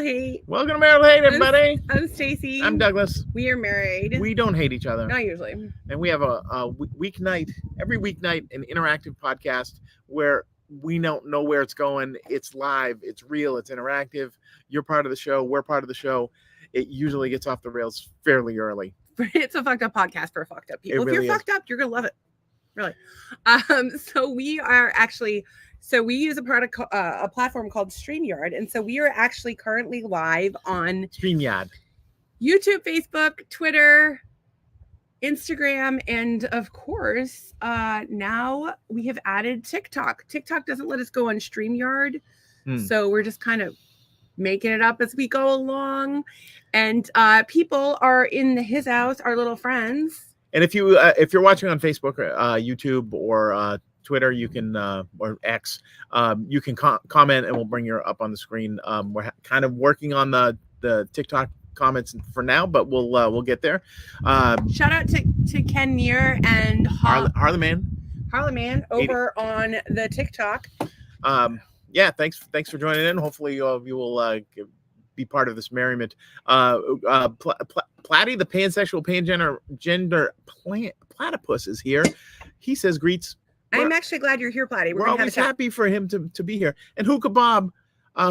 Hate. Welcome to Marital Hate, everybody. I'm Stacy. I'm Douglas. We are married. We don't hate each other. Not usually. And we have a weeknight, every weeknight, an interactive podcast where we don't know where it's going. It's live. It's real. It's interactive. You're part of the show. We're part of the show. It usually gets off the rails fairly early. It's a fucked up podcast for fucked up people. Really if you're fucked up, you're going to love it. Really. So we are actually... So we use a platform called StreamYard. And so we are actually currently live on StreamYard. YouTube, Facebook, Twitter, Instagram, and of course, now we have added TikTok. TikTok doesn't let us go on StreamYard. So we're just kind of making it up as we go along. And people are in his house, our little friends. And if you're watching on Facebook, YouTube, or Twitter, you can or X, you can comment and we'll bring you up on the screen. We're kind of working on the TikTok comments for now, but we'll get there. Shout out to Ken Neer and Harleman over on the TikTok. Yeah, thanks for joining in. Hopefully you will be part of this merriment. Platty, the pansexual gender platypus, is here. He says greets. I'm actually glad you're here, Platty. We're always happy for him to be here. And Hookah Bob,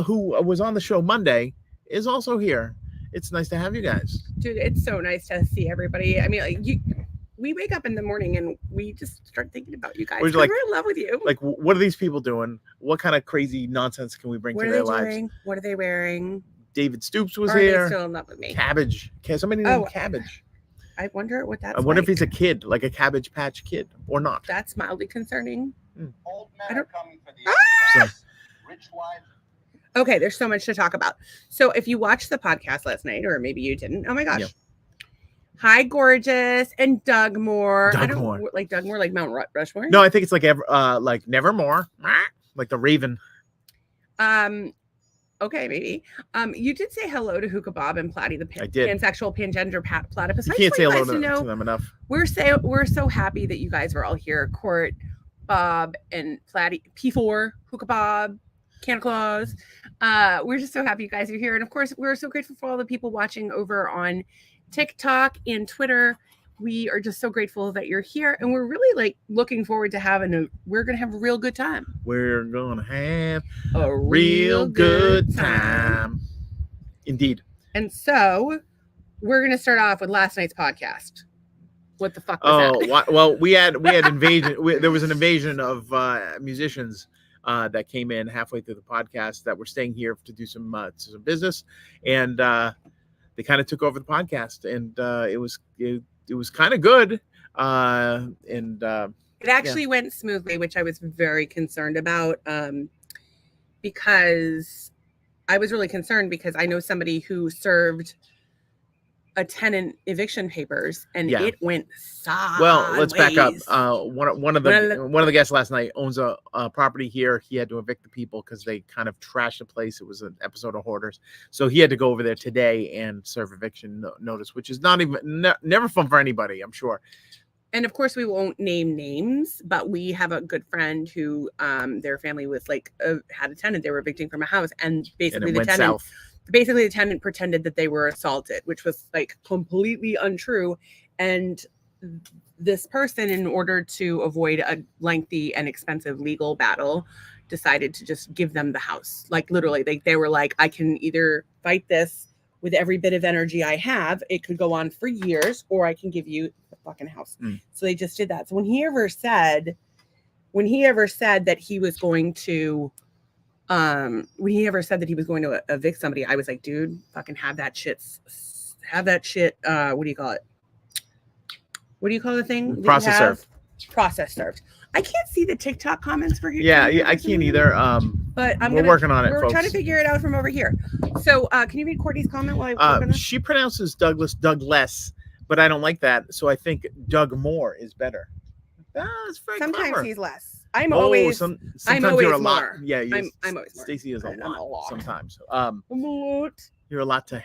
who was on the show Monday, is also here. It's nice to have you guys. Dude, it's so nice to see everybody. I mean, we wake up in the morning and we just start thinking about you guys. We're in love with you. Like, what are these people doing? What kind of crazy nonsense can we bring to their lives? What are they wearing? David Stoops was here. Are they still in love with me? Cabbage. Somebody named Cabbage. I wonder what that's I wonder if he's a kid, like a Cabbage Patch Kid, or not. That's mildly concerning. Old men are coming for the rich wives. Okay, there's so much to talk about. So if you watched the podcast last night, or maybe you didn't, oh my gosh. Yep. Hi, Gorgeous and Doug Moore. Like Doug Moore, like Mount Rushmore? No, I think it's like Nevermore, like the Raven. Okay, maybe. You did say hello to Hookah Bob and Platty, the pansexual pangender platypus. You can't say hello to them enough. We're so happy that you guys are all here. Court, Bob, and Platty, P4, Hookah Bob, Santa Claus. We're just so happy you guys are here. And of course, we're so grateful for all the people watching over on TikTok and Twitter. We are just so grateful that you're here, and we're really looking forward to we're going to have a real good time. We're going to have a real good time. Indeed. And so we're going to start off with last night's podcast. What the fuck was that? Well, we had invasion. There was an invasion of musicians that came in halfway through the podcast that were staying here to do some business, and they kind of took over the podcast, and it was kind of good. It actually went smoothly, which I was very concerned about, because I was really concerned because I know somebody who served a tenant eviction papers, and it went sideways. Well, let's back up. One of the guests last night owns a property here. He had to evict the people because they kind of trashed the place. It was an episode of Hoarders, so he had to go over there today and serve eviction notice, which is never fun for anybody, I'm sure. And of course, we won't name names, but we have a good friend who their family was had a tenant they were evicting from a house, and basically the tenant pretended that they were assaulted, which was completely untrue. And this person, in order to avoid a lengthy and expensive legal battle, decided to just give them the house. Literally, they were like, I can either fight this with every bit of energy I have, it could go on for years, or I can give you the fucking house. So they just did that. So when he ever said that he was going to evict somebody, I was like, dude, fucking have that shit. What do you call it? What do you call the thing? Process served. I can't see the TikTok comments for you. Yeah, I can't either. But we're working on it. We're folks. Trying to figure it out from over here. So, can you read Courtney's comment while I work on this? She pronounces Douglas, but I don't like that. So I think Doug Moore is better. That's very Sometimes clever. he's less. Sometimes you're a lot. More. Yeah, I'm always more. Stacy is a lot. Sometimes. You're a lot to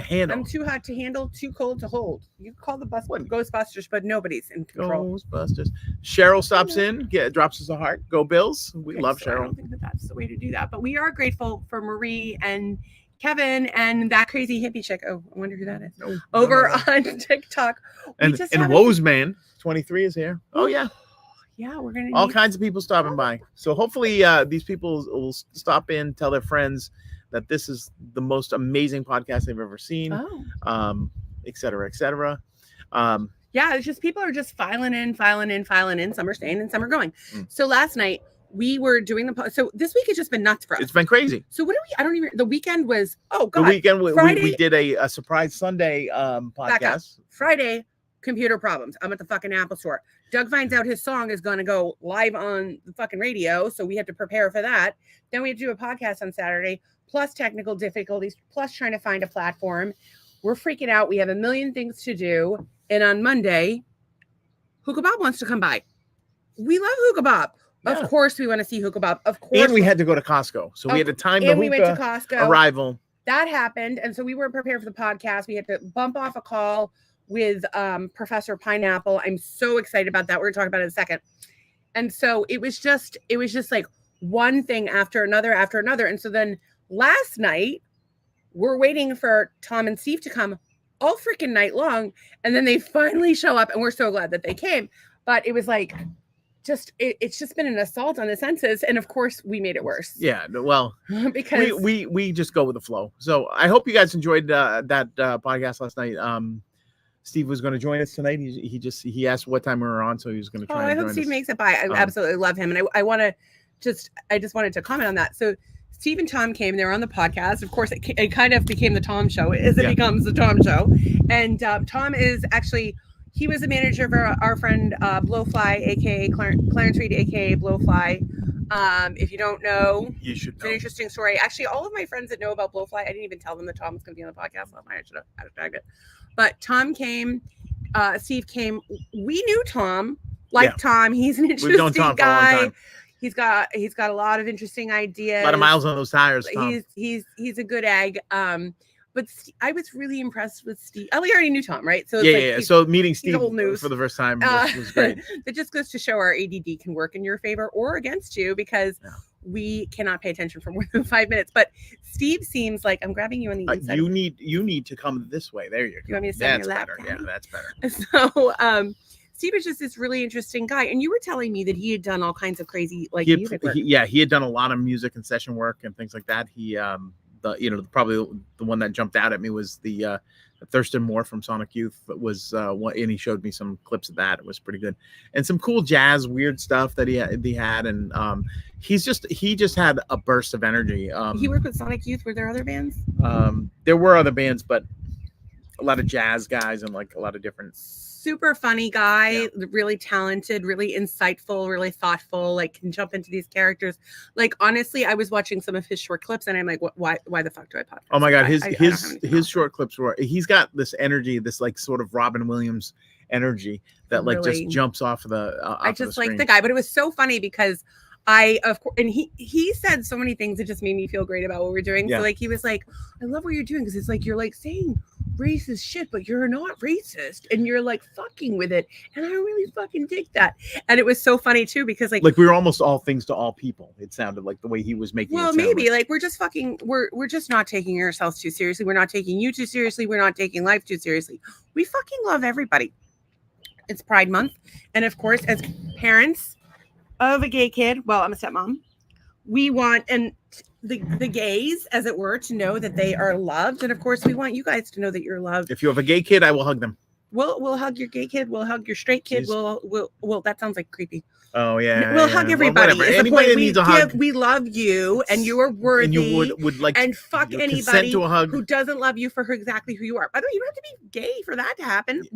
handle. I'm too hot to handle, too cold to hold. You call the bus Ghostbusters, but nobody's in control. Ghostbusters. Cheryl stops in, drops us a heart. Go Bills. We love Cheryl. I don't think that's the way to do that. But we are grateful for Marie and Kevin and that crazy hippie chick. Oh, I wonder who that is. No, Over on TikTok. And Wozeman 23 is here. Oh yeah. Yeah, we're gonna all kinds of people stopping by. So hopefully these people will stop in, tell their friends that this is the most amazing podcast they've ever seen. Et cetera, et cetera. Yeah, it's just people are just filing in. Some are staying and some are going. So last night we were doing so this week has just been nuts for us. It's been crazy. So what do we? I don't even. The weekend was the weekend. We did a surprise Sunday podcast. Friday, computer problems. I'm at the fucking Apple Store. Doug finds out his song is going to go live on the fucking radio, so we have to prepare for that. Then we have to do a podcast on Saturday, plus technical difficulties, plus trying to find a platform. We're freaking out. We have a million things to do. And on Monday, Hookah Bob wants to come by. We love Hookah Bob. Yeah. Of course, we want to see Hookah Bob. Of course. And we had to go to Costco. So we had to time the we went to Costco. Arrival. That happened. And so we weren't prepared for the podcast. We had to bump off a call with Professor Pineapple. I'm so excited about that. We're going to talk about it in a second. And so it was just like one thing after another. And so then last night, we're waiting for Tom and Steve to come all freaking night long. And then they finally show up and we're so glad that they came. But it was like, it's just been an assault on the senses. And of course we made it worse. Yeah. Well, because we just go with the flow. So I hope you guys enjoyed that podcast last night. Steve was going to join us tonight. He asked what time we were on. So he was going to try. I hope Steve makes it by. I absolutely love him. And I just wanted to comment on that. So Steve and Tom came. They were on the podcast. Of course, it kind of became the Tom show as it becomes the Tom show. And Tom is actually, he was the manager of our friend Blowfly, a.k.a. Clarence Reed, a.k.a. Blowfly. If you don't know, you should know. It's an interesting story. Actually, all of my friends that know about Blowfly, I didn't even tell them that Tom was going to be on the podcast last night. I should have hashtagged it. But Tom came. Steve came. We knew Tom. Tom. He's an interesting We've known Tom guy. For a long time. He's got a lot of interesting ideas. A lot of miles on those tires. Tom. He's a good egg. But I was really impressed with Steve. We already knew Tom, right? So So meeting Steve for the first time was great. It just goes to show our ADD can work in your favor or against you because we cannot pay attention for more than 5 minutes. But Steve seems like I'm grabbing you on the inside. You need to come this way. There you go. You want me to send your lap? Yeah, that's better. So Steve is just this really interesting guy. And you were telling me that he had done all kinds of crazy music work. He had done a lot of music and session work and things like that. He probably the one that jumped out at me was the Thurston Moore from Sonic Youth was one, and he showed me some clips of that. It was pretty good, and some cool jazz weird stuff that he had, and he just had a burst of energy. He worked with Sonic Youth. Were there other bands? There were other bands, but a lot of jazz guys and like a lot of different. Super funny guy, really talented, really insightful, really thoughtful, can jump into these characters. Honestly, I was watching some of his short clips and I'm like, why the fuck do I podcast? Oh my God. His short clips he's got this energy, this sort of Robin Williams energy that really, just jumps off of the, I just like the guy, but it was so funny because and he said so many things that just made me feel great about what we're doing. Yeah. So he was like, I love what you're doing because it's you're saying racist shit, but you're not racist and you're fucking with it. And I really fucking dig that. And it was so funny too, because we were almost all things to all people. It sounded like the way he was making it sound. Maybe we're just we're just not taking ourselves too seriously. We're not taking you too seriously. We're not taking life too seriously. We fucking love everybody. It's Pride Month. And of course, as parents of a gay kid, I'm a stepmom, we want the gays, as it were, to know that they are loved, and of course we want you guys to know that you're loved. If you have a gay kid, I will hug them. We'll hug your gay kid, we'll hug your straight kid. We'll that sounds creepy. Oh yeah, we'll hug everybody. Anybody needs a hug. We love you and you are worthy, and you would like and fuck anybody who doesn't love you for exactly who you are. By the way, you don't have to be gay for that to happen.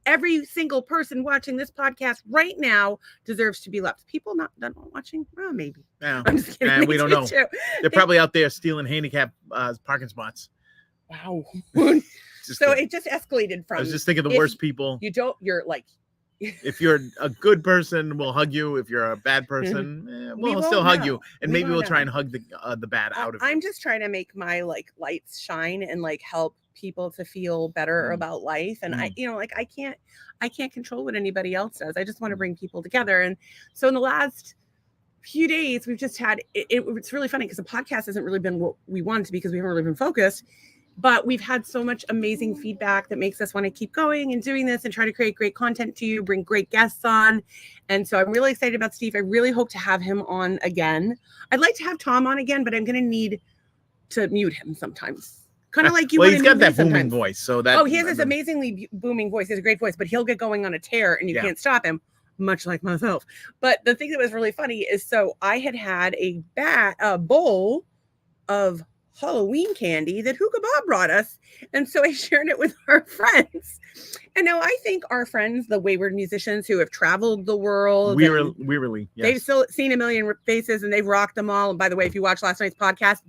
Every single person watching this podcast right now deserves to be loved. People not watching? Oh, maybe. No, I'm just kidding. We don't know. They're probably out there stealing handicap parking spots. Wow. It just escalated from. I was just thinking the worst people. You're if you're a good person, we'll hug you. If you're a bad person, we'll still hug you. And maybe we'll try and hug the bad out of you. I'm just trying to make my lights shine and help people to feel better about life. And I can't control what anybody else does. I just want to bring people together. And so in the last few days we've just had it's really funny because the podcast hasn't really been what we wanted to be because we haven't really been focused, but we've had so much amazing feedback that makes us want to keep going and doing this and try to create great content to you, bring great guests on. And so I'm really excited about Steve. I really hope to have him on again. I'd like to have Tom on again, but I'm going to need to mute him sometimes. Kind of like you. Well, he's got that booming sometimes. voice. So that. He has this amazingly booming voice. He has a great voice, but he'll get going on a tear and you can't stop him, much like myself. But the thing that was really funny is, so I had a bowl of Halloween candy that Hookah Bob brought us. And so I shared it with our friends. And now I think our friends, the Wayward musicians who have traveled the world. Wearily, yes. They've still seen a million faces and they've rocked them all. And by the way, if you watched last night's podcast,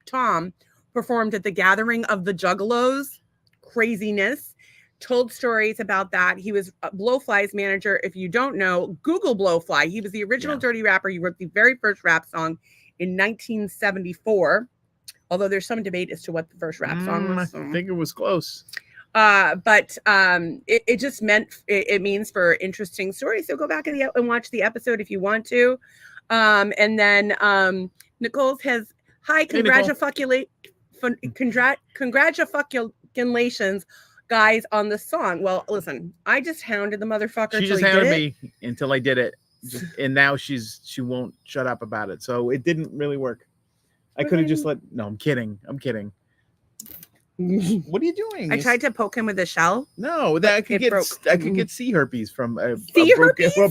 Tom performed at the Gathering of the Juggalos. Craziness. Told stories about that. He was Blowfly's manager. If you don't know, Google Blowfly. He was the original Dirty Rapper. He wrote the very first rap song in 1974, although there's some debate as to what the first rap song was. I think it was close. But it just it means for interesting stories. So go back and watch the episode if you want to. And then Nicole says, hi, congratulations, guys, on the song. Well, listen, I just hounded the motherfucker. She just hounded me until I did it. And now she won't shut up about it. So it didn't really work. I could have just no, I'm kidding. What are you doing? I tried to poke him with a shell. No, that I could get sea herpes from a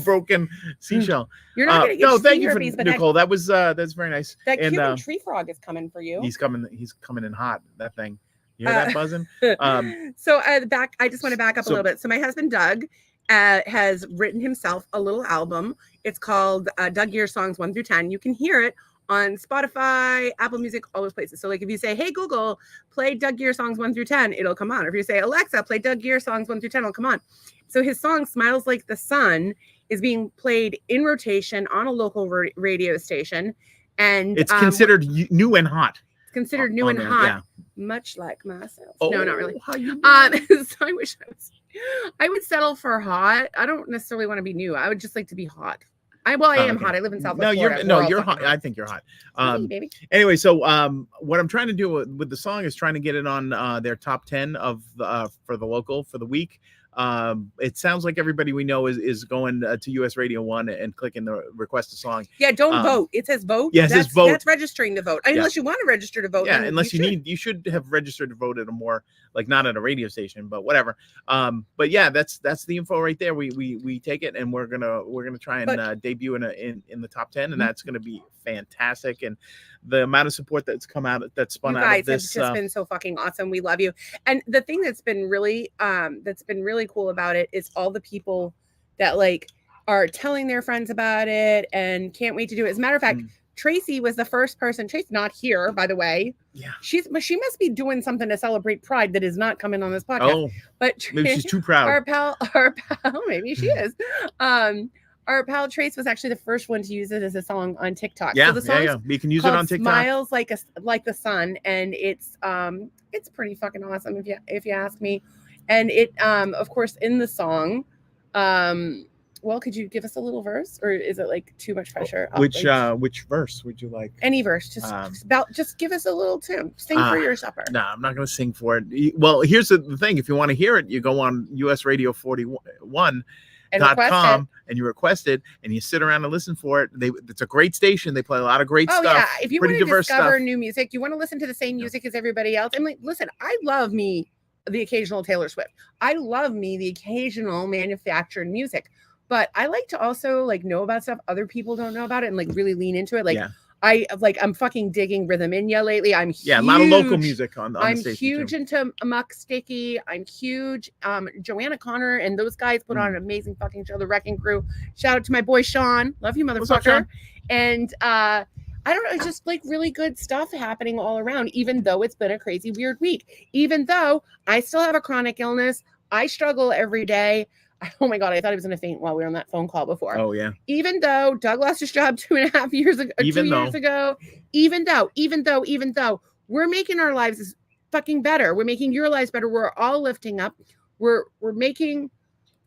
broken seashell. You're not going to get thank you for Nicole. That's very nice. That Cuban tree frog is coming for you. He's coming in hot, that thing. You hear that buzzing? So I just want to back up a little bit. So my husband Doug has written himself a little album. It's called Doug Gear Songs 1 through 10. You can hear it on Spotify, Apple Music, all those places. So like if you say, hey Google, play Doug Gear Songs 1 through 10, it'll come on. Or if you say, Alexa, play Doug Gear Songs 1 through 10, it'll come on. So his song Smiles Like the Sun is being played in rotation on a local radio station. And it's considered new and hot. It's considered new and hot, much like myself. Oh, no, not really. So I wish I would settle for hot. I don't necessarily want to be new. I would just like to be hot. I am hot. I live in South Florida. You're hot. I think you're hot. Baby. Anyway, so what I'm trying to do with the song is trying to get it on their top 10 of for the local for the week. It sounds like everybody we know is going to US Radio 1 and clicking the request a song. Yeah, don't vote. It says vote. Yes, it says vote. That's registering to vote. Unless you want to register to vote. Yeah, unless you should have registered to vote at a more, like, not at a radio station, but whatever. But yeah, that's the info right there. We take it and we're gonna try and debut in the top 10, and that's gonna be fantastic. And the amount of support that's come out, that's spun out of this, it's just been so fucking awesome. We love you. And the thing that's been really cool about it is all the people that like are telling their friends about it and can't wait to do it. As a matter of fact, Tracy was the first person. Tracy's not here, by the way. Yeah, she must be doing something to celebrate Pride that is not coming on this podcast. Oh, but maybe she's too proud. Our pal, maybe she is. Our pal Trace was actually the first one to use it as a song on TikTok. Yeah, so the song we can use it on TikTok. Smiles like the sun, and it's pretty fucking awesome if you ask me. And it of course in the song, well, could you give us a little verse, or is it like too much pressure? Which verse would you like? Any verse, just give us a little tune. Sing for your supper. No, I'm not going to sing for it. Well, here's the thing: if you want to hear it, you go on US Radio 41. .com and you request it and you sit around and listen for it. It's a great station. They play a lot of great stuff. Yeah. If you want to discover stuff. New music, you want to listen to the same music as everybody else. And like, listen, I love me the occasional Taylor Swift. I love me the occasional manufactured music, but I like to also like know about stuff other people don't know about it and like really lean into it. Like I'm fucking digging Rhythm Inya lately. I'm huge. Yeah, a lot of local music on I'm the station huge too. into Muck Sticky. I'm huge. Joanna Connor and those guys put on an amazing fucking show, The Wrecking Crew. Shout out to my boy Sean. Love you, motherfucker. What's up, Sean? And I don't know, it's just like really good stuff happening all around, even though it's been a crazy weird week. Even though I still have a chronic illness. I struggle every day. Oh my God, I thought he was going to faint while we were on that phone call before. Oh, yeah. Even though Doug lost his job 2.5 years ago, 2 years ago, even though we're making our lives fucking better. We're making your lives better. We're all lifting up. We're making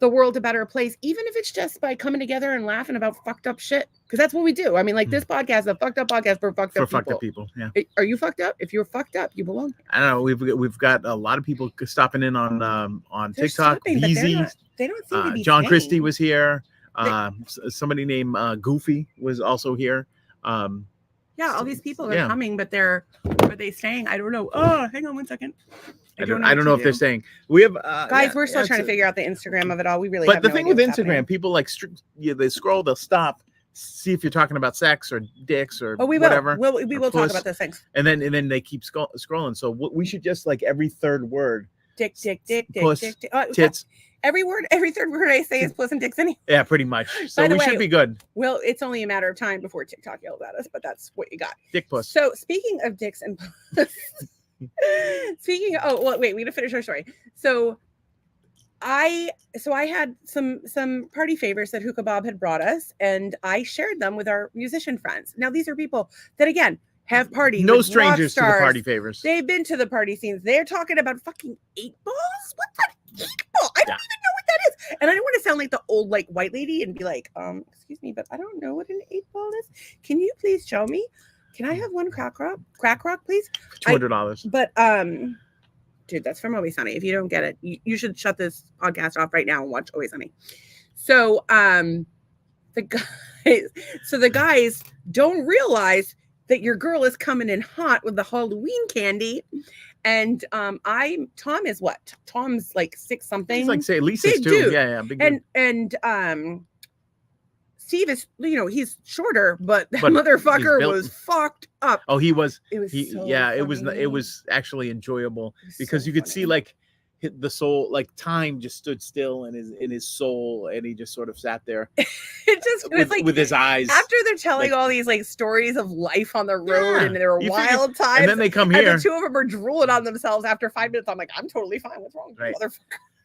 the world a better place, even if it's just by coming together and laughing about fucked up shit. Because that's what we do. I mean, like this podcast, a fucked up podcast for fucked up people. Fucked up people. Yeah. Are you fucked up? If you're fucked up, you belong. I don't know. We've got a lot of people stopping in on They're TikTok. stopping, but they don't seem to be John staying. Christie was here. Somebody named Goofy was also here. Yeah, all these people are coming, but are they staying? I don't know. Oh, hang on one second. I don't know if they're staying. We have guys. We're still trying to figure out the Instagram of it all. We really. But have the no thing idea with what's Instagram, happening. people like they scroll, they'll stop, see if you're talking about sex or dicks or we whatever. We will talk about those things. And then they keep scrolling. So we should just like every third word. Dick, puss, dick. tits. Every third word I say is puss and dicks anyway. Yeah, pretty much. So we should be good. Well, it's only a matter of time before TikTok yells at us, but that's what you got. Dick puss. So speaking of dicks and puss, we gotta finish our story. So I had some party favors that Hookah Bob had brought us, and I shared them with our musician friends. Now these are people that again have parties. No strangers to the party favors. They've been to the party scenes. They're talking about fucking 8 balls. What's that 8 ball? I don't even know what that is. And I don't want to sound like the old like white lady and be like, excuse me, but I don't know what an 8 ball is. Can you please show me? Can I have one crack rock, please? $200. But dude, that's from Always Sunny. If you don't get it, you should shut this podcast off right now and watch Always Sunny. So the guys don't realize that your girl is coming in hot with the Halloween candy. And Tom is what? Tom's like 6 something. He's like, say at least 6'2". Dude. Yeah, big and Steve is, he's shorter, but that motherfucker was fucked up. Oh, he was. It was it was actually enjoyable because you could see like the soul, like time just stood still in his soul, and he just sort of sat there. With his eyes. After they're telling all these like stories of life on the road and their wild times, and then they come here, and the 2 of them are drooling on themselves after 5 minutes. I'm like, I'm totally fine. What's wrong, motherfucker?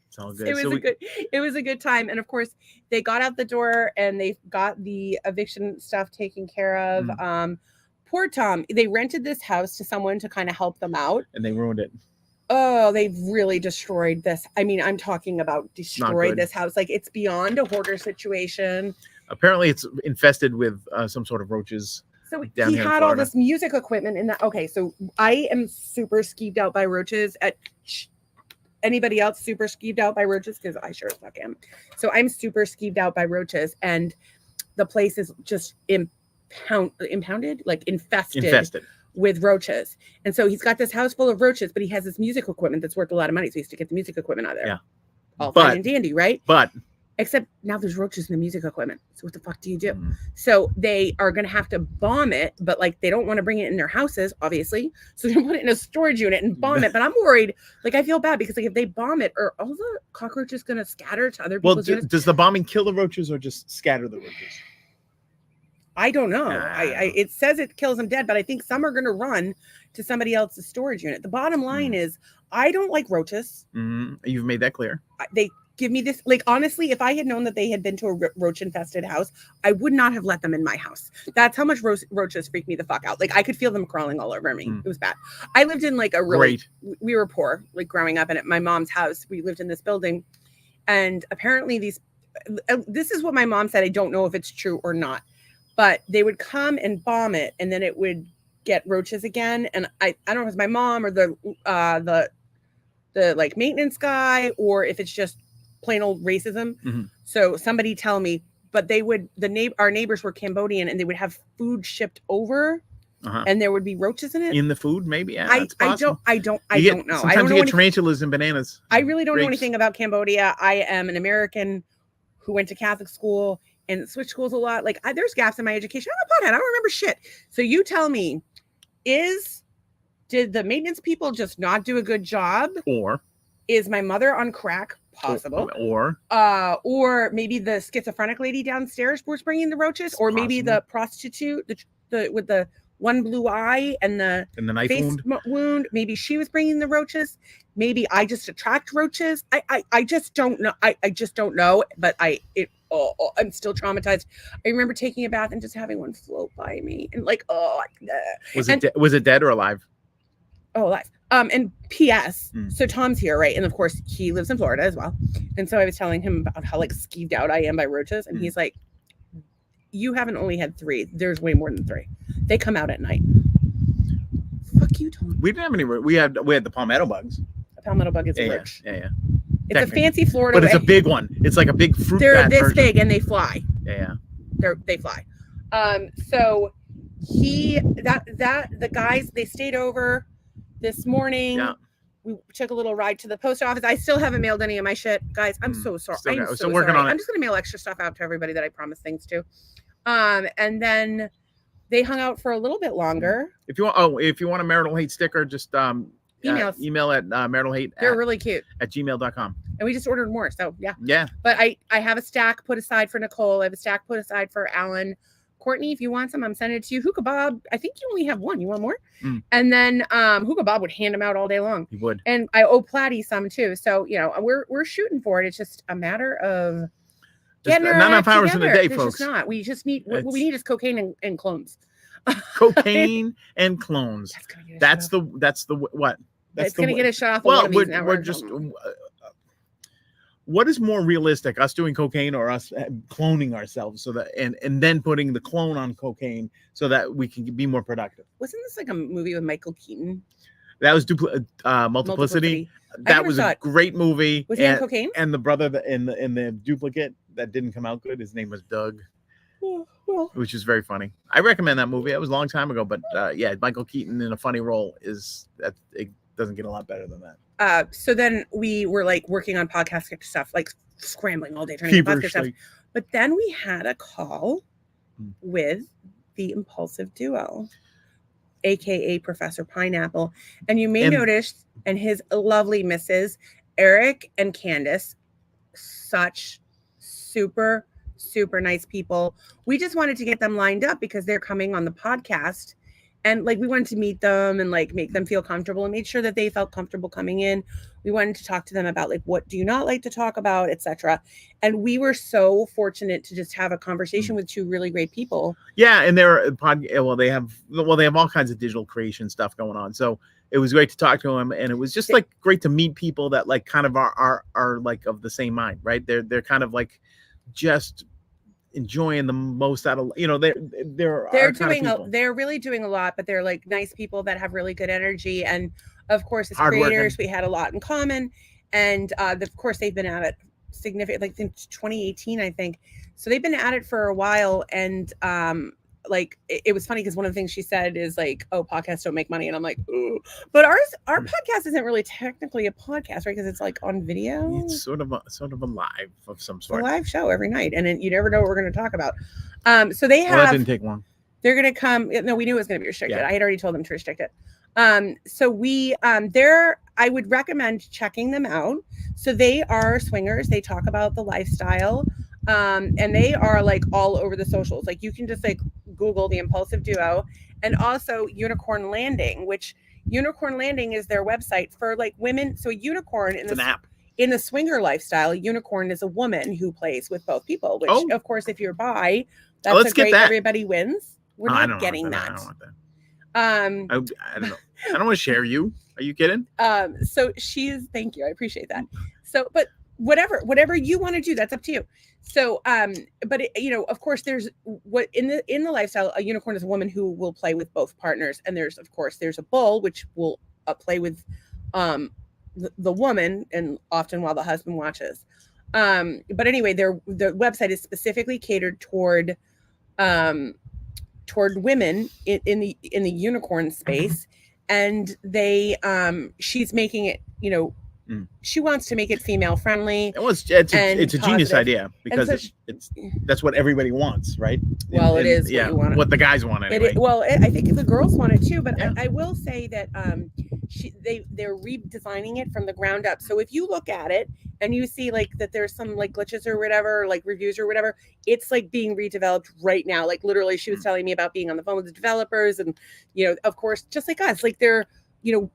It's all good. It was a good time. And of course they got out the door and they got the eviction stuff taken care of. Poor Tom, they rented this house to someone to kind of help them out. And they ruined it. Oh, they've really destroyed this. I mean, I'm talking about destroyed this house. Like it's beyond a hoarder situation. Apparently it's infested with some sort of roaches. So he had all this music equipment in that. Okay, so I am super skeeved out by roaches. Anybody else super skeeved out by roaches? Because I sure as fuck am. So I'm super skeeved out by roaches, and the place is just impounded, like infested with roaches. And so he's got this house full of roaches, but he has this music equipment that's worth a lot of money. So he has to get the music equipment out of there. Yeah. All fine and dandy, right? But except now there's roaches in the music equipment. So what the fuck do you do? So they are going to have to bomb it, but like they don't want to bring it in their houses, obviously. So they're going to put it in a storage unit and bomb it. But I'm worried, like I feel bad because like if they bomb it, are all the cockroaches going to scatter to other people's units? Does the bombing kill the roaches or just scatter the roaches? I don't know. It says it kills them dead, but I think some are going to run to somebody else's storage unit. The bottom line is I don't like roaches. You've made that clear. They give me this, like, honestly, if I had known that they had been to a roach infested house, I would not have let them in my house. That's how much roaches freak me the fuck out. Like I could feel them crawling all over me. It was bad. I lived in like we were poor, like growing up, and at my mom's house, we lived in this building, and apparently this is what my mom said. I don't know if it's true or not, but they would come and bomb it, and then it would get roaches again. And I don't know if it's my mom or the like maintenance guy, or if it's just plain old racism. So somebody tell me, but our neighbors were Cambodian, and they would have food shipped over, and there would be roaches in it. In the food, maybe. Yeah, I don't know. Sometimes you get tarantulas and bananas. I really don't know anything about Cambodia. I am an American who went to Catholic school and switched schools a lot. Like there's gaps in my education. I'm a pothead. I don't remember shit. So you tell me, did the maintenance people just not do a good job? Or is my mother on crack? Possible. Or maybe the schizophrenic lady downstairs was bringing the roaches, or maybe the prostitute, the with the one blue eye and the knife face wound. Maybe she was bringing the roaches. Maybe I just attract roaches. I just don't know. I just don't know. But I'm still traumatized. I remember taking a bath and just having one float by me, and like, was it dead or alive? Oh, alive. And P.S. So Tom's here, right? And of course, he lives in Florida as well. And so I was telling him about how like skeeved out I am by roaches, and he's like, "You haven't only had 3. There's way more than 3. They come out at night." Fuck you, Tom. We didn't have any. We had the palmetto bugs. A palmetto bug is a roach. Yeah. It's a fancy Florida, but it's a big one. It's like a big fruit. They're this big and they fly. Yeah. They fly. So the guys, they stayed over this morning. Yeah. We took a little ride to the post office. I still haven't mailed any of my shit, guys. I'm so sorry. I'm still working on it. I'm just gonna mail extra stuff out to everybody that I promised things to. And then they hung out for a little bit longer. If you want a marital hate sticker, just email at maritalhate. They're really cute at gmail.com. And we just ordered more. So yeah. But I have a stack put aside for Nicole. I have a stack put aside for Alan. Courtney, if you want some, I'm sending it to you. Hookah Bob, I think you only have one. You want more? And then Hookah Bob would hand them out all day long. He would. And I owe Platty some too. So we're shooting for it. It's just a matter of getting not enough hours in a day, folks. It's not. We just need what we need is cocaine and clones. Cocaine and clones. That's the what? That's gonna get a shot off. Well, we're just. What is more realistic, us doing cocaine or us cloning ourselves, so that and then putting the clone on cocaine so that we can be more productive? Wasn't this like a movie with Michael Keaton? That was Multiplicity. That was a great movie. Was he on cocaine? And the brother in the Duplicate that didn't come out good. His name was Doug. Well, which is very funny. I recommend that movie. It was a long time ago, but Michael Keaton in a funny role it doesn't get a lot better than that. So then we were like working on podcast stuff, like scrambling all day trying to get podcast stuff. But then we had a call with the Impulsive Duo, aka Professor Pineapple, and you may notice, and his lovely Mrs. Eric and Candace, such super nice people. We just wanted to get them lined up because they're coming on the podcast. And like, we wanted to meet them and like make them feel comfortable and made sure that they felt comfortable coming in. We wanted to talk to them about like, what do you not like to talk about, etc. And we were so fortunate to just have a conversation with 2 really great people. Yeah. And they have all kinds of digital creation stuff going on. So it was great to talk to them. And it was just like great to meet people that like kind of are like of the same mind, right? They're kind of like just enjoying the most out of they're really doing a lot, but they're like nice people that have really good energy, and of course as creators we had a lot in common, and of course they've been at it significant like since 2018 I think, so they've been at it for a while. And like it was funny because one of the things she said is like, oh, podcasts don't make money, and I'm like, ooh. But our podcast isn't really technically a podcast, right? Because it's like on video. It's sort of a live of some sort. A live show every night, and you never know what we're going to talk about. So they have. Well, that didn't take long. They're going to come. No, we knew it was going to be restricted. I had already told them to restrict it. So we I would recommend checking them out. So they are swingers. They talk about the lifestyle. And they are like all over the socials. Like you can just like Google the Impulsive Duo, and also Unicorn Landing, which Unicorn Landing is their website for like women. So a unicorn in the swinger lifestyle, a unicorn is a woman who plays with both people, which of course, if you're bi, that's everybody wins. We're not getting that. I don't want that. I don't know. I don't want to share you. Are you kidding? So thank you. I appreciate that. So, but whatever you want to do, that's up to you. So, but of course, there's what in the lifestyle, a unicorn is a woman who will play with both partners, and there's a bull which will play with the woman, and often while the husband watches. But anyway, the website is specifically catered toward women in the unicorn space, and she's making it, she wants to make it female friendly. It's a genius idea, because that's what everybody wants, right? Well, it is what you want. What the guys want anyway. I think the girls want it too, but I will say that they're redesigning it from the ground up. So if you look at it and you see like that there's some like glitches or whatever, like reviews or whatever, it's like being redeveloped right now. Like literally, she was telling me about being on the phone with the developers, and of course, just like us, like they're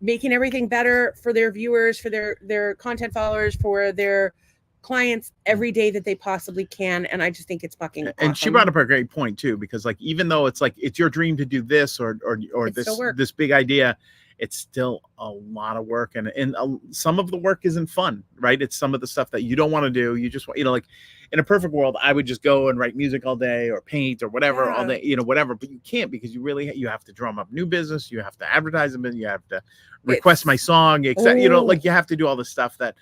making everything better for their viewers, for their content followers, for their clients every day that they possibly can. And I just think it's fucking awesome. And she brought up a great point too, because like, even though it's like, it's your dream to do this or this big idea, it's still a lot of work, and some of the work isn't fun, right? It's some of the stuff that you don't want to do. You just want, like in a perfect world, I would just go and write music all day or paint or whatever all day, whatever. But you can't, because you have to drum up new business, you have to advertise them, and you have to request my song, etc. Like you have to do all the stuff that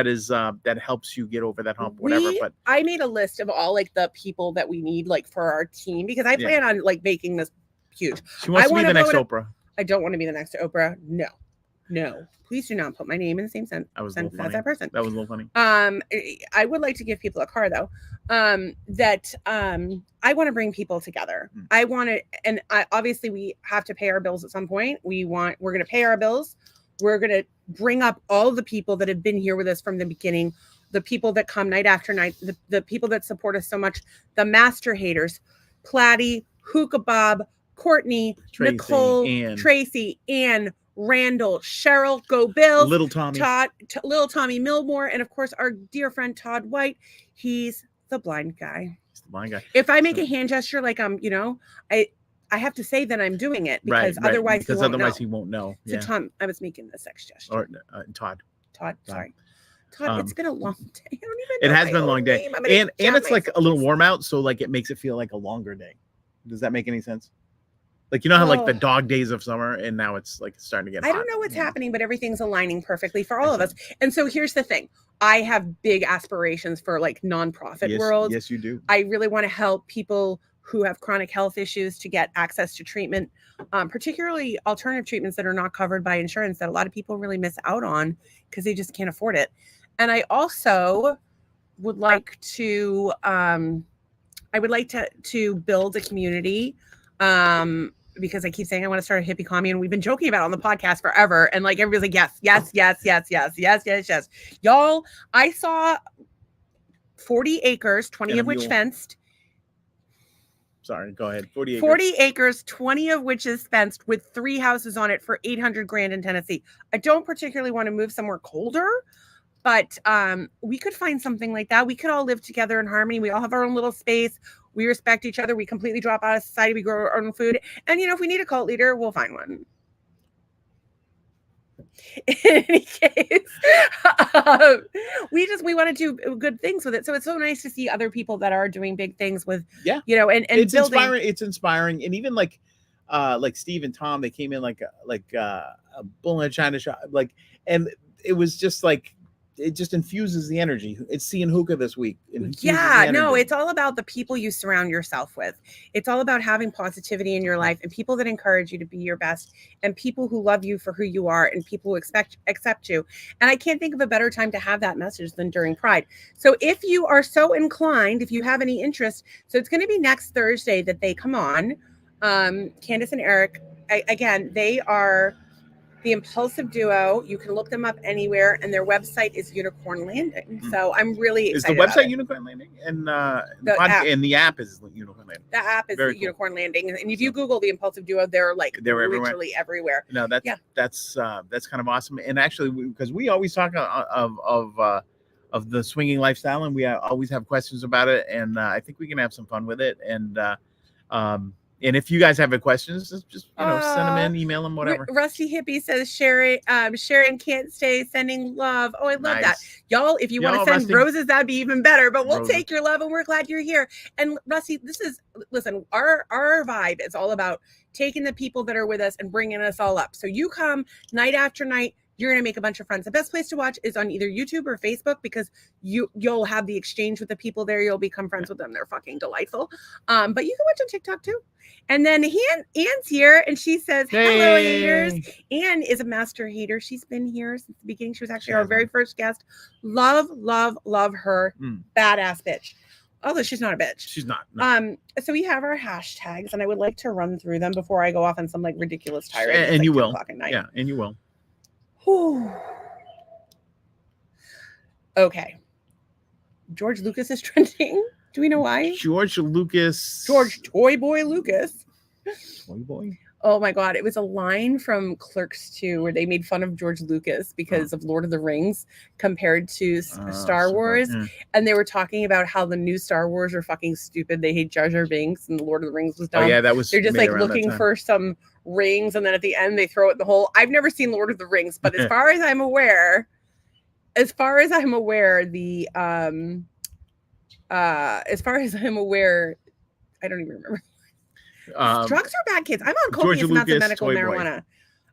is that helps you get over that hump, whatever. But I made a list of all like the people that we need like for our team, because I plan on like making this huge. She wants to be the next Oprah. I don't want to be the next Oprah. No. Please do not put my name in the same sentence as that person. That was a little funny. I would like to give people a car though. That I want to bring people together. I want to, and obviously we have to pay our bills at some point. We're going to pay our bills. We're going to bring up all the people that have been here with us from the beginning, the people that come night after night, the people that support us so much, the master haters, Platty, Hookah Bob, Courtney, Tracy, Nicole, Ann. Tracy, Ann, Randall, Cheryl, Go Bills, Little Tommy, Todd, Little Tommy Milmore, and of course our dear friend Todd White. He's the blind guy. He's the blind guy. If I make a hand gesture like I have to say that I'm doing it, because otherwise he won't know. So Tom, I was making the sex gesture. Or Todd, sorry. Todd, it's been a long day. I don't even know. It has been a long day. And it's like a little warm out, so like it makes it feel like a longer day. Does that make any sense? Like, how like the dog days of summer, and now it's like starting to get hot. I don't know what's happening, but everything's aligning perfectly for all of us. And so here's the thing. I have big aspirations for like nonprofit world. Yes, you do. I really want to help people who have chronic health issues to get access to treatment, particularly alternative treatments that are not covered by insurance that a lot of people really miss out on because they just can't afford it. And I also would like to, to build a community, because I keep saying I want to start a hippie commune. We've been joking about it on the podcast forever. And like, everybody's like, yes. Y'all, I saw 40 acres, 20 of which fenced. Sorry, go ahead. 40 acres, 20 of which is fenced, with 3 houses on it for $800,000 in Tennessee. I don't particularly want to move somewhere colder, but we could find something like that. We could all live together in harmony. We all have our own little space. We respect each other. We completely drop out of society. We grow our own food. And, if we need a cult leader, we'll find one. In any case, we want to do good things with it. So it's so nice to see other people that are doing big things with, and it's building. Inspiring. It's inspiring. And even like Steve and Tom, they came in like a bull in a china shop, and it was just like, it just infuses the energy. It's seeing Hookah this week. It's all about the people you surround yourself with. It's all about having positivity in your life and people that encourage you to be your best, and people who love you for who you are, and people who accept you. And I can't think of a better time to have that message than during Pride. So if you are so inclined, if you have any interest, so it's going to be next Thursday that they come on. Candace and Eric, again, they are the Impulsive Duo. You can look them up anywhere, and their website is Unicorn Landing. So I'm really excited. Is the website Unicorn Landing? And the app is Unicorn Landing. The app is Unicorn Landing. And if you Google the Impulsive Duo, they're literally everywhere. No, that's kind of awesome. And actually, because we always talk of the swinging lifestyle, and we always have questions about it, and I think we can have some fun with it. And if you guys have any questions, just send them in, email them, whatever. Rusty Hippie says Sharon can't stay sending love. Oh, I love that. Y'all, if you want to send Rusty roses, that'd be even better. But we'll take your love, and we're glad you're here. And Rusty, listen, our vibe is all about taking the people that are with us and bringing us all up. So you come night after night. You're going to make a bunch of friends. The best place to watch is on either YouTube or Facebook, because you'll have the exchange with the people there. You'll become friends with them. They're fucking delightful. But you can watch on TikTok too. And then Ann's here, and she says, hello, haters. Ann is a master hater. She's been here since the beginning. She was actually our very first guest. Love her. Badass bitch. Although she's not a bitch. She's not. No. So we have our hashtags, and I would like to run through them before I go off on some like ridiculous tirade. And you will. Yeah, and you will. Okay. George Lucas is trending. Do we know why? George Toy Boy Lucas. Toy Boy? Oh my God. It was a line from Clerks 2 where they made fun of George Lucas because of Lord of the Rings compared to Star Wars. Yeah. And they were talking about how the new Star Wars are fucking stupid. They hate Jar Jar Binks and the Lord of the Rings was dumb. Oh yeah, that was. They're just made like around that looking time. for some rings and then at the end they throw it in the hole. I've never seen Lord of the Rings, but as far as I'm aware, the as far as I'm aware, I don't even remember. Drugs are bad, kids. I'm on copious amounts of medical marijuana.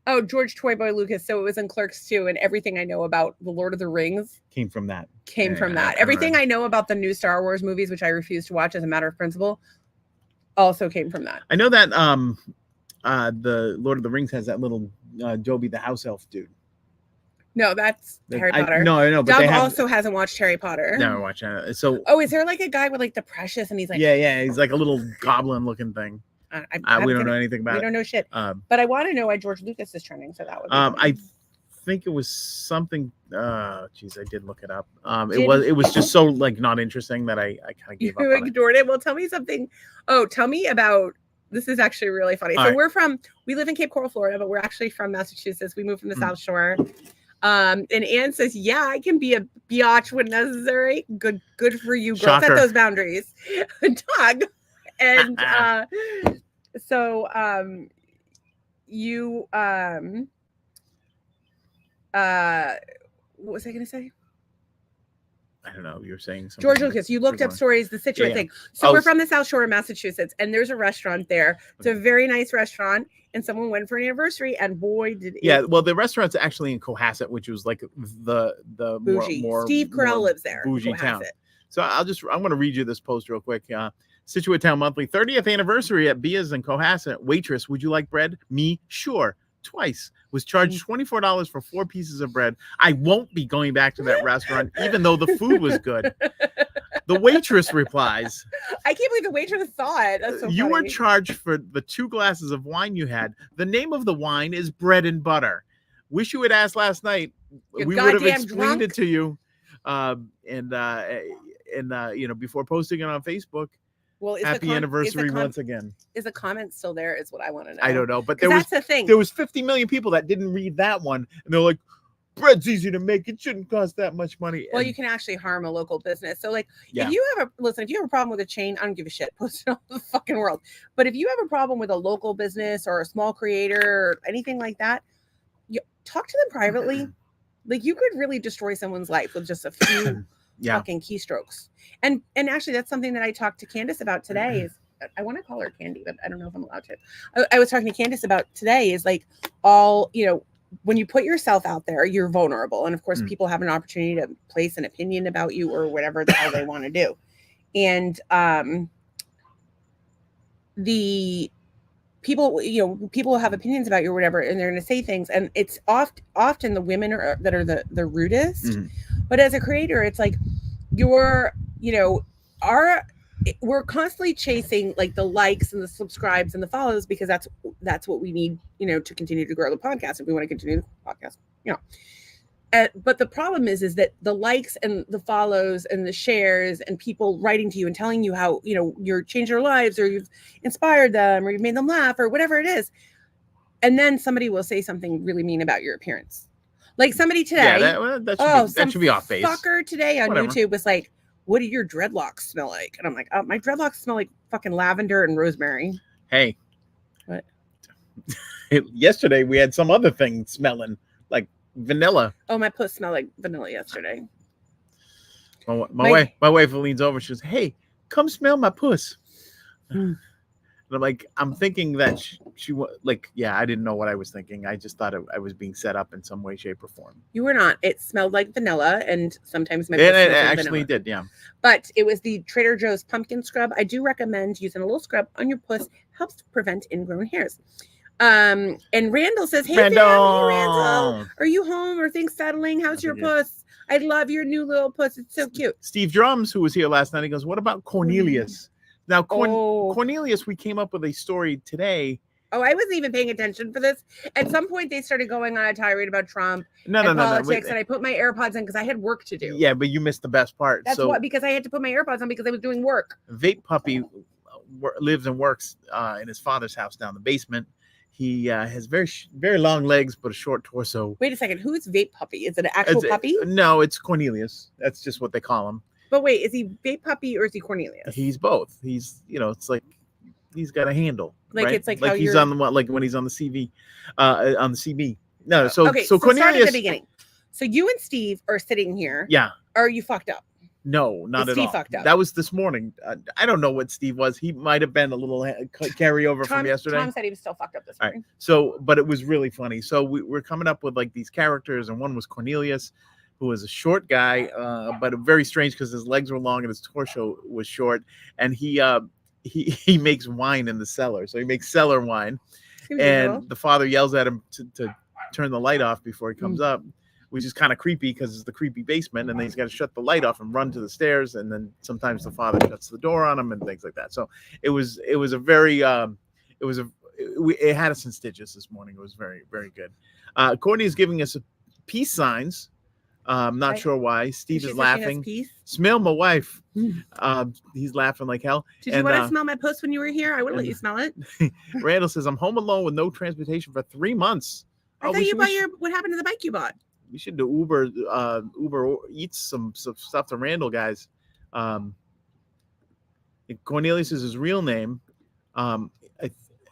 Oh, George Toy Boy Lucas. So it was in Clerks 2, and everything I know about the Lord of the Rings came from that. Everything I know about the new Star Wars movies, which I refuse to watch as a matter of principle, also came from that. I know that the Lord of the Rings has that little Dobby the house elf dude. No, that's Harry Potter. No, I know. But Doug also hasn't watched Harry Potter. Never watched it. So. Oh, is there like a guy with like the Precious, and he's like. Yeah, he's like a little goblin-looking thing. We don't know anything about it. We don't know shit. But I want to know why George Lucas is trending. So that would. I think it was something. Geez, I did look it up. It was just so like not interesting that I kind of gave up. You ignored it. Well, tell me something. Oh, tell me about. This is actually really funny. So we live in Cape Coral, Florida, but we're actually from Massachusetts. We moved from the South Shore. And Anne says, "Yeah, I can be a biatch when necessary. Good for you, girl. Set those boundaries, Doug." And so you what was I gonna say? I don't know. You were saying something. George Lucas, you looked up stories, the Scituate thing. So we're from the South Shore of Massachusetts, and there's a restaurant there. It's a very nice restaurant, and someone went for an anniversary, and boy, did it. Yeah, well, the restaurant's actually in Cohasset, which was like the bougie. more Steve Carell lives there. Bougie town. So I'm going to read you this post real quick. Scituate Town Monthly, 30th anniversary at Bia's in Cohasset. Waitress, would you like bread? Me, sure. Twice. Was charged $24 for 4 pieces of bread. I won't be going back to that restaurant, even though the food was good. The waitress replies, I can't believe the waitress saw it. That's so you funny. were charged for the 2 glasses of wine you had. The name of the wine is Bread and Butter. Wish you had asked last night. We would have explained it to you. Before posting it on Facebook. Well, happy anniversary once again. Is the comment still there? Is what I want to know. I don't know, but that's the thing. There was 50 million people that didn't read that one, and they're like, "Bread's easy to make; it shouldn't cost that much money." Well, you can actually harm a local business. So, like, if you have a problem with a chain, I don't give a shit. Post it all the fucking world. But if you have a problem with a local business or a small creator or anything like that, you talk to them privately. Like, you could really destroy someone's life with just a few. Fucking keystrokes. And actually that's something that I talked to Candace about today is I want to call her Candy, but I don't know if I'm allowed to. I was talking to Candace about today is like when you put yourself out there, you're vulnerable. And of course people have an opportunity to place an opinion about you or whatever the hell they want to do. And the people have opinions about you or whatever, and they're going to say things. And it's often the women that are the rudest. But as a creator, it's like we're constantly chasing like the likes and the subscribes and the follows because that's what we need, to continue to grow the podcast if we want to continue the podcast, but the problem is that the likes and the follows and the shares and people writing to you and telling you how, you're changed their lives or you've inspired them or you've made them laugh or whatever it is. And then somebody will say something really mean about your appearance. Like somebody today, that should be off base. Fucker today on YouTube was like, "What do your dreadlocks smell like?" And I'm like, "My dreadlocks smell like fucking lavender and rosemary." Hey, what? Yesterday we had some other thing smelling like vanilla. Oh, my puss smelled like vanilla yesterday. My wife leans over. She goes, "Hey, come smell my puss." And I'm like, I'm thinking that she like, yeah, I didn't know what I was thinking. I just thought I was being set up in some way, shape, or form. You were not. It smelled like vanilla, and sometimes my puss it actually did, yeah. But it was the Trader Joe's pumpkin scrub. I do recommend using a little scrub on your puss. Helps prevent ingrown hairs. And Randall says, "Hey, Randall, are you home? Are things settling? How's your puss? I love your new little puss. It's so cute." Steve Drums, who was here last night, he goes, "What about Cornelius?" Now, Cornelius, we came up with a story today. Oh, I wasn't even paying attention for this. At some point, they started going on a tirade about Trump and politics, and I put my AirPods in because I had work to do. Yeah, but you missed the best part. That's because I had to put my AirPods on because I was doing work. Vape Puppy lives and works in his father's house down the basement. He has very long legs, but a short torso. Wait a second. Who's Vape Puppy? Is it an actual puppy? No, it's Cornelius. That's just what they call him. But wait, is he Vape Puppy or is he Cornelius? He's both. He's, it's like he's got a handle. Like right? it's like how he's you're... on the like when he's on the CV, on the CB. No, so okay, so Cornelius. Start at the beginning. So you and Steve are sitting here. Yeah. Are you fucked up? No, not at Steve all. fucked up. That was this morning. I don't know what Steve was. He might have been a little carryover from yesterday. Tom said he was still fucked up this morning. Right. So, but it was really funny. So we're coming up with like these characters, and one was Cornelius, who was a short guy, but very strange because his legs were long and his torso was short, and he makes wine in the cellar. So he makes cellar wine, and the father yells at him to turn the light off before he comes up, which is kind of creepy because it's the creepy basement, and then he's got to shut the light off and run to the stairs, and then sometimes the father shuts the door on him and things like that. So it was a very it had us in stitches this morning. It was very, very good. Courtney is giving us peace signs. Not sure why. Steve is laughing. Smell my wife. He's laughing like hell. Did you want to smell my puss when you were here? I would let you smell it. Randall says, I'm home alone with no transportation for 3 months. I thought you bought what happened to the bike you bought? We should do Uber Eats some stuff to Randall, guys. Cornelius is his real name.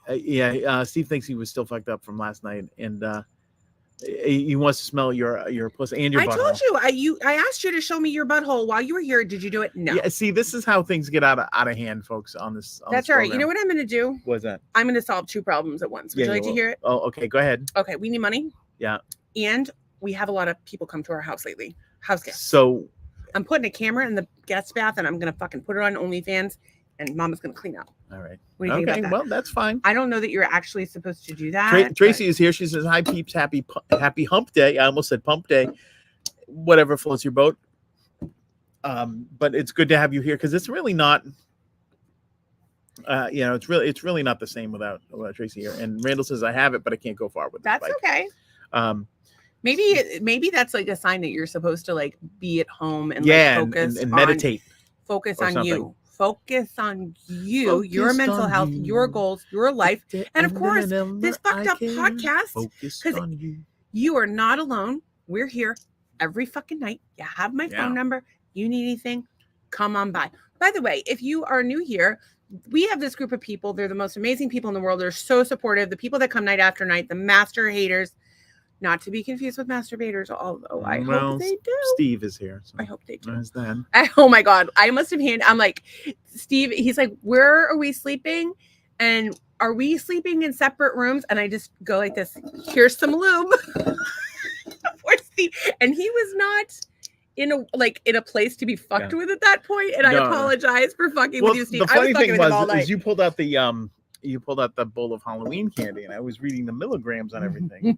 Steve thinks he was still fucked up from last night, and he wants to smell your pussy and your butthole. I told you. I asked you to show me your butthole while you were here. Did you do it? No. Yeah. See, this is how things get out of hand, folks. That's all right. You know what I'm going to do? What's that? I'm going to solve 2 problems at once. Would you like to hear it? Oh, okay. Go ahead. Okay. We need money. Yeah. And we have a lot of people come to our house lately. House guests. So I'm putting a camera in the guest bath, and I'm going to fucking put it on OnlyFans, and Mama's going to clean up. All right. What do you think about that? Well, that's fine. I don't know that you're actually supposed to do that. Tracy is here. She says, hi, peeps. Happy hump day. I almost said pump day. Whatever floats your boat. But it's good to have you here because it's really not, it's really not the same without Tracy here. And Randall says, I have it, but I can't go far with it. That's okay. Maybe that's like a sign that you're supposed to like be at home and focus and meditate. Focus on you. Focus on you, your mental health, your goals, your life, and of course, this fucked up podcast. Because you are not alone. We're here every fucking night. You have my phone number. You need anything, come on by. By the way, if you are new here, we have this group of people. They're the most amazing people in the world. They're so supportive. The people that come night after night, the master haters. Not to be confused with masturbators, although I hope they do. Steve is here. So I hope they do. There's that. Oh my God. I must have I'm like, Steve, he's like, where are we sleeping? And are we sleeping in separate rooms? And I just go like this, here's some lube. Poor Steve. And he was not in a place to be fucked with at that point. And I apologize for fucking with you, Steve. The funny thing was you pulled out the bowl of Halloween candy, and I was reading the milligrams on everything.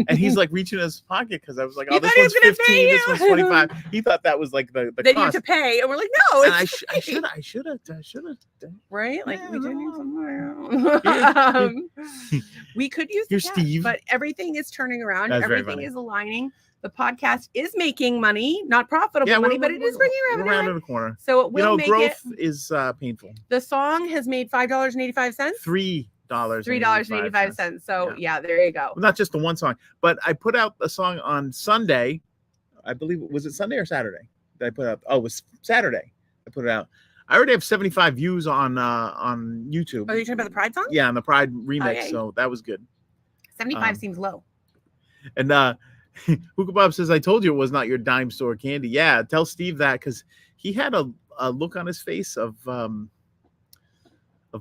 And he's like reaching in his pocket because I was like, "Oh, this one's 15, this one's 25." He thought that was like the then cost. You have to pay, and we're like, "No, and I should have, right? Like we do need somewhere. We could use the cash, Steve, but everything is turning around. Everything is aligning. The podcast is making money, not profitable money, but it is bringing revenue. Around in the corner. So it will make growth is painful. The song has made $5.85. $3.85. So yeah, there you go. Well, not just the one song, but I put out a song on Sunday. I believe was it Sunday or Saturday that I put out? Oh, it was Saturday. I put it out. I already have 75 views on YouTube. Oh, you're talking about the Pride song? Yeah, on the Pride remix. So that was good. 75 seems low. And Hookah Bob says, I told you it was not your dime store candy. Yeah, tell Steve that because he had a look on his face of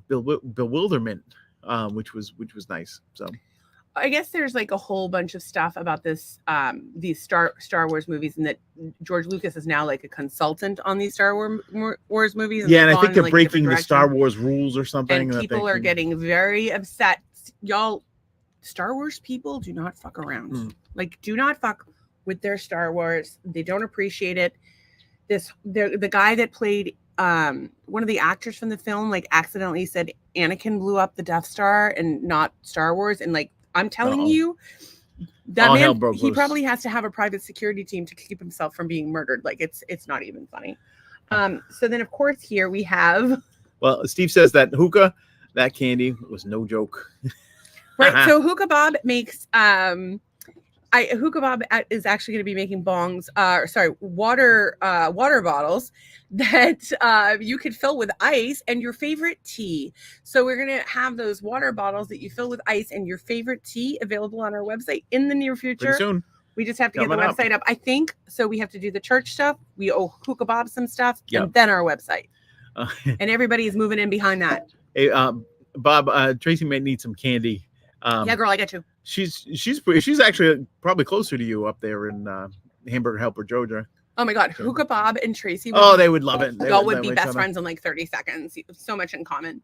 bewilderment, which was nice. So I guess there's like a whole bunch of stuff about this these Star Wars movies, and that George Lucas is now like a consultant on these Star Wars movies. And I think they're breaking the Star Wars rules or something. And people are getting very upset. Y'all, Star Wars people do not fuck around. Like, do not fuck with their Star Wars. They don't appreciate it. The guy that played one of the actors from the film like accidentally said Anakin blew up the Death Star and not Star Wars. And like, I'm telling you, that man, he probably has to have a private security team to keep himself from being murdered. Like, it's not even funny. So then, of course, here we have. Well, Steve says that hookah, that candy was no joke. Right. So Hookah Bob makes Hookah Bob is actually going to be making bongs, water bottles that you could fill with ice and your favorite tea. So we're going to have those water bottles that you fill with ice and your favorite tea available on our website in the near future. Pretty soon. We just have to get the website up. I think so. We have to do the church stuff. We owe Hookah Bob some stuff, and then our website. And everybody is moving in behind that. Hey, Bob, Tracy may need some candy. Yeah, girl, I got you. She's actually probably closer to you up there in Hamburger Helper, Georgia. Oh my God, Hookah Bob and Tracy. They would love it. Y'all would be best friends in like 30 seconds. So much in common.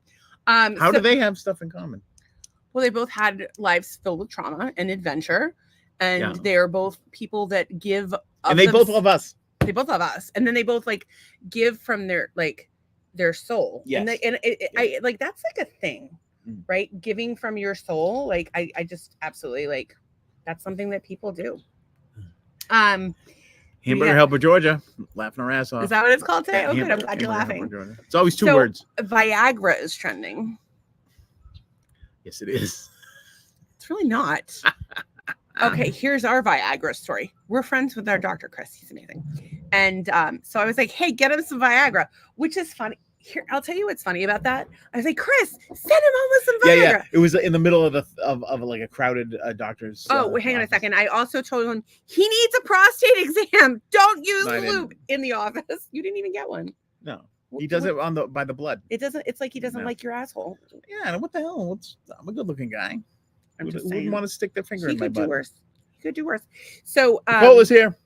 How do they have stuff in common? Well, they both had lives filled with trauma and adventure, and they are both people that give. And they both love us. They both love us, and then they both like give from their soul. Yes. And I like that's like a thing. Right, giving from your soul, like I just absolutely like that's something that people do. Hamburger Helper, Georgia, laughing our ass off. Is that what it's called today? Oh, good. I'm glad you're laughing. It's always two words. Viagra is trending. Yes, it is. It's really not. Okay, here's our Viagra story. We're friends with our doctor, Chris. He's amazing. And so I was like, hey, get him some Viagra, which is funny. Here, I'll tell you what's funny about that. I was like, Chris, send him home with some Viagra. Yeah. It was in the middle of like a crowded doctor's. Wait, hang on a second. I also told him he needs a prostate exam. Don't use lube in the office. You didn't even get one. No, he does it by the blood. It doesn't. It's like he doesn't like your asshole. Yeah, what the hell? I'm a good-looking guy. Who wouldn't want to stick their finger in my butt? He could do worse. So Nicole is here.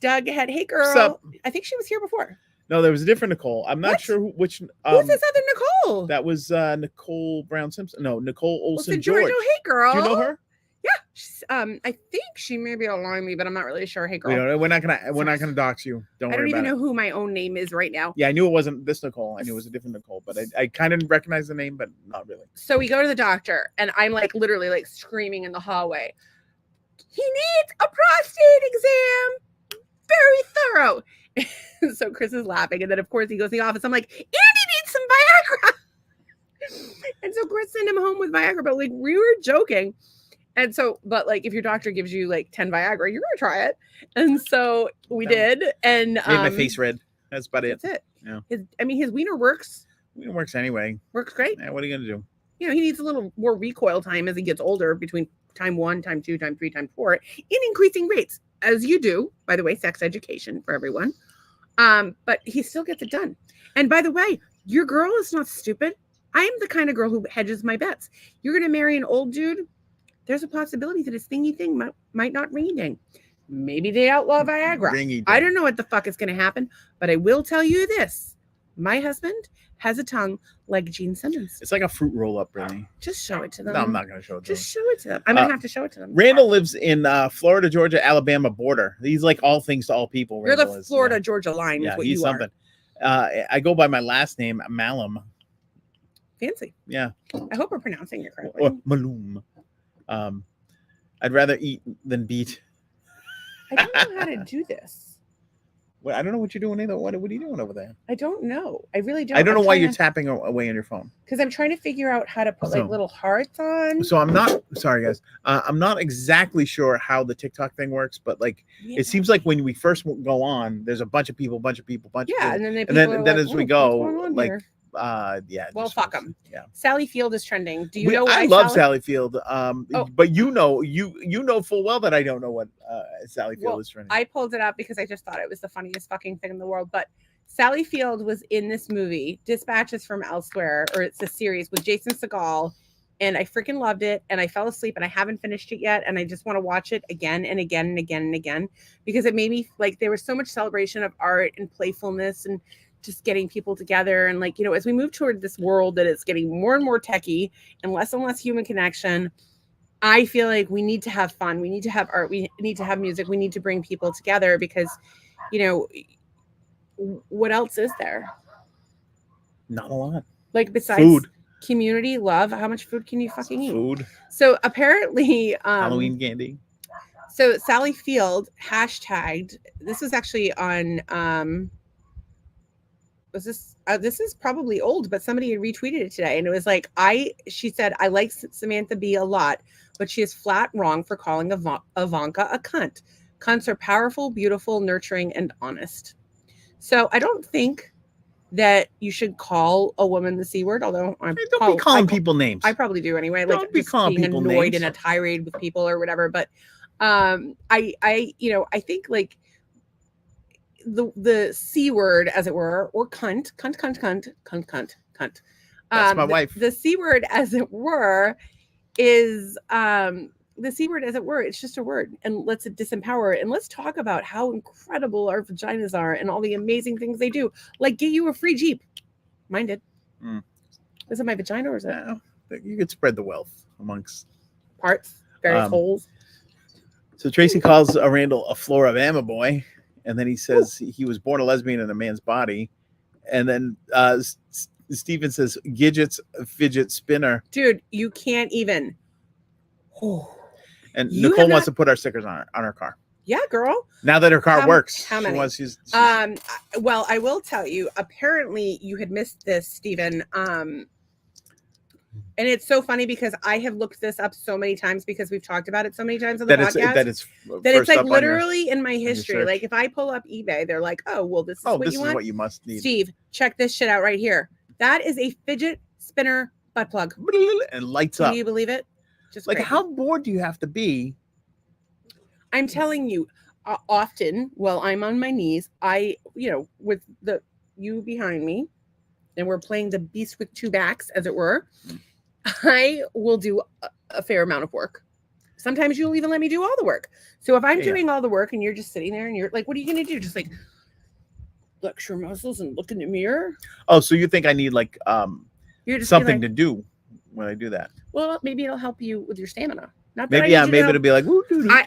Doug had, hey girl. What's up? I think she was here before. No, there was a different Nicole. I'm not sure which. Who's this other Nicole? That was Nicole Brown Simpson. No, Nicole Olsen George. George. Hey, girl. Do you know her? Yeah. She's, I think she may be allowing me, but I'm not really sure. Hey, girl. We're not gonna dox you. Don't worry about it. I don't even know who my own name is right now. Yeah, I knew it wasn't this Nicole. I knew it was a different Nicole, but I kind of recognize the name, but not really. So we go to the doctor, and I'm like literally like screaming in the hallway. He needs a prostate exam. Very thorough. So Chris is laughing, and then of course he goes to the office. I'm like, Andy needs some Viagra. And so Chris sent him home with Viagra, but like we were joking. And so, but like if your doctor gives you like 10 Viagra, you're gonna try it. And so we did. And made my face red. That's about it. That's it. Yeah. His wiener works. Wiener works anyway. Works great. Yeah, what are you gonna do? He needs a little more recoil time as he gets older, between time 1, time 2, time 3, time 4, in increasing rates, as you do, by the way, sex education for everyone. But he still gets it done. And by the way, your girl is not stupid. I am the kind of girl who hedges my bets. You're going to marry an old dude. There's a possibility that his thingy thing might not ring ding. Maybe they outlaw Viagra. I don't know what the fuck is going to happen, but I will tell you this. My husband has a tongue like Gene Simmons. It's like a fruit roll up, really. Just show it to them. No, I'm not going to show it to them. Just show it to them. I'm going to have to show it to them. Randall lives in Florida, Georgia, Alabama border. He's like all things to all people. You're the Florida, Georgia line. Yeah, what he's you something. I go by my last name, Malum. Fancy. Yeah. I hope we're pronouncing it correctly. Or Malum. I'd rather eat than beat. I don't know how to do this. Well, I don't know what you're doing either. What are you doing over there? I don't know. I really don't. I don't know why you're tapping away on your phone. Because I'm trying to figure out how to put like little hearts on. So I'm not sorry, guys. I'm not exactly sure how the TikTok thing works, but like it seems like when we first go on, there's a bunch of people. Yeah, and then then as we go, like here? Yeah. Well, fuck them. Yeah. Sally Field is trending. Do you know? I love Sally Field. But you know full well that I don't know what Sally Field is trending. I pulled it up because I just thought it was the funniest fucking thing in the world. But Sally Field was in this movie, Dispatches from Elsewhere, or it's a series with Jason Segel, and I freaking loved it. And I fell asleep, and I haven't finished it yet, and I just want to watch it again and again and again and again because it made me like there was so much celebration of art and playfulness and just getting people together. And like, as we move toward this world that is getting more and more techie and less human connection, I feel like we need to have fun. We need to have art. We need to have music. We need to bring people together because, what else is there? Not a lot. Like besides food, community, love, how much food can you fucking eat? Food. So apparently, Halloween candy. So Sally Field hashtagged, this was actually on, was this this is probably old, but somebody had retweeted it today, and it was like, she said, I like Samantha Bee a lot, but she is flat wrong for calling Ivanka a cunt. Cunts are powerful, beautiful, nurturing, and honest. So I don't think that you should call a woman the C word, although don't be calling people names. I probably do anyway. Don't like be just calling being people annoyed names. in a tirade with people or whatever. But I think like the C word, as it were, or cunt. That's my wife. The C word, as it were, is the C word, as it were, it's just a word, and let's disempower it. And let's talk about how incredible our vaginas are and all the amazing things they do. Like get you a free Jeep. Mine did. Is it my vagina or is it? No, you could spread the wealth amongst parts, various holes. So Tracy calls Randall a Floribama boy, and then he says he was born a lesbian in a man's body, and then Stephen says Gidget's fidget spinner. Dude, you can't even. And Nicole wants to put our stickers on her car. Yeah, girl. Now that her car works. How many? She's well, I will tell you, apparently you had missed this, Stephen. And it's so funny because I have looked this up so many times because we've talked about it so many times on the podcast. That it's like literally in my history. Like if I pull up eBay, they're like, oh, well, this is what you want. Is what you must need. Steve, check this shit out right here. That is a fidget spinner butt plug. And lights up. Can you believe it? Just like crazy. How bored do you have to be? I'm telling you, often while I'm on my knees, with you behind me, and we're playing the beast with two backs, as it were, I will do a fair amount of work. Sometimes you'll even let me do all the work. So if I'm doing all the work and you're just sitting there and you're like, what are you going to do? Just like flex your muscles and look in the mirror? Oh, so you think I need like you're just something to do when I do that? Well, maybe it'll help you with your stamina. Not that maybe it'll be like.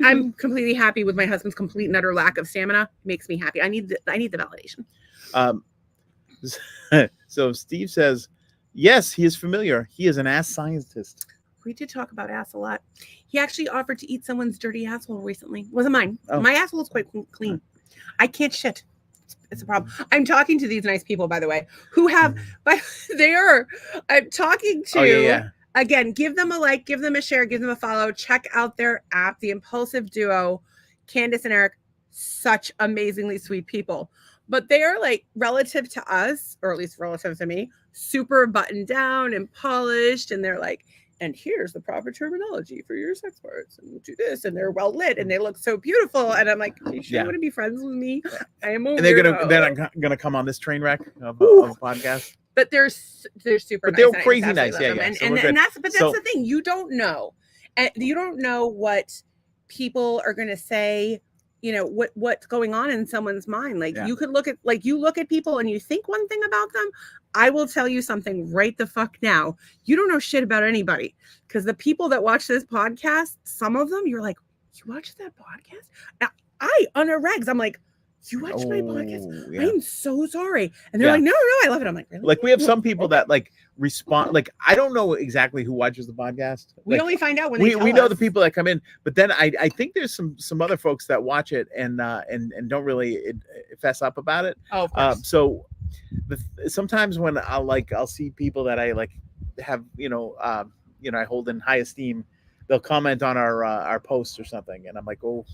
I'm completely happy with my husband's complete and utter lack of stamina. It makes me happy. I need the validation. So Steve says, yes, he is familiar. He is an ass scientist. We did talk about ass a lot. He actually offered to eat someone's dirty asshole recently. It wasn't mine. Oh. My asshole is quite clean. I can't shit. It's a problem. I'm talking to these nice people, by the way, who have, but I'm talking to, again, give them a like, give them a share, give them a follow, check out their app, The Impulsive Duo, Candace and Eric, such amazingly sweet people. But they are like relative to us, or at least relative to me, super buttoned down and polished. And they're like, and here's the proper terminology for your sex parts, and we'll do this, and they're well lit and they look so beautiful. And I'm like, are you sure you want to be friends with me? I am a and weirdo. they're gonna come on this train wreck of a podcast. But they're super but nice. They're crazy nice. Yeah. And that's the thing. You don't know. And you don't know what people are gonna say, what's going on in someone's mind. Like you could look at people and you think one thing about them. I will tell you something right the fuck now. You don't know shit about anybody, because the people that watch this podcast, some of them, you're like, you watch that podcast? Now, on a regs, I'm like, you watch my podcast? Yeah. I'm so sorry. And they're like, no, I love it. I'm like, really? Like we have some people that like respond. Like I don't know exactly who watches the podcast. We only find out when we know the people that come in. But then I think there's some other folks that watch it and don't really fess up about it. Oh, of course. So sometimes when I'll see people that I like have I hold in high esteem, they'll comment on our posts or something, and I'm like, oh,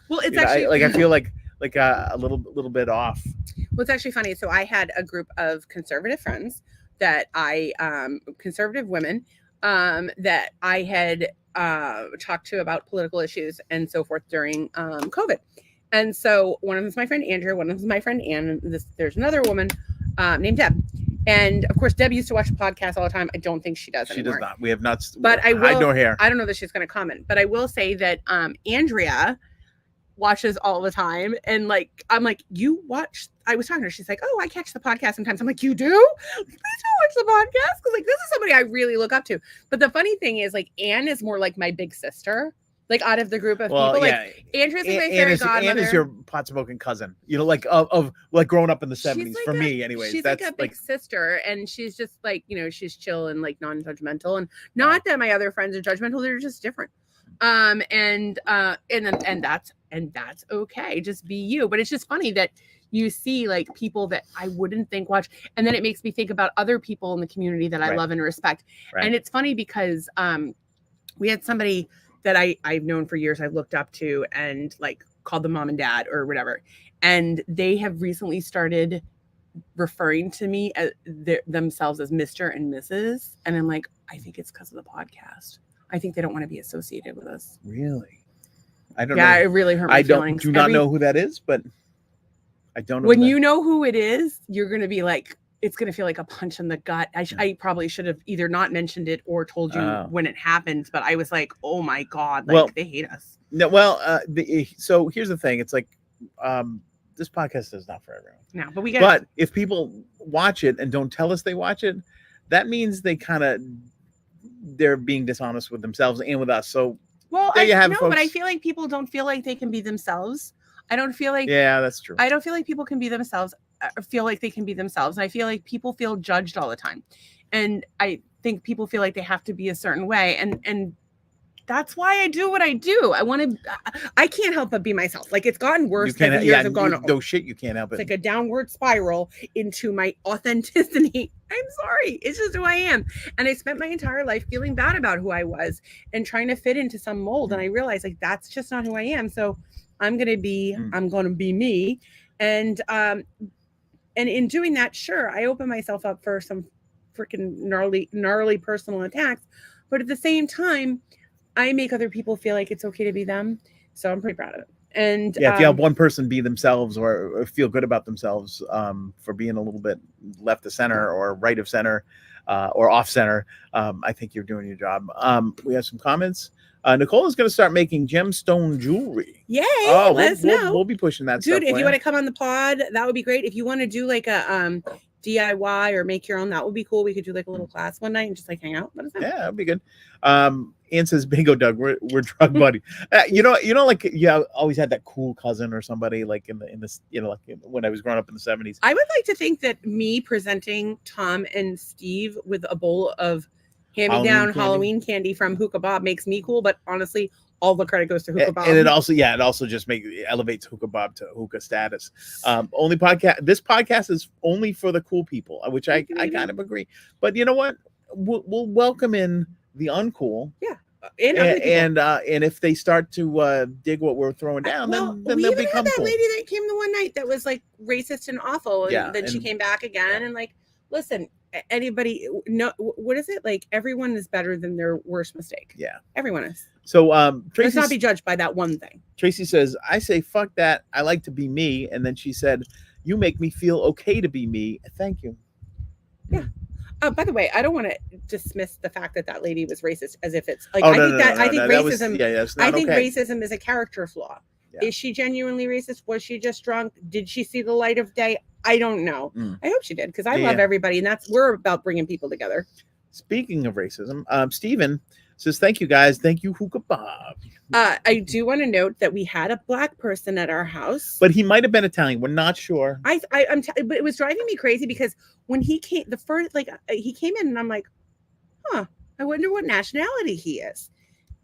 well, it's actually I feel like a little bit off. Well, it's actually funny. So I had a group of conservative friends that conservative women that I had talked to about political issues and so forth during COVID. And so one of them is my friend Andrew, one of them is my friend Ann. There's another woman named Deb. And of course, Deb used to watch the podcast all the time. I don't think she does anymore. She does not. We have not. But I will. Hide nor hair. I don't know that she's going to comment. But I will say that Andrea watches all the time, and like I'm like, you watch. I was talking to her. She's like, oh, I catch the podcast sometimes. I'm like, you do? Please do watch the podcast, because like this is somebody I really look up to. But the funny thing is, like, Anne is more like my big sister. Like out of the group of people, like Andrea's like my fairy godmother. Anne is your pot-smoking cousin, like of like growing up in the 70s. For me, anyways, she's that's like a big sister, and she's just like she's chill and like non-judgmental, and not that my other friends are judgmental; they're just different. And that's okay. Just be you. But it's just funny that you see like people that I wouldn't think watch. And then it makes me think about other people in the community that I love and respect. Right. And it's funny because we had somebody that I've known for years, I've looked up to and like called them mom and dad or whatever. And they have recently started referring to me as themselves as Mr. and Mrs. And I'm like, I think it's because of the podcast. I think they don't want to be associated with us. Really? I don't know. Yeah, it really hurt my feelings. I do not know who that is, but I don't know. When you know who it is, you're going to be like, it's going to feel like a punch in the gut. I probably should have either not mentioned it or told you when it happened, but I was like, oh my God, like they hate us. No, well, so here's the thing. It's like, this podcast is not for everyone. No, but But if people watch it and don't tell us they watch it, that means they're being dishonest with themselves and with us. So, but I feel like people don't feel like they can be themselves. I don't feel like, yeah, that's true. I don't feel like people can be themselves, feel like they can be themselves. And I feel like people feel judged all the time. And I think people feel like they have to be a certain way. And that's why I do what I do. I can't help but be myself. Like it's gotten worse as the years have gone on. No shit, you can't help it. It's like a downward spiral into my authenticity. I'm sorry. It's just who I am. And I spent my entire life feeling bad about who I was and trying to fit into some mold. And I realized like, that's just not who I am. So I'm going to be me. And in doing that, sure, I open myself up for some freaking gnarly personal attacks. But at the same time, I make other people feel like it's okay to be them. So I'm pretty proud of it. And yeah, if you have one person be themselves or feel good about themselves for being a little bit left of center or right of center or off center, I think you're doing your job. We have some comments. Nicole is going to start making gemstone jewelry. Yay! Let us know. We'll be pushing that dude, stuff. If you want to come on the pod, that would be great. If you want to do like a DIY or make your own, that would be cool. We could do like a little class one night and just like hang out. Let us know. Yeah, that'd be good. Ann says, "Bingo, Doug, we're drug buddy." You know, like always had that cool cousin or somebody like in this, like when I was growing up in the 70s. I would like to think that me presenting Tom and Steve with a bowl of hand-me-down Halloween candy from Hookah Bob makes me cool, but honestly, all the credit goes to Hookah Bob. And it also just elevates Hookah Bob to hookah status. This podcast is only for the cool people, which I kind of agree. But you know what? We'll welcome in the uncool. Yeah. And if they start to dig what we're throwing down, then they'll become that cool. Lady that came the one night that was like racist and awful, and then she came back again and like, listen, anybody, no, what is it like? Everyone is better than their worst mistake. Yeah, everyone is. So let's not be judged by that one thing. Tracy says, "I say fuck that. I like to be me," and then she said, "You make me feel okay to be me." Thank you. Yeah. By the way, I don't want to dismiss the fact that lady was racist as if it's like I think racism is a character flaw. Yeah. Is she genuinely racist? Was she just drunk? Did she see the light of day? I don't know. I hope she did because I love everybody, and we're about bringing people together. Speaking of racism, Steven says, "Thank you guys. Thank you, Hookah Bob." I do want to note that we had a black person at our house, but he might have been Italian. We're not sure. But it was driving me crazy because when he came, he came in, and I'm like, I wonder what nationality he is.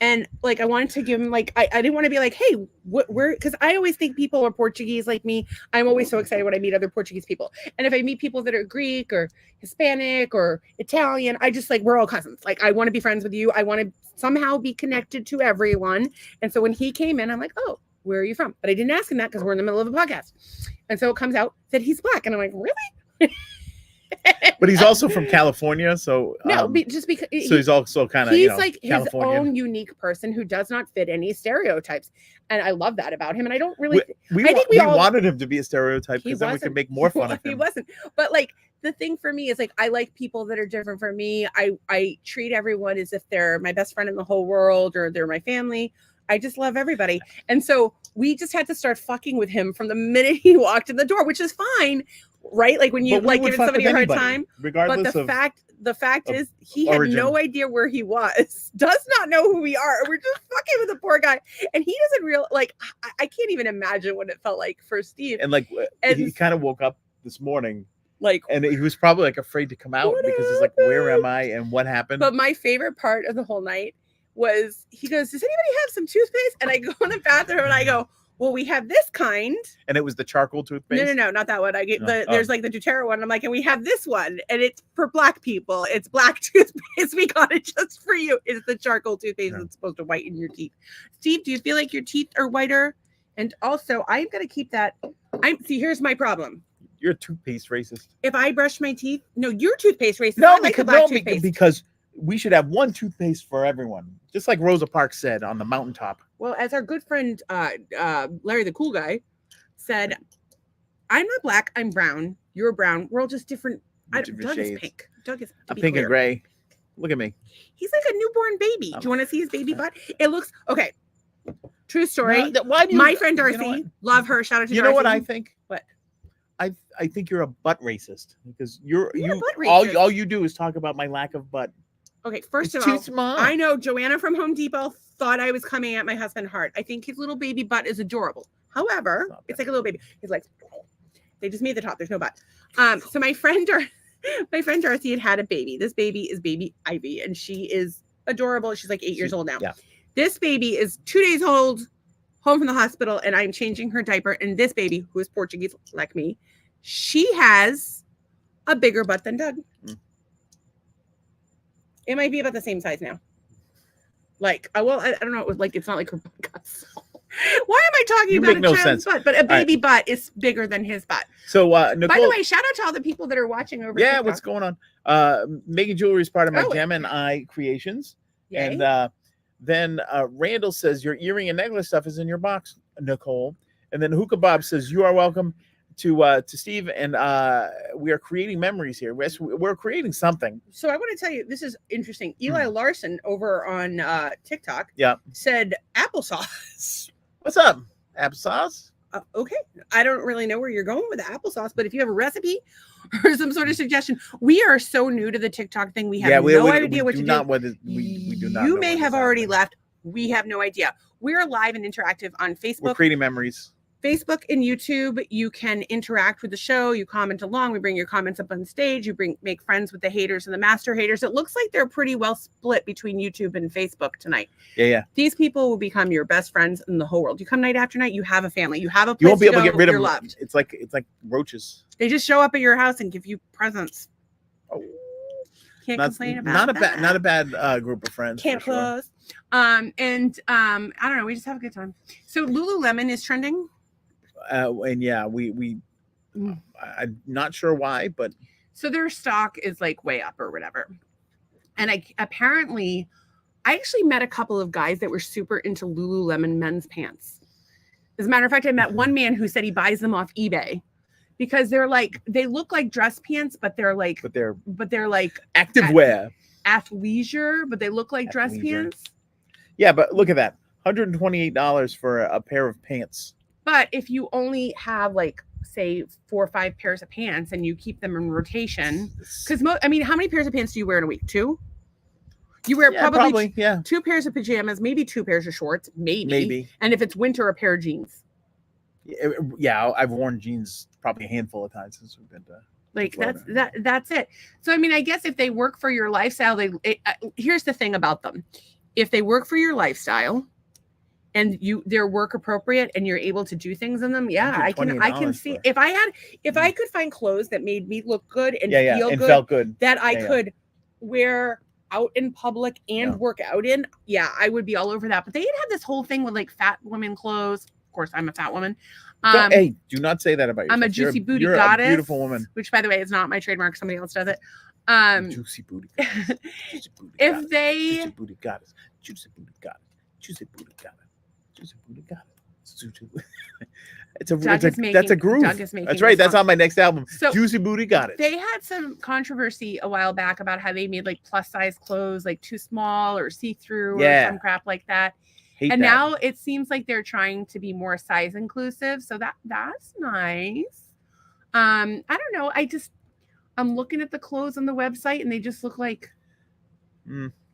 And like, I wanted to give him like, I didn't want to be like, hey, because I always think people are Portuguese like me. I'm always so excited when I meet other Portuguese people. And if I meet people that are Greek or Hispanic or Italian, I just like, we're all cousins. Like, I want to be friends with you. I want to somehow be connected to everyone. And so when he came in, I'm like, oh, where are you from? But I didn't ask him that because we're in the middle of a podcast. And so it comes out that he's black. And I'm like, really? But he's also from California, so just because he's also kind of like his own unique person who does not fit any stereotypes, and I love that about him. And I don't really. We wanted him to be a stereotype because then we could make more fun of him. He wasn't, but like the thing for me is like I like people that are different from me. I treat everyone as if they're my best friend in the whole world or they're my family. I just love everybody, and so we just had to start fucking with him from the minute he walked in the door, which is fine. Right, like when you like giving somebody a hard time, regardless. But the fact is, he had no idea where he was. Does not know who we are. We're just fucking with the poor guy, and he doesn't I can't even imagine what it felt like for Steve. And he kind of woke up this morning, and he was probably like afraid to come out because he's like, "Where am I? And what happened?" But my favorite part of the whole night was he goes, "Does anybody have some toothpaste?" And I go in the bathroom and I go, Well, we have this kind. And it was the charcoal toothpaste? No, not that one. I get No. there's like the doTERRA one. I'm like, and we have this one, and it's for black people. It's black toothpaste. We got it just for you. It's the charcoal toothpaste Yeah. that's supposed to whiten your teeth. Steve, do you feel like your teeth are whiter? And also, I'm gonna keep that. Here's my problem. You're a toothpaste racist. If I brush my teeth, no, you're toothpaste racist. No, I like the black because, toothpaste. because we should have one toothpaste for everyone, just like Rosa Parks said on the mountaintop. Well, as our good friend Larry the Cool Guy said, I'm not black, I'm brown. You're brown. We're all just different. Different Doug shades. is pink. Doug is I'm pink and gray. Look at me. He's like a newborn baby. Do you want to see his baby butt? It looks okay. True story. Why do you, My friend you know Darcy, what? love her. Shout out to You Darcy. know what I think? What? I think you're a butt racist because you're a butt all racist. all you do is talk about my lack of butt. Okay, first It's of too all, small. I know Joanna from Home Depot thought I was coming at my husband hard. I think his little baby butt is adorable. However, Stop it's that. like a little baby. He's like, they just made the top. There's no butt. So my friend Darcy had a baby. This baby is baby Ivy, and she is adorable. She's like 8 years old now. Yeah. This baby is 2 days old, home from the hospital, and I'm changing her diaper. And this baby, who is Portuguese like me, she has a bigger butt than Doug. Mm. It might be about the same size now. Like, well, I don't know. It was like, it's not like her butt got small. Why am I talking You about make a no child's sense. butt? But a baby butt is bigger than his butt. So Nicole, By the way, shout out to all the people that are watching over. yeah, TikTok. what's going on? Megan Jewelry is part of my Oh. Gem and I creations. Yay. And then Randall says your earring and necklace stuff is in your box, Nicole. And then Hookah Bob says you are welcome to Steve, and we are creating memories here. We're creating something. So I want to tell you, this is interesting. Eli Larson over on TikTok Yeah. said applesauce. What's up, applesauce? Okay. I don't really know where you're going with the applesauce, but if you have a recipe or some sort of suggestion, we are so new to the TikTok thing. We have no idea what to do. We do not. You know may what have is already happening. left. We have no idea. We're live and interactive on We're Facebook. creating memories. Facebook and YouTube, you can interact with the show. You comment along. We bring your comments up on stage. You make friends with the haters and the master haters. It looks like they're pretty well split between YouTube and Facebook tonight. Yeah. These people will become your best friends in the whole world. You come night after night. You have a family. You have a place You won't be able to go, get rid of you're them. loved. It's like roaches. They just show up at your house and give you presents. Oh. Can't complain about not a that. bad not a bad group of friends. Camp for sure. clothes. I don't know. We just have a good time. So Lululemon is trending. And yeah, we I'm not sure why, but So their stock is like way up or whatever. And I actually met a couple of guys that were super into Lululemon men's pants. As a matter of fact, I met one man who said he buys them off eBay because they look like dress pants, but they're like active wear. athleisure, but they look like dress Athleisure. pants. Yeah, but look at that. $128 for a pair of pants. But if you only have like, say, 4 or 5 pairs of pants and you keep them in rotation, because how many pairs of pants do you wear in a week? 2? You wear probably 2 pairs of pajamas, maybe 2 pairs of shorts, maybe. And if it's winter, a pair of jeans. Yeah, I've worn jeans probably a handful of times since we've been to. Like Florida. that's it. So I guess if they work for your lifestyle, here's the thing about them: if they work for your lifestyle, and they're work appropriate, and you're able to do things in them, yeah, I can see if I could find clothes that made me look good and feel and good, felt good that I could wear out in public and work out in, I would be all over that. But they had this whole thing with like fat women clothes. Of course, I'm a fat woman. Hey, do not say that about yourself. I'm a juicy booty you're goddess. A beautiful woman. Which, by the way, is not my trademark. Somebody else does it. Juicy booty. Juicy booty If goddess. they Juicy booty goddess. Juicy booty goddess. Juicy booty goddess. Juicy booty goddess. That's a groove. Doug is making That's right. this That's song. on my next album. So Juicy booty goddess. They had some controversy a while back about how they made like plus size clothes like too small or see through or some crap like that. Hate and that. now it seems like they're trying to be more size inclusive. So that's nice. I don't know. I'm looking at the clothes on the website and they just look like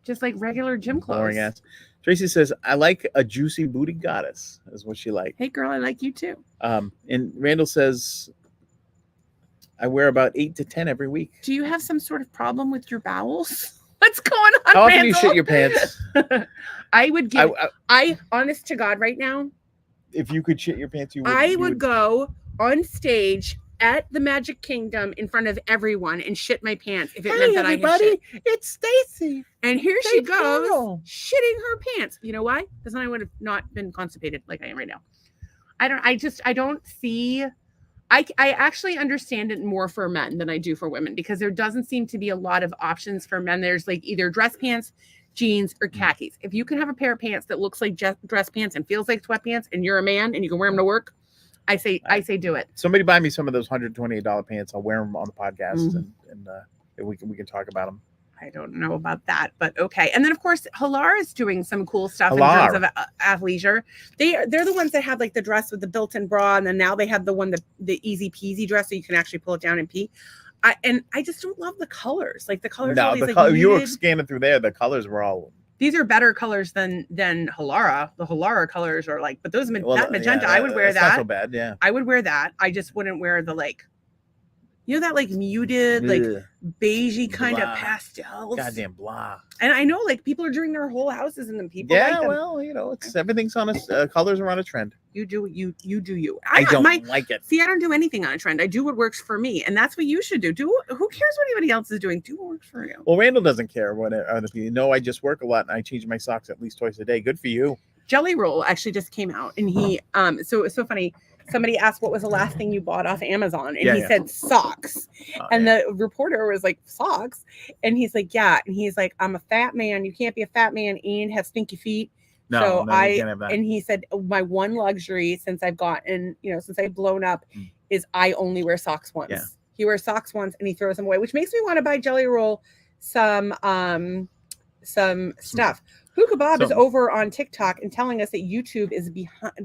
just like regular gym clothes. Boring ass. Tracy says, I like a juicy booty goddess, is what she liked. Hey girl, I like you too. And Randall says, I wear about 8 to 10 every week. Do you have some sort of problem with your bowels? What's going on? How often do you Randall? shit your pants? I would give I honest to God right now, if you could shit your pants, I would go on stage at the Magic Kingdom in front of everyone and shit my pants if it meant that I had shit. It's Stacy. And here she Faith goes Carroll. shitting her pants. You know why? Because then I would have not been constipated like I am right now. I don't see. I actually understand it more for men than I do for women because there doesn't seem to be a lot of options for men. There's like either dress pants, jeans, or khakis. If you can have a pair of pants that looks like dress pants and feels like sweatpants and you're a man and you can wear them to work, I say do it. Somebody buy me some of those $128 pants. I'll wear them on the podcast and we can talk about them. I don't know about that, but okay. And then of course, Halar is doing some cool stuff in terms of athleisure. They're the ones that had like the dress with the built-in bra, and then now they have the easy peasy dress so you can actually pull it down and pee. I just don't love the colors. Like the colors. No, you were scanning through there. The colors were all. These are better colors than Halara. The Halara colors are like, but those that magenta, I would wear that. Not so bad, yeah. I would wear that. I just wouldn't wear the like. You know that like muted, like beigey kind of pastels. Goddamn blah. And I know like people are doing their whole houses in them. People yeah, like them. well, you know, it's everything's on a colors are on a trend. You do you do you. I don't like it. See, I don't do anything on a trend. I do what works for me, and that's what you should do. Who cares what anybody else is doing? Do what works for you. Well, Randall doesn't care what other people. No, I just work a lot and I change my socks at least twice a day. Good for you. Jelly Roll actually just came out, and he so it's so funny. Somebody asked what was the last thing you bought off Amazon, and he said socks. And the reporter was like, socks? And he's like, yeah. And he's like, I'm a fat man. You can't be a fat man and have stinky feet. No, so you can't have that. And he said, my one luxury since I've blown up is I only wear socks once. Yeah. He wears socks once and he throws them away, which makes me want to buy Jelly Roll some stuff. Hookah Bob is over on TikTok and telling us that YouTube is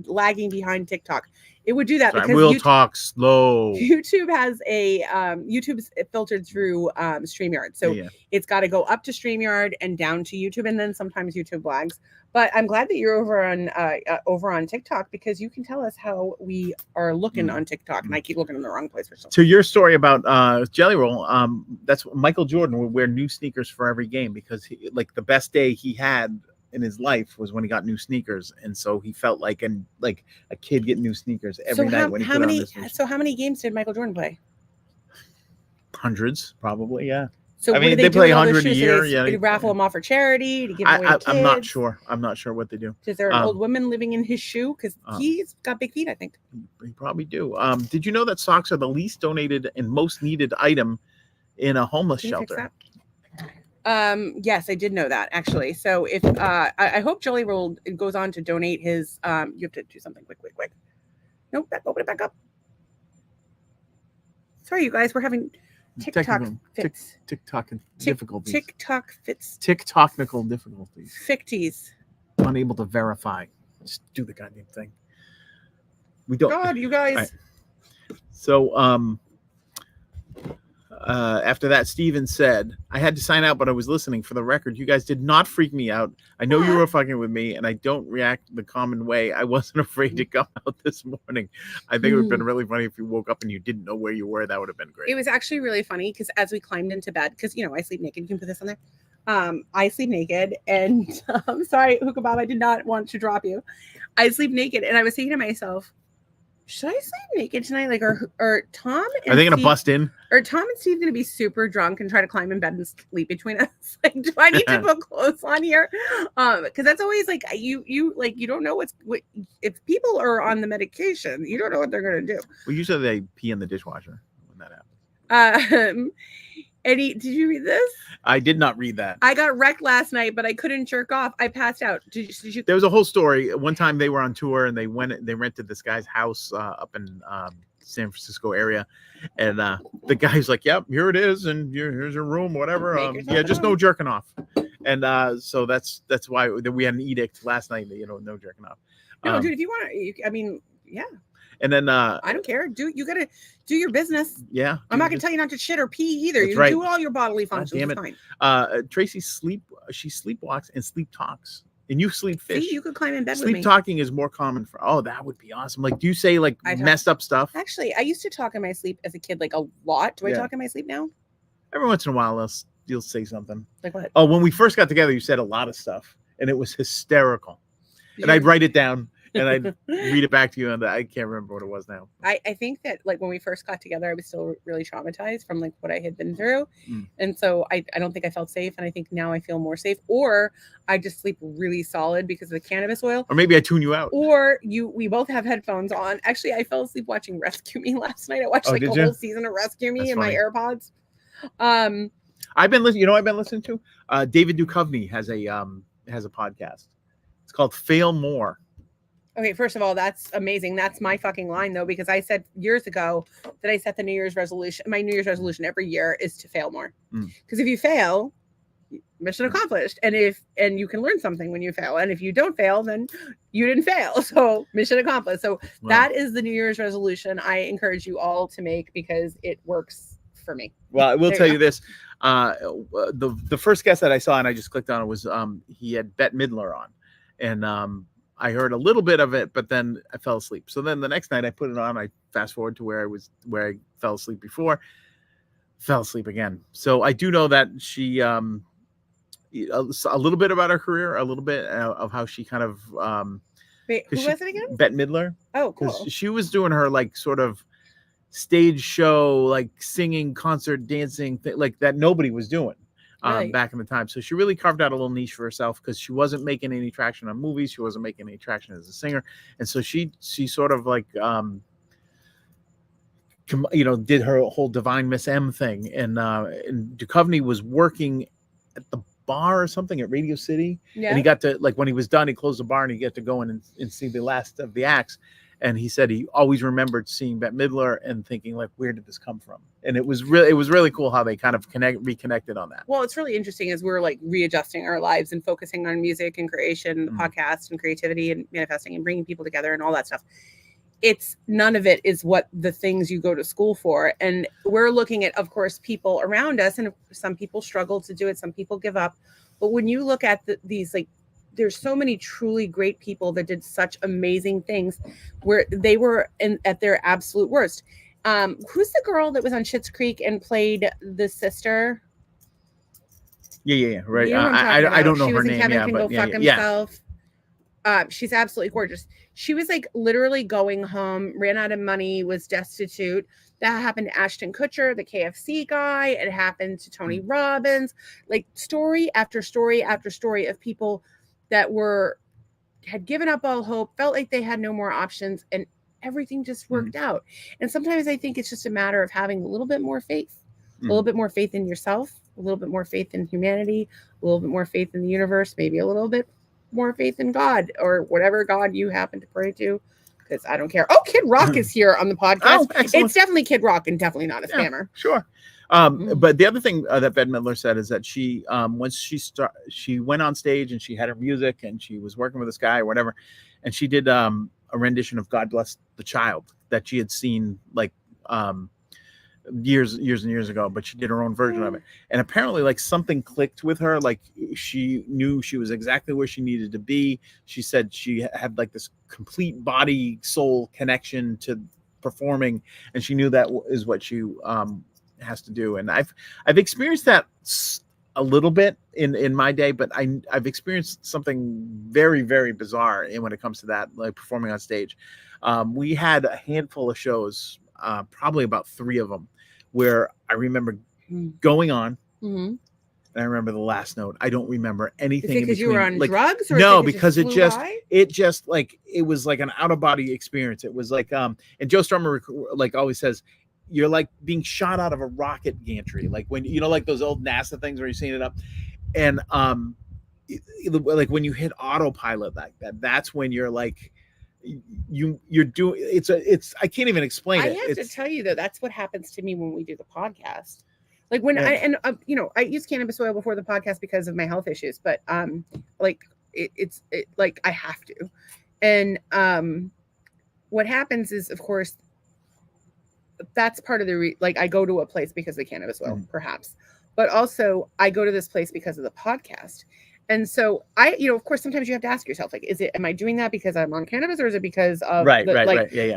lagging behind TikTok. It would do that because we'll talk slow. YouTube has YouTube's filtered through StreamYard, so it's got to go up to StreamYard and down to YouTube, and then sometimes YouTube lags. But I'm glad that you're over on TikTok because you can tell us how we are looking on TikTok, and I keep looking in the wrong place for something. To your story about Jelly Roll, that's Michael Jordan would wear new sneakers for every game because the best day he had in his life was when he got new sneakers, and so he felt like a kid getting new sneakers every night when he put on his sneakers. So how many games did Michael Jordan play? Hundreds, probably, yeah. So I mean, they play 100 a year. They raffle them off for charity to give away to kids. I'm not sure. I'm not sure what they do. Is there an old woman living in his shoe? Because he's got big feet, I think. He probably do. Did you know that socks are the least donated and most needed item in a homeless shelter? Yes, I did know that actually. So if I hope Jelly Roll goes on to donate his you have to do something quick. Nope, open it back up. Sorry, you guys, we're having TikTok fits. TikTok difficulties. TikTok fits. TikTok-nical difficulties. Ficties. Unable to verify. Just do the goddamn thing. We don't. God, you guys. Right. So after that, Steven said, I had to sign out, but I was listening. For the record, you guys did not freak me out. I know you were fucking with me, and I don't react the common way. I wasn't afraid to come out this morning. I think it would have been really funny if you woke up and you didn't know where you were. That would have been great. It was actually really funny because as we climbed into bed, because, I sleep naked. You can put this on there. I sleep naked, and I'm sorry, Hookah Bob, I did not want to drop you. I sleep naked, and I was thinking to myself, should I sleep naked tonight? Like, or Tom and are they gonna bust in? Or Tom and Steve gonna be super drunk and try to climb in bed and sleep between us? Like, do I need to put clothes on here? Because that's always like you don't know what if people are on the medication, you don't know what they're gonna do. Well, usually they pee in the dishwasher when that happens. Eddie, did you read this? I did not read that. I got wrecked last night, but I couldn't jerk off. I passed out. Did you? There was a whole story. One time they were on tour and they rented this guy's house up in San Francisco area, and the guy's like, "Yep, here it is, and here's your room, whatever. Just no jerking off." And so that's why we had an edict last night that no jerking off. No, dude, if you want to, yeah. And then I don't care. You gotta do your business. Yeah. I'm not gonna tell you not to shit or pee either. That's You right. do all your bodily functions. Damn it. Fine. Tracy she sleepwalks and sleep talks. And you sleep fish. See, you could climb in bed with me. Sleep talking is more common that would be awesome. Like, do you say messed up stuff? Actually, I used to talk in my sleep as a kid, like a lot. Do I talk in my sleep now? Every once in a while, you'll say something. Like what? Oh, when we first got together, you said a lot of stuff, and it was hysterical. And I'd write it down. and I'd read it back to you, and I can't remember what it was now. I think that like when we first got together, I was still really traumatized from like what I had been through. And so I don't think I felt safe. And I think now I feel more safe, or I just sleep really solid because of the cannabis oil. Or maybe I tune you out. Or we both have headphones on. Actually, I fell asleep watching Rescue Me last night. I watched like a whole season of Rescue Me in my AirPods. I've been listening. You know what I've been listening to? David Duchovny has a podcast. It's called Fail More. Okay, first of all, that's amazing. That's my fucking line though, because I said years ago that I set the New Year's resolution. My New Year's resolution every year is to fail more. Because if you fail, mission accomplished. And you can learn something when you fail. And if you don't fail, then you didn't fail. So mission accomplished. So that is the New Year's resolution I encourage you all to make because it works for me. Well, I will tell you this. The first guest that I saw and I just clicked on it was he had Bette Midler on. And I heard a little bit of it, but then I fell asleep. So then the next night I put it on. I fast forward to where I fell asleep before, fell asleep again. So I do know that she, a little bit about her career, a little bit of how she kind of, wait, who was it again? Bette Midler. Oh, cool. She was doing her like sort of stage show, like singing, concert, dancing, like that nobody was doing. Back in the time. So she really carved out a little niche for herself because she wasn't making any traction on movies. She wasn't making any traction as a singer. And so she sort of like, did her whole Divine Miss M thing. And Duchovny was working at the bar or something at Radio City. Yeah. And he got to, like, when he was done, he closed the bar and he got to go in and see the last of the acts. And he said he always remembered seeing Bette Midler and thinking, like, where did this come from? And it was really cool how they kind of reconnected on that. Well, it's really interesting as we're like readjusting our lives and focusing on music and creation, the podcast and creativity and manifesting and bringing people together and all that stuff. It's none of it is what the things you go to school for. And we're looking at, of course, people around us, and some people struggle to do it. Some people give up. But when you look at these, like, there's so many truly great people that did such amazing things where they were at their absolute worst. Who's the girl that was on Schitt's Creek and played the sister? Yeah. Right. I don't know her name. Kevin Can Go Fuck Himself. She's absolutely gorgeous. She was like literally going home, ran out of money, was destitute. That happened to Ashton Kutcher, the KFC guy. It happened to Tony Robbins. Like story after story after story of people that had given up all hope, felt like they had no more options, and everything just worked out. And sometimes I think it's just a matter of having a little bit more faith, a little bit more faith in yourself, a little bit more faith in humanity, a little bit more faith in the universe, maybe a little bit more faith in God or whatever God you happen to pray to, because I don't care. Oh, Kid Rock is here on the podcast. Oh, it's definitely Kid Rock and definitely not a scammer. Sure. But the other thing that Bette Midler said is that she, once she went on stage and she had her music and she was working with this guy or whatever, and she did a rendition of "God Bless the Child" that she had seen like years and years ago, but she did her own version of it. And apparently, like, something clicked with her. Like, she knew she was exactly where she needed to be. She said she had like this complete body soul connection to performing, and she knew that is what she has to do. And I've experienced that a little bit in my day, but I've experienced something very, very bizarre when it comes to that, like performing on stage. We had a handful of shows, probably about 3 of them, where I remember going on, and I remember the last note. I don't remember anything. Is it because you were on drugs? Or no, because it just like, it was like an out of body experience. It was like, and Joe Strummer like always says, you're like being shot out of a rocket gantry, like when like those old NASA things where you're seeing it up, and like when you hit autopilot like that, that's when you're like, you're doing it's I can't even explain it. I have to tell you though, that's what happens to me when we do the podcast. Like when I use cannabis oil before the podcast because of my health issues, but like it's like I have to, and what happens is, of course, that's part of the like I go to a place because of the cannabis oil, perhaps, but also I go to this place because of the podcast. And so of course, sometimes you have to ask yourself, like, am I doing that because I'm on cannabis, or is it because of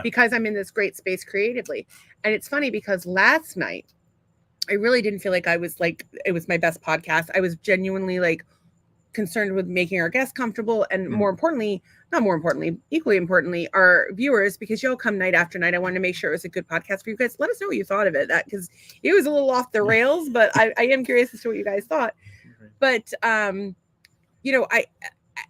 because I'm in this great space creatively? And it's funny because last night I really didn't feel like I was like, it was my best podcast. I was genuinely like concerned with making our guests comfortable, and equally importantly, our viewers, because y'all come night after night. I wanted to make sure it was a good podcast for you guys. Let us know what you thought of it, that because it was a little off the rails, but I am curious as to what you guys thought. But you know,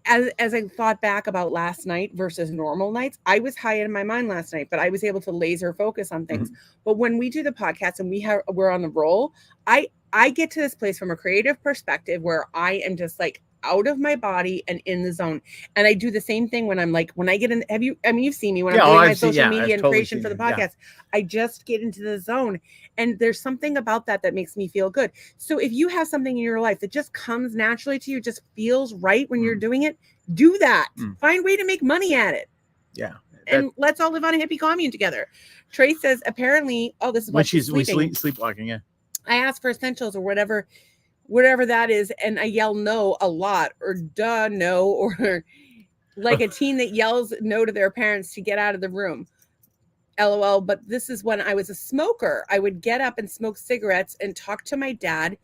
as I thought back about last night versus normal nights, I was high in my mind last night, but I was able to laser focus on things. But when we do the podcast and we're on the roll, I get to this place from a creative perspective where I am just like out of my body and in the zone. And I do the same thing when I'm like, when I get in, you've seen me when I'm doing my social media and creation for the podcast, I just get into the zone. And there's something about that makes me feel good. So if you have something in your life that just comes naturally to you, just feels right when you're doing it, do that. Find a way to make money at it. Yeah. And let's all live on a hippie commune together. Trace says, apparently, this is when she's sleepwalking. Yeah. I ask for essentials or whatever that is, and I yell no a lot, or duh no, or like a teen that yells no to their parents to get out of the room. LOL. But this is when I was a smoker. I would get up and smoke cigarettes and talk to my dad,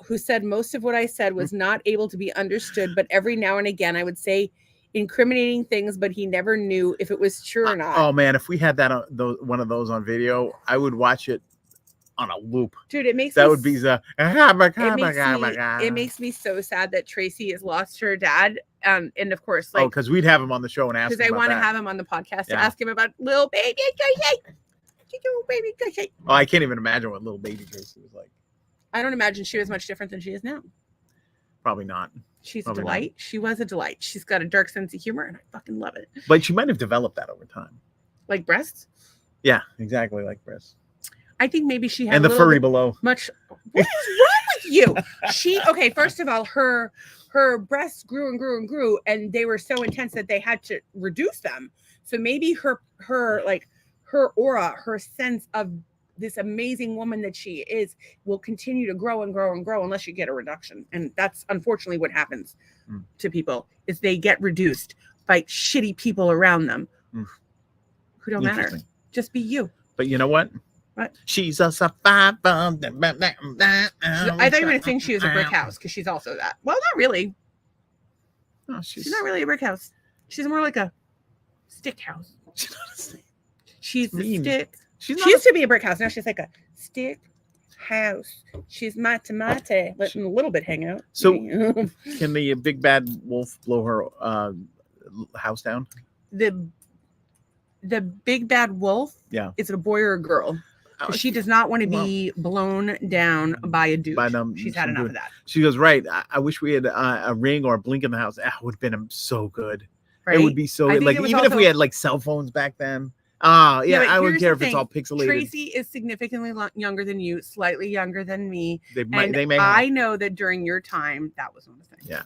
who said most of what I said was not able to be understood, but every now and again I would say incriminating things, but he never knew if it was true or not. Oh man, if we had that one of those on video, I would watch it on a loop. Dude, it makes would be the it makes me so sad that Tracy has lost her dad. And of course, like, because we'd have him on the show and ask him. Because I want to have him on the podcast to ask him about little baby Tracy. Oh, I can't even imagine what little baby Tracy was like. I don't imagine she was much different than she is now. Probably not. She's a delight. Not. She was a delight. She's got a dark sense of humor, and I fucking love it. But she might have developed that over time. Like breasts? Yeah, exactly like breasts. I think maybe she had and the furry below. Much. What is wrong with you? Okay. First of all, her breasts grew and grew and grew, and they were so intense that they had to reduce them. So maybe her aura, her sense of this amazing woman that she is, will continue to grow and grow and grow unless you get a reduction. And that's unfortunately what happens to people, is they get reduced by shitty people around them who don't matter. Just be you. But you know what? What? She's a survivor. I thought you were going to think she was a brick house, because she's also that. Well, not really. No, she's not really a brick house. She's more like a stick house. She's a stick. She used to be a brick house. Now she's like a stick house. She's letting a little bit hang out. So can the big bad wolf blow her house down? The big bad wolf, is it a boy or a girl? She does not want to be blown down by a dude. She's had enough of that. She goes, right. I wish we had a ring or a blink in the house. It would have been so good. Right? It would be so good. Like, even if we had like cell phones back then. I wouldn't care if it's all pixelated. Tracy is significantly younger than you, slightly younger than me. They may I know that during your time, that was one of the things. Yeah.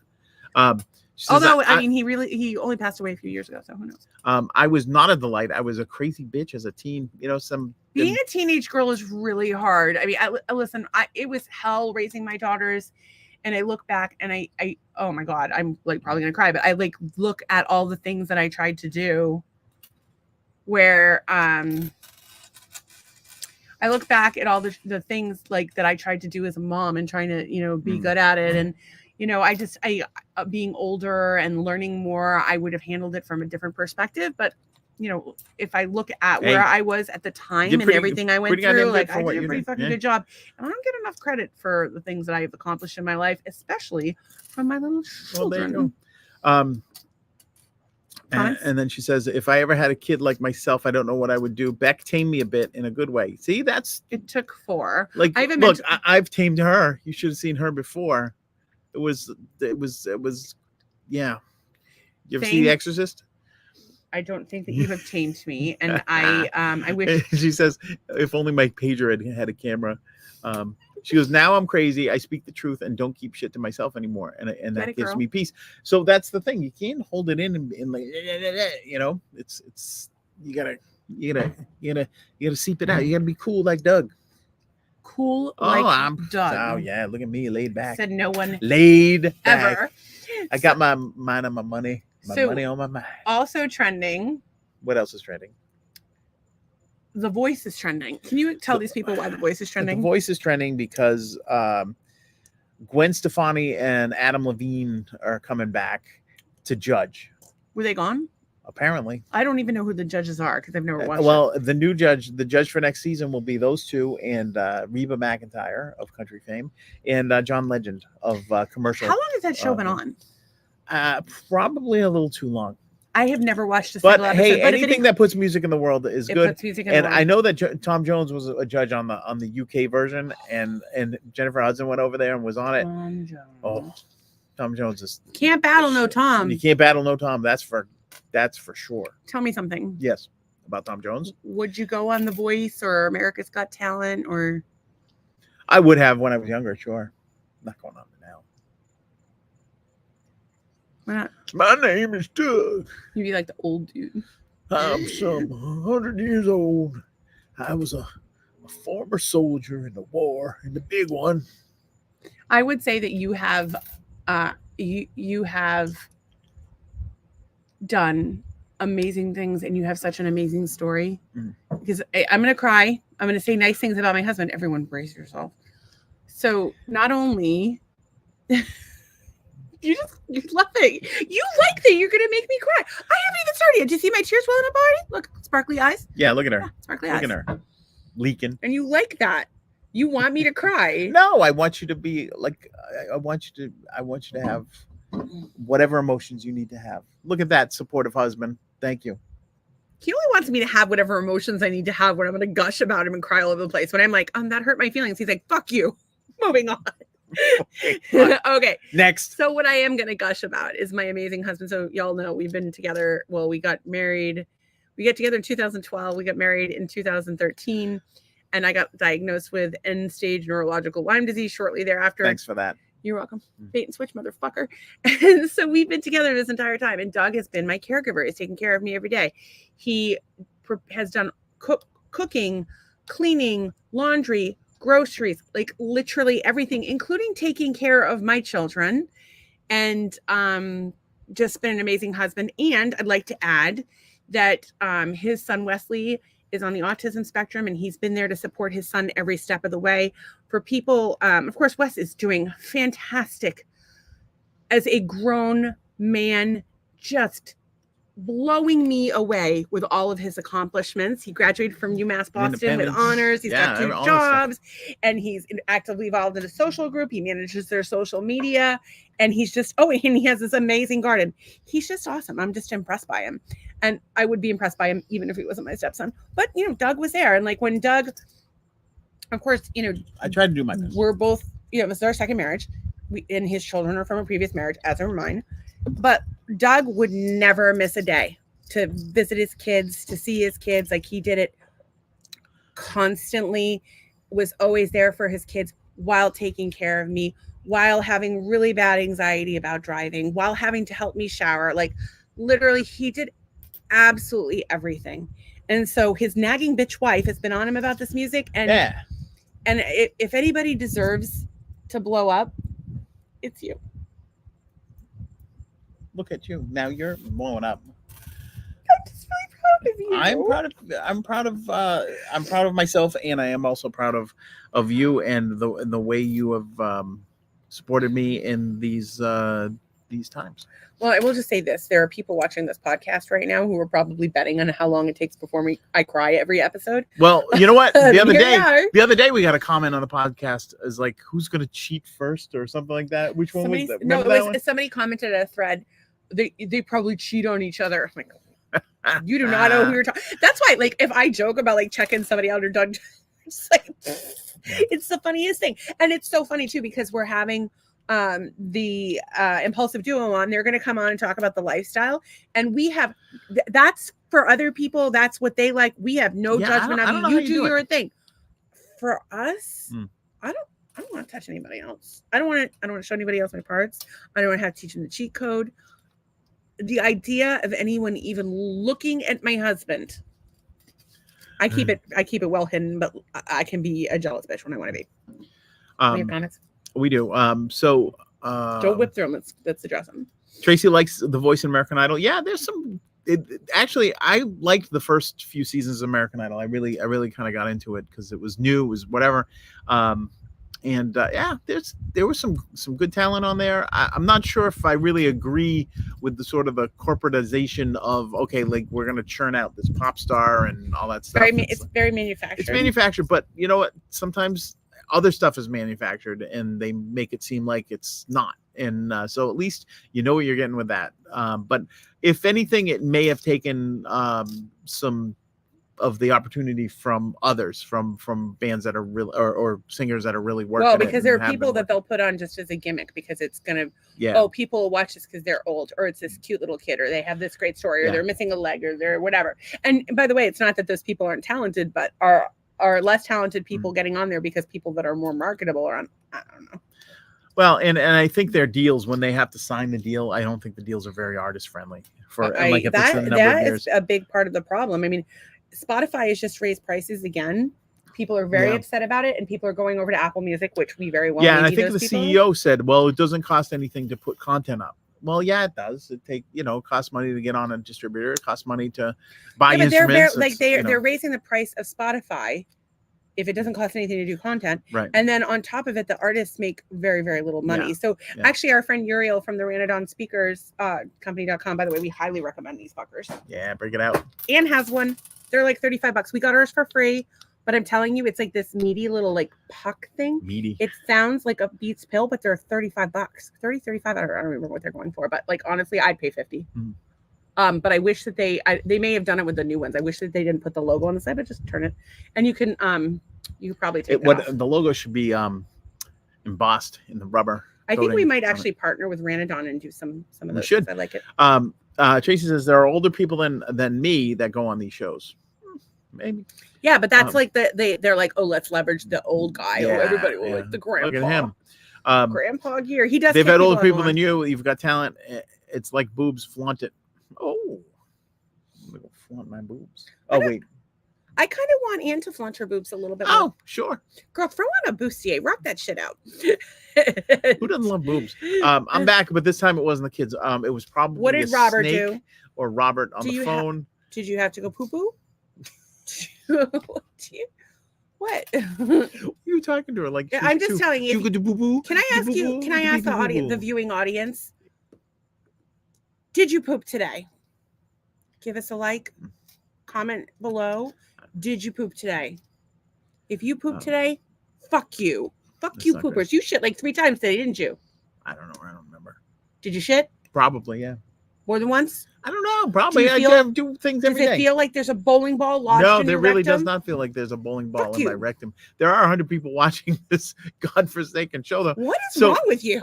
Although, he only passed away a few years ago, so who knows? I was not a delight. I was a crazy bitch as a teen. You know, being a teenage girl is really hard. I mean, listen, it was hell raising my daughters, and I look back and I oh my God, I'm like probably gonna cry, but I like look at all the things that I tried to do, where I look back at all the things like that I tried to do as a mom and trying to, be good at it. And, I being older and learning more, I would have handled it from a different perspective. But, if I look at where I was at the time and everything I went through, like I did a pretty fucking good job. And I don't get enough credit for the things that I've accomplished in my life, especially from my little children. Well, there you go. And then she says, if I ever had a kid like myself, I don't know what I would do. Beck tamed me a bit in a good way. See, it took 4. Like, I've tamed her. You should have seen her before. It was, yeah. You ever see The Exorcist? I don't think that you have tamed me. And I wish. She says, if only my pager had a camera. She goes, now I'm crazy. I speak the truth and don't keep shit to myself anymore. And that gives me peace. So that's the thing. You can't hold it in and like, it's, you gotta seep it out. You gotta be cool like Doug. Doug. Oh yeah. Look at me laid back. Said no one laid ever. Back. I got my mind on my money. Money on my mind. Also trending. What else is trending? The Voice is trending. Can you tell these people why The Voice is trending? The Voice is trending because Gwen Stefani and Adam Levine are coming back to judge. Were they gone? Apparently. I don't even know who the judges are because I've never watched it. The judge for next season will be those two and Reba McEntire of country fame and John Legend of commercial. How long has that show been on? Probably a little too long. I have never watched a single But episode. hey, anything that puts music in the world is good. Puts music in And the I world. know that Tom Jones was a judge on the UK version, and Jennifer Hudson went over there and was on it. Tom Jones. Oh, Tom Jones is Can't battle no Tom. You can't battle no Tom. That's for sure. Tell me something. Yes, about Tom Jones. Would you go on The Voice or America's Got Talent or? I would have when I was younger. Sure, not going on now. Why not? My name is Doug. You'd be like the old dude. I'm some 100 years old. I was a former soldier in the war, in the big one. I would say that you have, you have done amazing things, and you have such an amazing story. Because I'm gonna cry. I'm gonna say nice things about my husband. Everyone, brace yourself. So not only. You're laughing. You like that. You're gonna make me cry. I haven't even started yet. Do you see my tears welling up already? Look, sparkly eyes. Yeah, look at her. Yeah, sparkly Look eyes. at her. Leaking. And you like that. You want me to cry. No, I want you to be like I want you to have whatever emotions you need to have. Look at that supportive husband. Thank you. He only wants me to have whatever emotions I need to have when I'm gonna gush about him and cry all over the place. When I'm like, that hurt my feelings. He's like, fuck you. Moving on. Okay. Next. So what I am going to gush about is my amazing husband. So y'all know we've been together. Well, we got married. We got together in 2012. We got married in 2013. And I got diagnosed with end-stage neurological Lyme disease shortly thereafter. Thanks for that. You're welcome. Bait and switch, motherfucker. And so we've been together this entire time. And Doug has been my caregiver. He's taking care of me every day. He has done cooking, cleaning, laundry, groceries, like literally everything, including taking care of my children, and just been an amazing husband. And I'd like to add that his son Wesley is on the autism spectrum, and he's been there to support his son every step of the way. For people, of course, Wes is doing fantastic as a grown man, just blowing me away with all of his accomplishments. He graduated from UMass Boston with honors. He's got 2 jobs, and he's actively involved in a social group. He manages their social media, and he's just, and he has this amazing garden. He's just awesome. I'm just impressed by him. And I would be impressed by him even if he wasn't my stepson. But, Doug was there. And like when Doug, of course, I tried to do my best. We're both, this is our second marriage. And his children are from a previous marriage, as are mine. But Doug would never miss a day to visit his kids, to see his kids. Like he did it constantly, was always there for his kids while taking care of me, while having really bad anxiety about driving, while having to help me shower. Like literally, he did absolutely everything. And so his nagging bitch wife has been on him about this music. And and if anybody deserves to blow up, it's you. Look at you. Now you're blowing up. I'm just really proud of you. I'm proud of myself, and I am also proud of you and the way you have supported me in these times. Well, I will just say this. There are people watching this podcast right now who are probably betting on how long it takes before I cry every episode. Well, you know what? The other day we got a comment on the podcast is like, who's going to cheat first or something like that. Which one was that? No, somebody commented a thread. They probably cheat on each other. I'm like, you do not know who you're talking. That's why, like, if I joke about like checking somebody out or Doug, it's like, it's the funniest thing. And it's so funny too, because we're having the Impulsive Duo on. They're going to come on and talk about the lifestyle, and we have that's for other people, that's what they like. We have no judgment on you. Do your thing. For us, I don't want to touch anybody else. I don't want to show anybody else my parts. I don't want to have to teach them the cheat code. The idea of anyone even looking at my husband, I keep it well hidden, but I can be a jealous bitch when I want to be. Any comments? We do. Don't whip through them. Let's address them. Tracy likes The Voice in American Idol. Yeah, there's some. Actually, I liked the first few seasons of American Idol. I really kind of got into it because it was new, it was whatever. And there was some good talent on there. I'm not sure if I really agree with the sort of the corporatization of, okay, like we're going to churn out this pop star and all that stuff. It's very manufactured. It's manufactured, but you know what? Sometimes other stuff is manufactured and they make it seem like it's not. And so at least you know what you're getting with that. But if anything, it may have taken some of the opportunity from others, from bands that are real or singers that are really working. Well, because there are people that they'll put on just as a gimmick because it's gonna. Yeah. Oh, people will watch this because they're old, or it's this cute little kid, or they have this great story, or they're missing a leg, or they're whatever. And by the way, it's not that those people aren't talented, but are less talented people getting on there because people that are more marketable are on. I don't know. Well, and I think their deals, when they have to sign the deal, I don't think the deals are very artist friendly. That is a big part of the problem. I mean, Spotify has just raised prices again. People are very upset about it, and people are going over to Apple Music, which we very well. Yeah, and I think the CEO said, "Well, it doesn't cost anything to put content up." Well, yeah, it does. It costs money to get on a distributor. It costs money to buy instruments. They're raising the price of Spotify if it doesn't cost anything to do content. Right. And then on top of it, the artists make very, very little money. So actually our friend Uriel from the Ranadon Speakers company.com, by the way, we highly recommend these fuckers. Yeah, break it out. Anne has one. They're like $35. We got ours for free, but I'm telling you, it's like this meaty little like puck thing. Meaty. It sounds like a Beats pill, but they're $35. 35. I don't remember what they're going for, but like honestly, I'd pay 50. Mm-hmm. But I wish that they may have done it with the new ones. I wish that they didn't put the logo on the side, but just turn it, and you can you probably take it off. The logo should be embossed in the rubber. I think we might actually partner with Ranadon and do some of those. Should. I like it. Tracy says there are older people than me that go on these shows. Maybe. Yeah, but that's like they're like, oh, let's leverage the old guy. Yeah, everybody will like the grandpa. Look at him. Grandpa gear. He does. They've had older people than you. You've got talent. It's like boobs. Flaunt it. Oh, I'm gonna go flaunt my boobs. Oh wait. I kind of want Anne to flaunt her boobs a little bit. Oh, sure. Girl, throw on a bustier. Rock that shit out. Who doesn't love boobs? I'm back, but this time it wasn't the kids. It was probably what did Robert do? Or Robert on the phone. Did you have to go poo poo? What? Who are you talking to her? Like I'm just telling you. Can I ask you? Can I ask the audience, the viewing audience? Did you poop today? Give us a like, comment below. Did you poop today? If you pooped today, fuck you. Fuck you, poopers. Good. You shit like 3 times today, didn't you? I don't know. I don't remember. Did you shit? Probably, yeah. More than once? I don't know. Probably. I do things every day. Does it feel like there's a bowling ball lodged in your rectum? No, there really does not feel like there's a bowling ball in my rectum. There are 100 people watching this godforsaken show, though. What is wrong with you?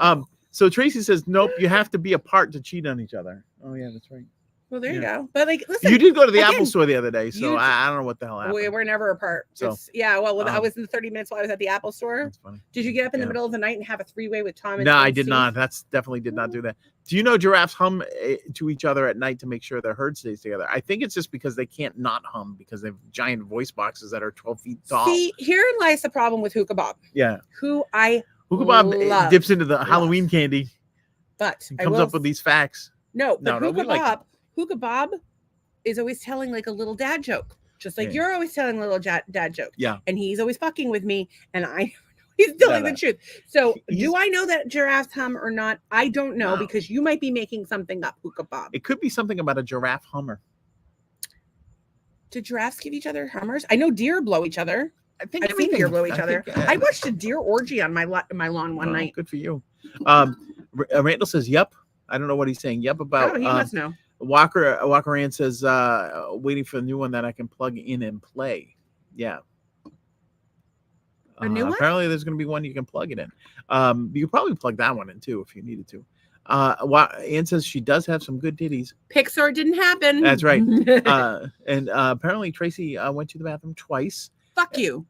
So Tracy says, nope, you have to be apart to cheat on each other. Oh, yeah, that's right. Well, there you go. But like, listen, you did go to the Apple store the other day, so I don't know what the hell happened. We're never apart. So yeah, well, I was in the 30 minutes while I was at the Apple store. That's funny. Did you get up in the middle of the night and have a 3-way with Tom? No, I did not. That's definitely did not do that. Do you know giraffes hum to each other at night to make sure their herd stays together? I think it's just because they can't not hum because they have giant voice boxes that are 12 feet tall. See, here lies the problem with Hookah Bob. Yeah. Hookah Bob dips into the Halloween candy, but comes up with these facts. No, but Hookah Bob is always telling like a little dad joke, just like you're always telling a little dad joke. Yeah. And he's always fucking with me, and I know he's telling the truth. So do I know that giraffes hum or not? I don't know because you might be making something up, Hookah Bob. It could be something about a giraffe hummer. Do giraffes give each other hummers? I know deer blow each other. I've seen deer blow each other. I watched a deer orgy on my lawn one night. Good for you. Randall says, "Yep." I don't know what he's saying. Yep about. He must know. Walker Ann says, waiting for the new one that I can plug in and play. Yeah. A new one? Apparently there's going to be one you can plug it in. You could probably plug that one in too if you needed to. Ann says she does have some good titties. Pixar didn't happen. That's right. And apparently Tracy went to the bathroom twice. Fuck you.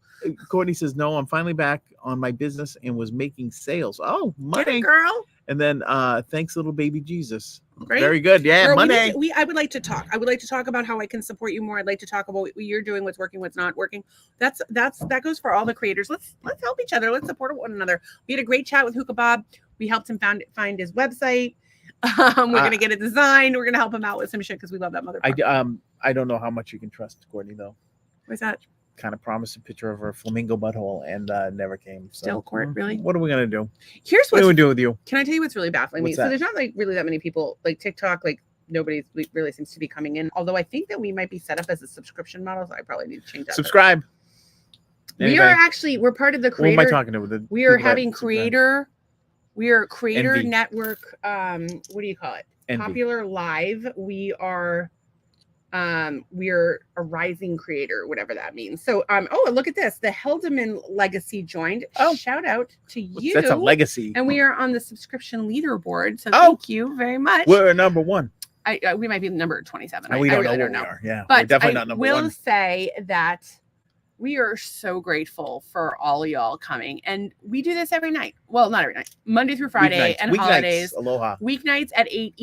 Courtney says, no, I'm finally back on my business and was making sales. Oh, money. Get it, girl. And then thanks, little baby Jesus. Great. Very good. Yeah, girl, money. I would like to talk. I would like to talk about how I can support you more. I'd like to talk about what you're doing, what's working, what's not working. That goes for all the creators. Let's help each other. Let's support one another. We had a great chat with Hookah Bob. We helped him find his website. We're gonna get it designed. We're gonna help him out with some shit because we love that motherfucker. I don't know how much you can trust Courtney though. What's that? kind of promised a picture of her flamingo butthole and never came. So, Still court, really? What are we gonna do? Here's What what do we do with you? Can I tell you what's really baffling me? What's So that? there's not like really that many people like TikTok, like nobody really seems to be coming in. Although I think that we might be set up as a subscription model, so I probably need to change that. Subscribe. We are actually we're part of the Who creator. am I talking to? We are having creator. We are creator Envy. network. What do you call it? Envy. Popular Live. We are a rising creator, whatever that means. So oh, look at this. The Heldeman legacy joined. Oh. Shout out to you. That's a legacy. And we are on the subscription leaderboard. So Oh. thank you very much. We're number 1. We might be number 27. And we don't really know don't know. we are. Yeah, But we're definitely I not number will 1. say that we are so grateful for all y'all coming. And we do this every night. Well, not every night. Monday through Friday and Weeknights. holidays. Aloha. Weeknights at 8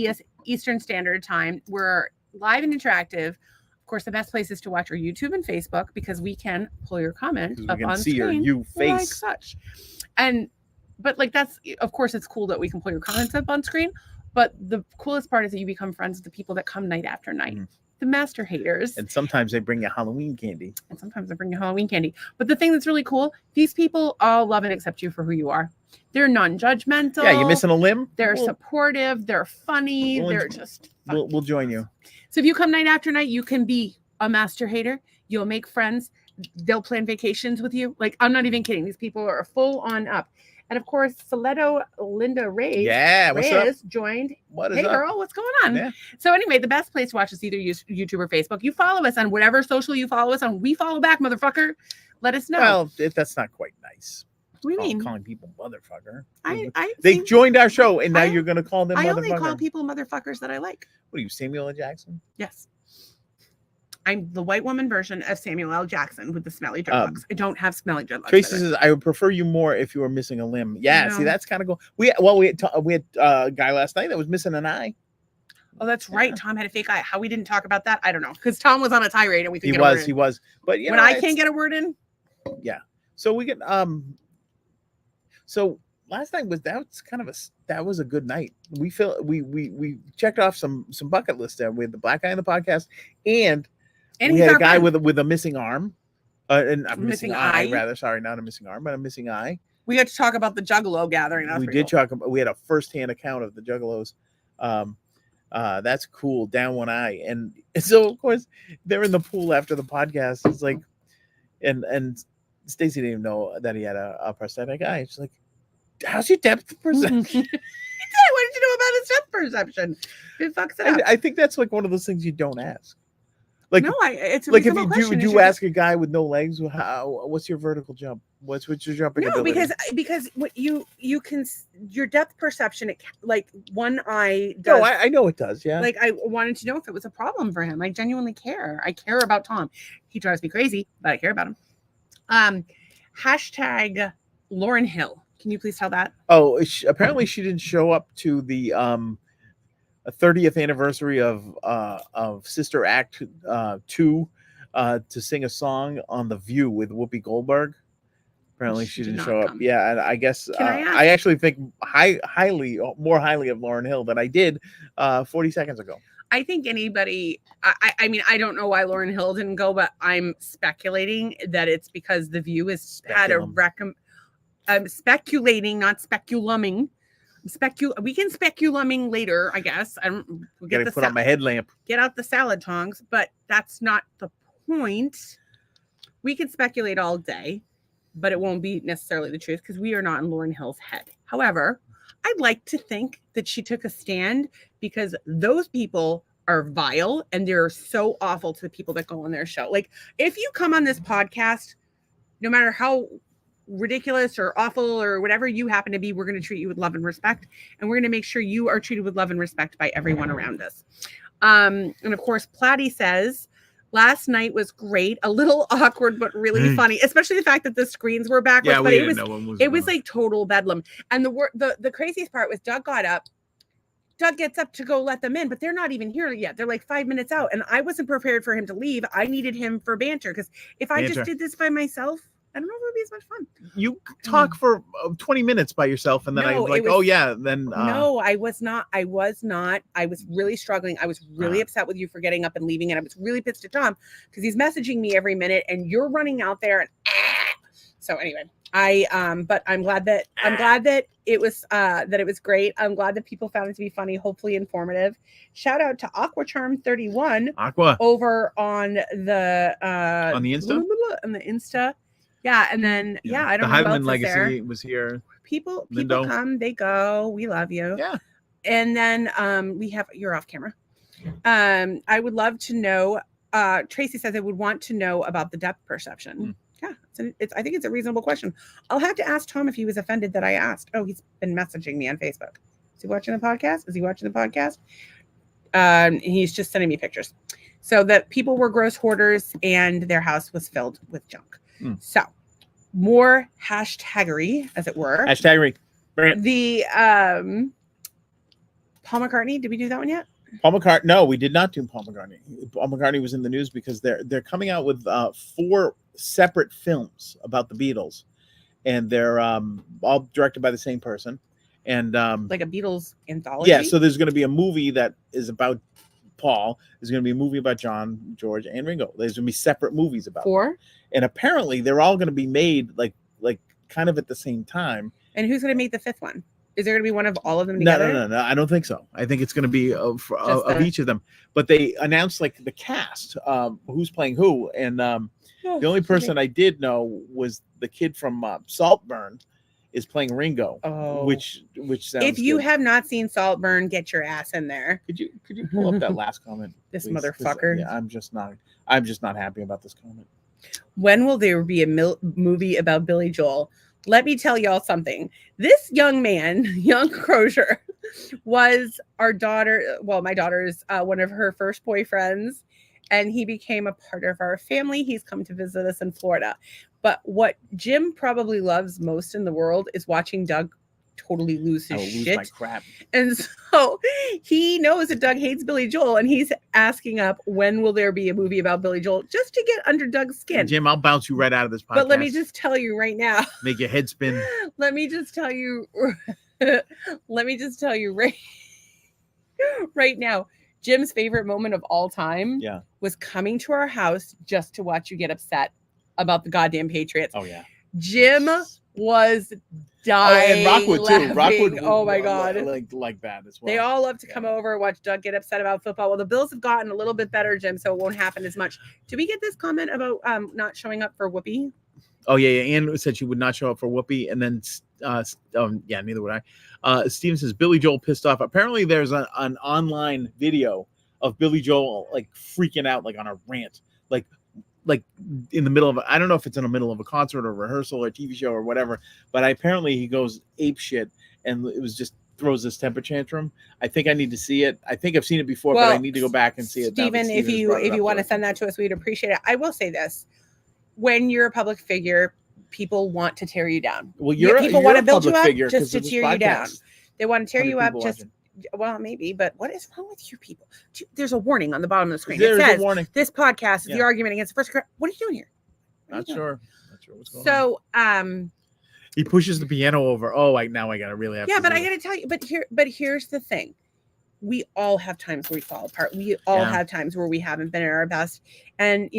Eastern Standard Time. We're live and interactive. Of course, the best places to watch are YouTube and Facebook because we can pull your comment We up can on see screen your face. like such. But like that's, of course, it's cool that we can pull your comments up on screen. But the coolest part is that you become friends with the people that come night after night. Mhm. The master haters. And sometimes they bring you Halloween candy. And sometimes they bring you Halloween candy. But the thing that's really cool, these people all love and accept you for who you are. They're non-judgmental. Yeah, you missing a limb? They're supportive. They're funny. They're just fun. We'll join you. So if you come night after night, you can be a master hater. You'll make friends. They'll plan vacations with you. Like, I'm not even kidding. These people are full on up. And of course, Soledo Linda Reyes, What's up? joined. What is Hey up? girl, what's going on? Yeah. So anyway, the best place to watch is either YouTube or Facebook. You follow us on whatever social you follow us on. We follow back, motherfucker. Let us know. Well, that's not quite nice. What do you mean? Calling people motherfucker. They joined our show, and now I- you're going to call them I motherfucker. only call people motherfuckers that I like. What are you, Samuel L. Jackson? Yes. I'm the white woman version of Samuel L. Jackson with the smelly dreadlocks. I don't have smelly dreadlocks. Tracy says, "I would prefer you more if you were missing a limb." Yeah, No. see, that's kind of cool. We had a guy last night that was missing an eye. Oh, that's right. Yeah. Tom had a fake eye. How we didn't talk about that, I don't know. Because Tom was on a tirade and we couldn't He get a word was, in. he was. But When I can't get a word in, so we can so last night that was a good night. We checked off some bucket lists there with the black guy in the podcast, and we he's had a our guy friend. with a missing arm. And a Missing missing eye, eye? rather. Sorry, not a missing arm, but a missing eye. We got to talk about the Juggalo gathering. That was We pretty did cool. talk about. We had a first-hand account of the Juggalos. That's cool. Down one eye, and so of course they're in the pool after the podcast. It's like, and Stacey didn't even know that he had a prosthetic eye. She's like, "How's your depth perception?" What did you know about his depth perception? It fucks it up. I think that's like one of those things you don't ask. Like, No, it's a like if reasonable you question. do ask a guy with no legs, what's your vertical jump? What's your jumping No, ability? because what you can your depth perception, like one eye does. No, I know it does. Yeah. Like I wanted to know if it was a problem for him. I genuinely care. I care about Tom. He drives me crazy, but I care about him. Hashtag Lauren Hill. Can you please tell that? Oh, apparently she didn't show up to the 30th anniversary of Sister Act 2 to sing a song on The View with Whoopi Goldberg. Apparently she didn't not show up. come. Yeah, and I guess Can I ask- I actually think more highly of Lauren Hill than I did 40 seconds ago. I think anybody, I mean, I don't know why Lauren Hill didn't go, but I'm speculating that it's because The View has had a Speculum. I'm speculating, not speculuming. We can speculuming later, I guess. I don't we'll Gotta get put on my headlamp. get out the salad tongs, but that's not the point. We can speculate all day, but it won't be necessarily the truth because we are not in Lauren Hill's head. However, I'd like to think that she took a stand because those people are vile and they're so awful to the people that go on their show. Like, if you come on this podcast, no matter how ridiculous or awful or whatever you happen to be, we're going to treat you with love and respect, and we're going to make sure you are treated with love and respect by everyone around us. And of course, Platty says last night was great, a little awkward but really funny, especially the fact that the screens were backwards. But it was like total bedlam. And the craziest part was Doug got up. Doug gets up to go let them in, but they're not even here yet. They're like 5 minutes out, and I wasn't prepared for him to leave. I needed him for banter because if I just did this by myself, I don't know if it would be as much fun. You talk for 20 minutes by yourself, and then No, I'm like, oh yeah, then no, I was not. I was really struggling. I was really upset with you for getting up and leaving, and I was really pissed at Tom because he's messaging me every minute, and you're running out there. And so anyway, but I'm glad that it was great. I'm glad that people found it to be funny, hopefully informative. Shout out to AquaCharm31 over on the Insta. On the Insta. Yeah, and then I don't the know. The Heidelman Legacy was here. People Lindo. come, they go. We love you. Yeah. And then you're off camera. I would love to know. Tracy says I would want to know about the depth perception. Yeah, I think it's a reasonable question. I'll have to ask Tom if he was offended that I asked. Oh, he's been messaging me on Facebook. Is he watching the podcast? He's just sending me pictures. So that people were gross hoarders and their house was filled with junk. So more hashtaggery, as it were. Hashtaggery. The Paul McCartney. Did we do that one yet? Paul McCartney. No, we did not do Paul McCartney. Paul McCartney was in the news because they're coming out with 4 separate films about the Beatles, and they're all directed by the same person. And like a Beatles anthology. Yeah, so there's going to be a movie that is about Paul. There's going to be a movie about John, George, and Ringo. There's going to be separate movies about 4, them. And apparently they're all going to be made like kind of at the same time. And who's going to make the 5th one? Is there going to be one of all of them together? No. I don't think so. I think it's going to be of each of them. But they announced like the cast, who's playing who, and the only person I did know was the kid from Saltburn is playing Ringo. Which sounds. If you good. have not seen Saltburn, get your ass in there. Could you pull up that last comment? This please? motherfucker. Yeah, I'm just not happy about this comment. When will there be a movie about Billy Joel? Let me tell y'all something. This young man, young Crozier, was my daughter's one of her first boyfriends, and he became a part of our family. He's come to visit us in Florida. But what Jim probably loves most in the world is watching Doug totally lose his shit. My crap. And so he knows that Doug hates Billy Joel, and he's asking up, when will there be a movie about Billy Joel, just to get under Doug's skin. Jim, I'll bounce you right out of this podcast. But let me just tell you right now. Make your head spin. Let me just tell you right now. Jim's favorite moment of all time was coming to our house just to watch you get upset about the goddamn Patriots. Oh, yeah. Jim was dying. And Rockwood too. Rockwood. Oh my God. Like that as well. They all love to come over, watch Doug get upset about football. Well, the Bills have gotten a little bit better, Jim, so it won't happen as much. Did we get this comment about not showing up for Whoopi? Oh yeah. Ann said she would not show up for Whoopi, and then neither would I. Steven says Billy Joel pissed off. Apparently, there's an online video of Billy Joel like freaking out, like on a rant, like in the middle of I don't know if it's in the middle of a concert or rehearsal or TV show or whatever, but apparently he goes ape shit and it was just throws this temper tantrum. I think I need to see it. I think I've seen it before, but I need to go back and see it. Steven, if you want to send that to us, we'd appreciate it. I will say this. When you're a public figure, people want to tear you down. Well, people want to build you up figure just to tear you down. They want to tear you up just watching? Well, maybe, but what is wrong with you people? There's a warning on the bottom of the screen. There's it says, a warning. This podcast is the argument against the First Amendment. What are you doing here? Not sure what's going on. So, he pushes the piano over. Oh, now I gotta really have. Yeah, but I gotta tell you. But here's the thing: we all have times where we fall apart. We all have times where we haven't been at our best, and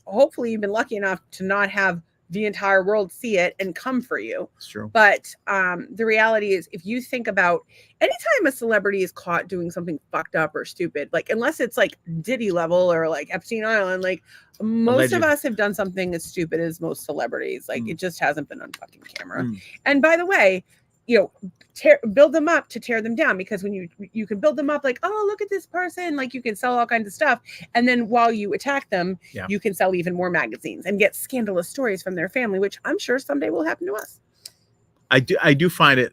hopefully, you've been lucky enough to not have the entire world see it and come for you. It's true. But the reality is, if you think about anytime a celebrity is caught doing something fucked up or stupid, like unless it's like Diddy level or like Epstein Island, like most of us have done something as stupid as most celebrities. Like it just hasn't been on fucking camera. And by the way, build them up to tear them down, because when you can build them up like, oh, look at this person, like you can sell all kinds of stuff, and then while you attack them, you can sell even more magazines and get scandalous stories from their family, which I'm sure someday will happen to us. I do find it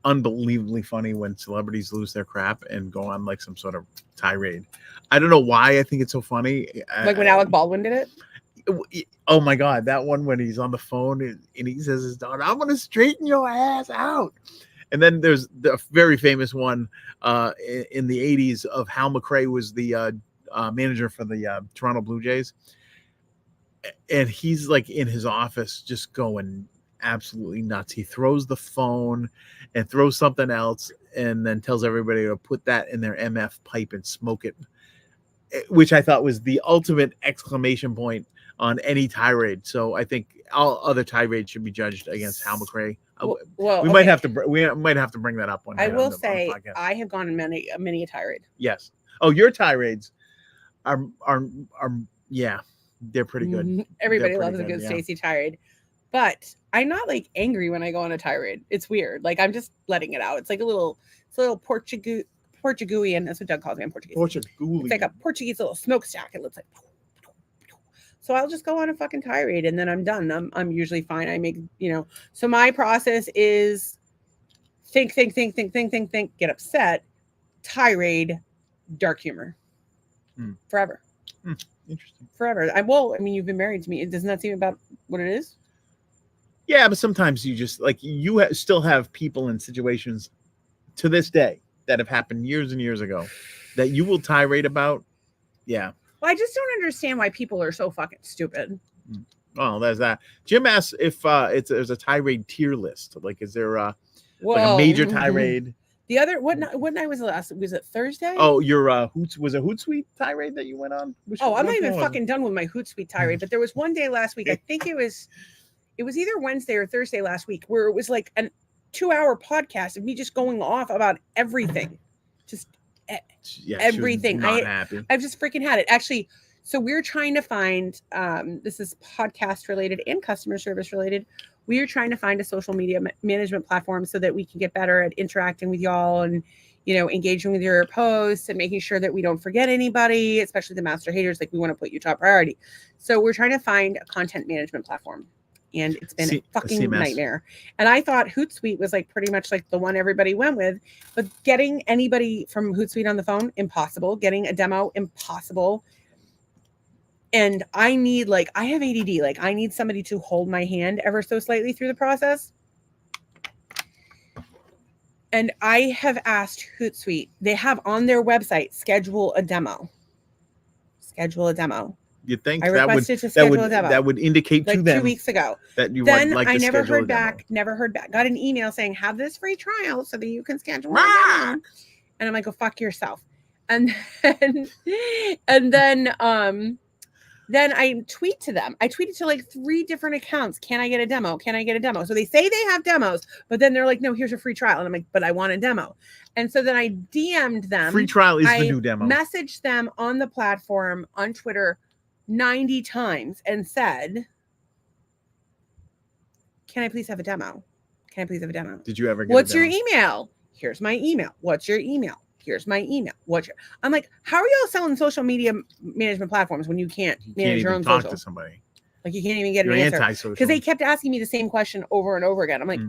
unbelievably funny when celebrities lose their crap and go on like some sort of tirade. I don't know why I think it's so funny. Like when Alec Baldwin did it. Oh my God, that one when he's on the phone and he says to his daughter, I'm gonna straighten your ass out. And then there's the very famous one in the 80s of Hal McRae was the manager for the Toronto Blue Jays. and he's like in his office just going absolutely nuts. He throws the phone and throws something else and then tells everybody to put that in their MF pipe and smoke it, which I thought was the ultimate exclamation point on any tirade. So I think all other tirades should be judged against Hal McRae. Well, we might have to bring that up one day. I will say I have gone in many a tirade. Yes. Oh, your tirades are yeah, they're pretty good. Everybody loves a good Stacey tirade. But I'm not like angry when I go on a tirade. It's weird. Like I'm just letting it out. It's like a little Portuguese. That's what Doug calls me in Portuguese. It's like a Portuguese little smokestack. It looks like. So I'll just go on a fucking tirade and then I'm done. I'm usually fine. I make, so my process is think, get upset, tirade, dark humor. Forever. Interesting. Forever. You've been married to me. Doesn't that seem about what it is? Yeah, but sometimes you just like still have people in situations to this day that have happened years and years ago that you will tirade about. Yeah. Well, I just don't understand why people are so fucking stupid. Well, there's that. Jim asks if there's a tirade tier list. Like, is there like a major tirade? The other what night was the last? Was it Thursday? Oh, your was a Hootsuite tirade that you went on? I'm not even fucking done with my Hootsuite tirade. But there was one day last week. I think it was either Wednesday or Thursday last week where it was like a 2-hour podcast of me just going off about everything, just everything. I've just freaking had it. Actually, so we're trying to find. This is podcast related and customer service related. We are trying to find a social media management platform so that we can get better at interacting with y'all and, engaging with your posts and making sure that we don't forget anybody, especially the master haters. Like we want to put you top priority. So we're trying to find a content management platform. And it's been a fucking nightmare. And I thought Hootsuite was like pretty much like the one everybody went with, but getting anybody from Hootsuite on the phone, impossible. Getting a demo, impossible. And I have ADD. Like I need somebody to hold my hand ever so slightly through the process. And I have asked Hootsuite, they have on their website, schedule a demo. You think I requested to schedule a demo. That would indicate like to them 2 weeks ago that you then would like I to never schedule heard a demo. Never heard back. Got an email saying have this free trial so that you can schedule a demo. And I'm like, go fuck yourself. And then I tweet to them. I tweeted to like 3 different accounts. Can I get a demo? Can I get a demo? So they say they have demos, but then they're like, no, here's a free trial. And I'm like, but I want a demo. And so then I DM'd them. Free trial is the new demo. Messaged them on the platform on Twitter 90 times and said, can I please have a demo? Can I please have a demo? Did you ever get What's your email? Here's my email. What's your email? Here's my email. I'm like, how are y'all selling social media management platforms when you can't manage your own talk social? To somebody. Like you can't even get You're an answer. Because they kept asking me the same question over and over again. I'm like,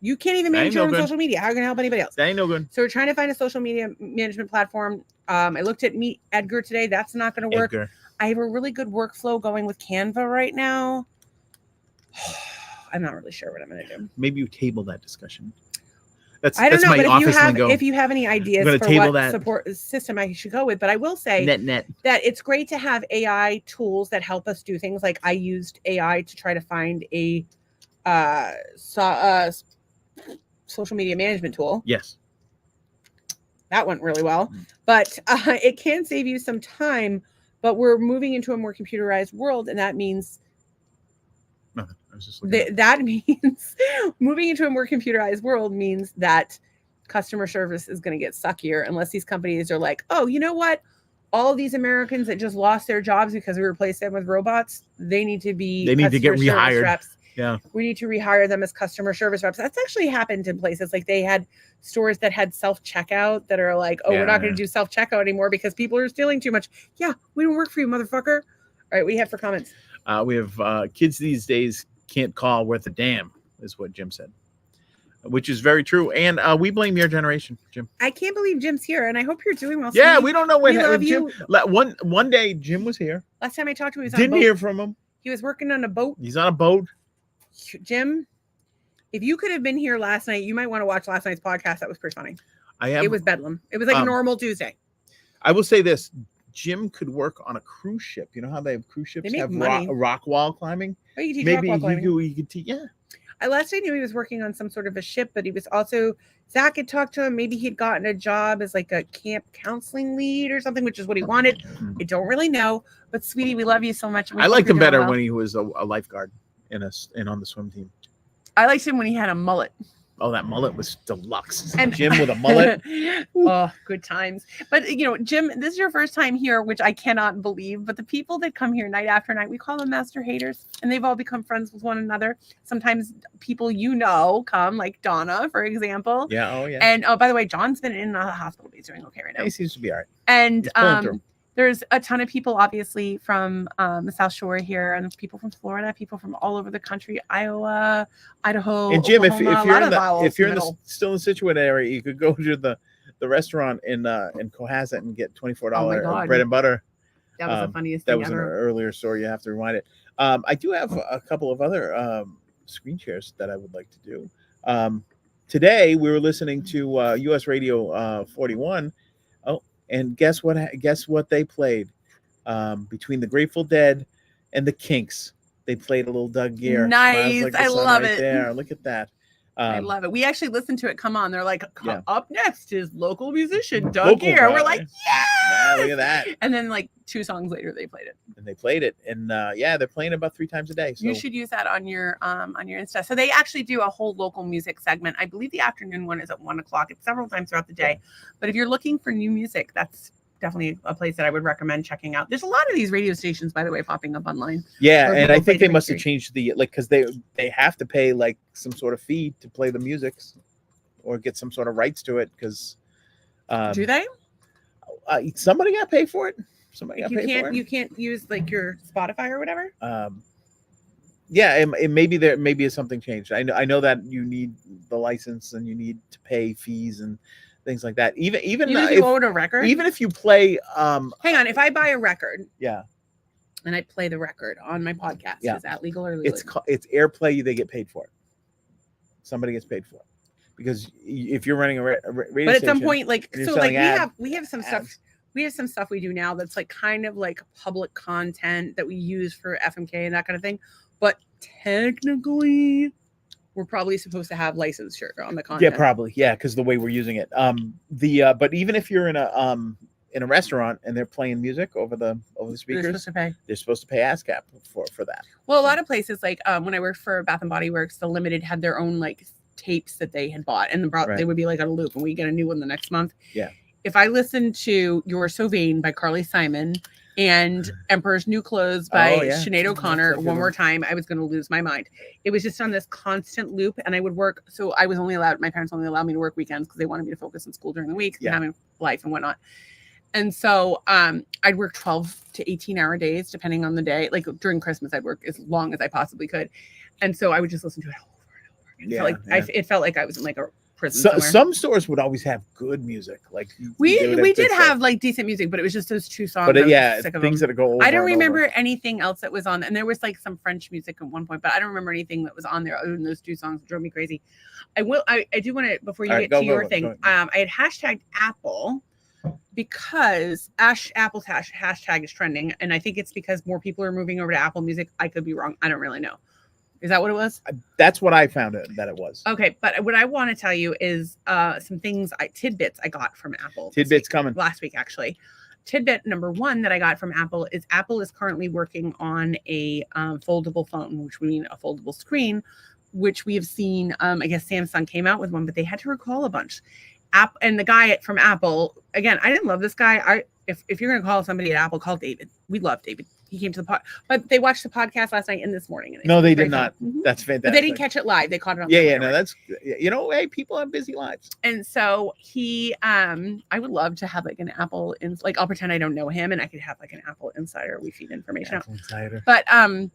you can't even manage your own social media. How are you gonna help anybody else? That ain't no good. So we're trying to find a social media management platform. I looked at Meet Edgar today. That's not gonna work. Edgar. I have a really good workflow going with Canva right now. I'm not really sure what I'm going to do. Maybe you table that discussion. I don't know, my but office lingo. if you have any ideas for what support support I should go with, but I will say that it's great to have AI tools that help us do things. Like I used AI to try to find a social media management tool. Yes. That went really well, but it can save you some time. But we're moving into a more computerized world, and that means nothing. I was just that means moving into a more computerized world means that customer service is going to get suckier unless these companies are like, oh, you know what? All of these Americans that just lost their jobs because we replaced them with robots, they need to get rehired. Reps. Yeah. We need to rehire them as customer service reps. That's actually happened in places. Like they had stores that had self-checkout that are like, we're not going to do self-checkout anymore because people are stealing too much. Yeah, we don't work for you, motherfucker. All right, what do you have for comments? We have kids these days can't call worth a damn, is what Jim said, which is very true. And we blame your generation, Jim. I can't believe Jim's here, and I hope you're doing well. Yeah, we don't know what Jim. One day Jim was here. Last time I talked to him, he was on a boat. Didn't hear from him. He was working on a boat. He's on a boat. Jim, if you could have been here last night, you might want to watch last night's podcast. That was pretty funny. It was bedlam. It was like a normal Tuesday. I will say this. Jim could work on a cruise ship. You know how they have cruise ships make have money. rock wall climbing? Oh, you teach Maybe rock wall climbing. he could teach. Yeah. Last I knew he was working on some sort of a ship, but he was also, Zach had talked to him. Maybe he'd gotten a job as like a camp counseling lead or something, which is what he wanted. I don't really know, but sweetie, we love you so much. I liked him better when he was a lifeguard and on the swim team. I liked him when he had a mullet. Oh, that mullet was deluxe. And Jim with a mullet. Oh, good times. But, Jim, this is your first time here, which I cannot believe. But the people that come here night after night, we call them master haters. And they've all become friends with one another. Sometimes people come, like Donna, for example. Yeah. Oh, yeah. And, by the way, John's been in the hospital. He's doing okay right now. He seems to be all right. And there's a ton of people, obviously, from the South Shore here, and people from Florida, people from all over the country, Iowa, Idaho. And Jim, Oklahoma, if you're still in the Scituate area, you could go to the restaurant in Cohasset and get $24 bread and butter. That was the funniest thing ever. That was an earlier story. You have to rewind it. I do have a couple of other screen shares that I would like to do. Today we were listening to US Radio 41. And guess what they played? Between the Grateful Dead and the Kinks, they played a little Doug Gear. Nice. I love it. There. Look at that. I love it. We actually listened to it. Come on. They're like, up next is local musician Doug Gear. We're like, yes! Look at that. And then like 2 songs later, they played it. And they played it. And they're playing about 3 times a day. So. You should use that on your Insta. So they actually do a whole local music segment. I believe the afternoon one is at 1:00. It's several times throughout the day. But if you're looking for new music, that's definitely a place that I would recommend checking out. There's a lot of these radio stations, by the way, popping up online. Yeah, and I think they must have changed because they have to pay like some sort of fee to play the music or get some sort of rights to it because. Do they? Somebody got paid for it. Somebody got paid for it. You can't use like your Spotify or whatever. It maybe is something changed. I know that you need the license and you need to pay fees and things like that. Even if you own a record, even if you play. Hang on, if I buy a record, yeah, and I play the record on my podcast, is that legal or illegal? It's airplay. They get paid for it. Somebody gets paid for it because if you're running a radio but at station, some point, we have some ads. stuff. We have some stuff we do now that's like kind of like public content that we use for FMK and that kind of thing. But technically, we're probably supposed to have licensure on the content. Yeah, probably. Yeah, because the way we're using it. But even if you're in a restaurant and they're playing music over the speakers, they're supposed to pay ASCAP for that. Well, a lot of places like when I worked for Bath and Body Works, the Limited had their own like tapes that they had bought, and they would be like on a loop, and we get a new one the next month. Yeah. If I listened to You're So Vain by Carly Simon and Emperor's New Clothes by Sinead O'Connor one more time, I was going to lose my mind. It was just on this constant loop, and I would work. So I was my parents only allowed me to work weekends because they wanted me to focus on school during the week and having life and whatnot. And so I'd work 12 to 18-hour days, depending on the day. Like during Christmas, I'd work as long as I possibly could. And so I would just listen to it over and over again. It felt like I was in like a prison. Some stores would always have good music. Like we did have like decent music, but it was just those 2 songs. But things that go over. I don't remember anything else that was on, and there was like some French music at one point, but I don't remember anything that was on there other than those 2 songs. It drove me crazy. I do want to, before you get to your thing, I had hashtagged Apple because Apple's hashtag is trending, and I think it's because more people are moving over to Apple Music. I could be wrong. I don't really know. Is that what it was? That's what I found that it was. Okay, but what I want to tell you is some tidbits I got from Apple. Tidbits coming last week, actually. Tidbit number 1 that I got from Apple is Apple is currently working on a foldable phone, which we mean a foldable screen, which we have seen. I guess Samsung came out with one, but they had to recall a bunch. And the guy from Apple, again, I didn't love this guy. If you're going to call somebody at Apple, call David. We love David. He came to the but they watched the podcast last night and this morning. No, they did not. Mm-hmm. That's fantastic. But they didn't catch it live. They caught it on. No, that's hey, people have busy lives. And so I would love to have like an Apple I'll pretend I don't know him and I could have like an Apple Insider. We feed information out. Insider. But the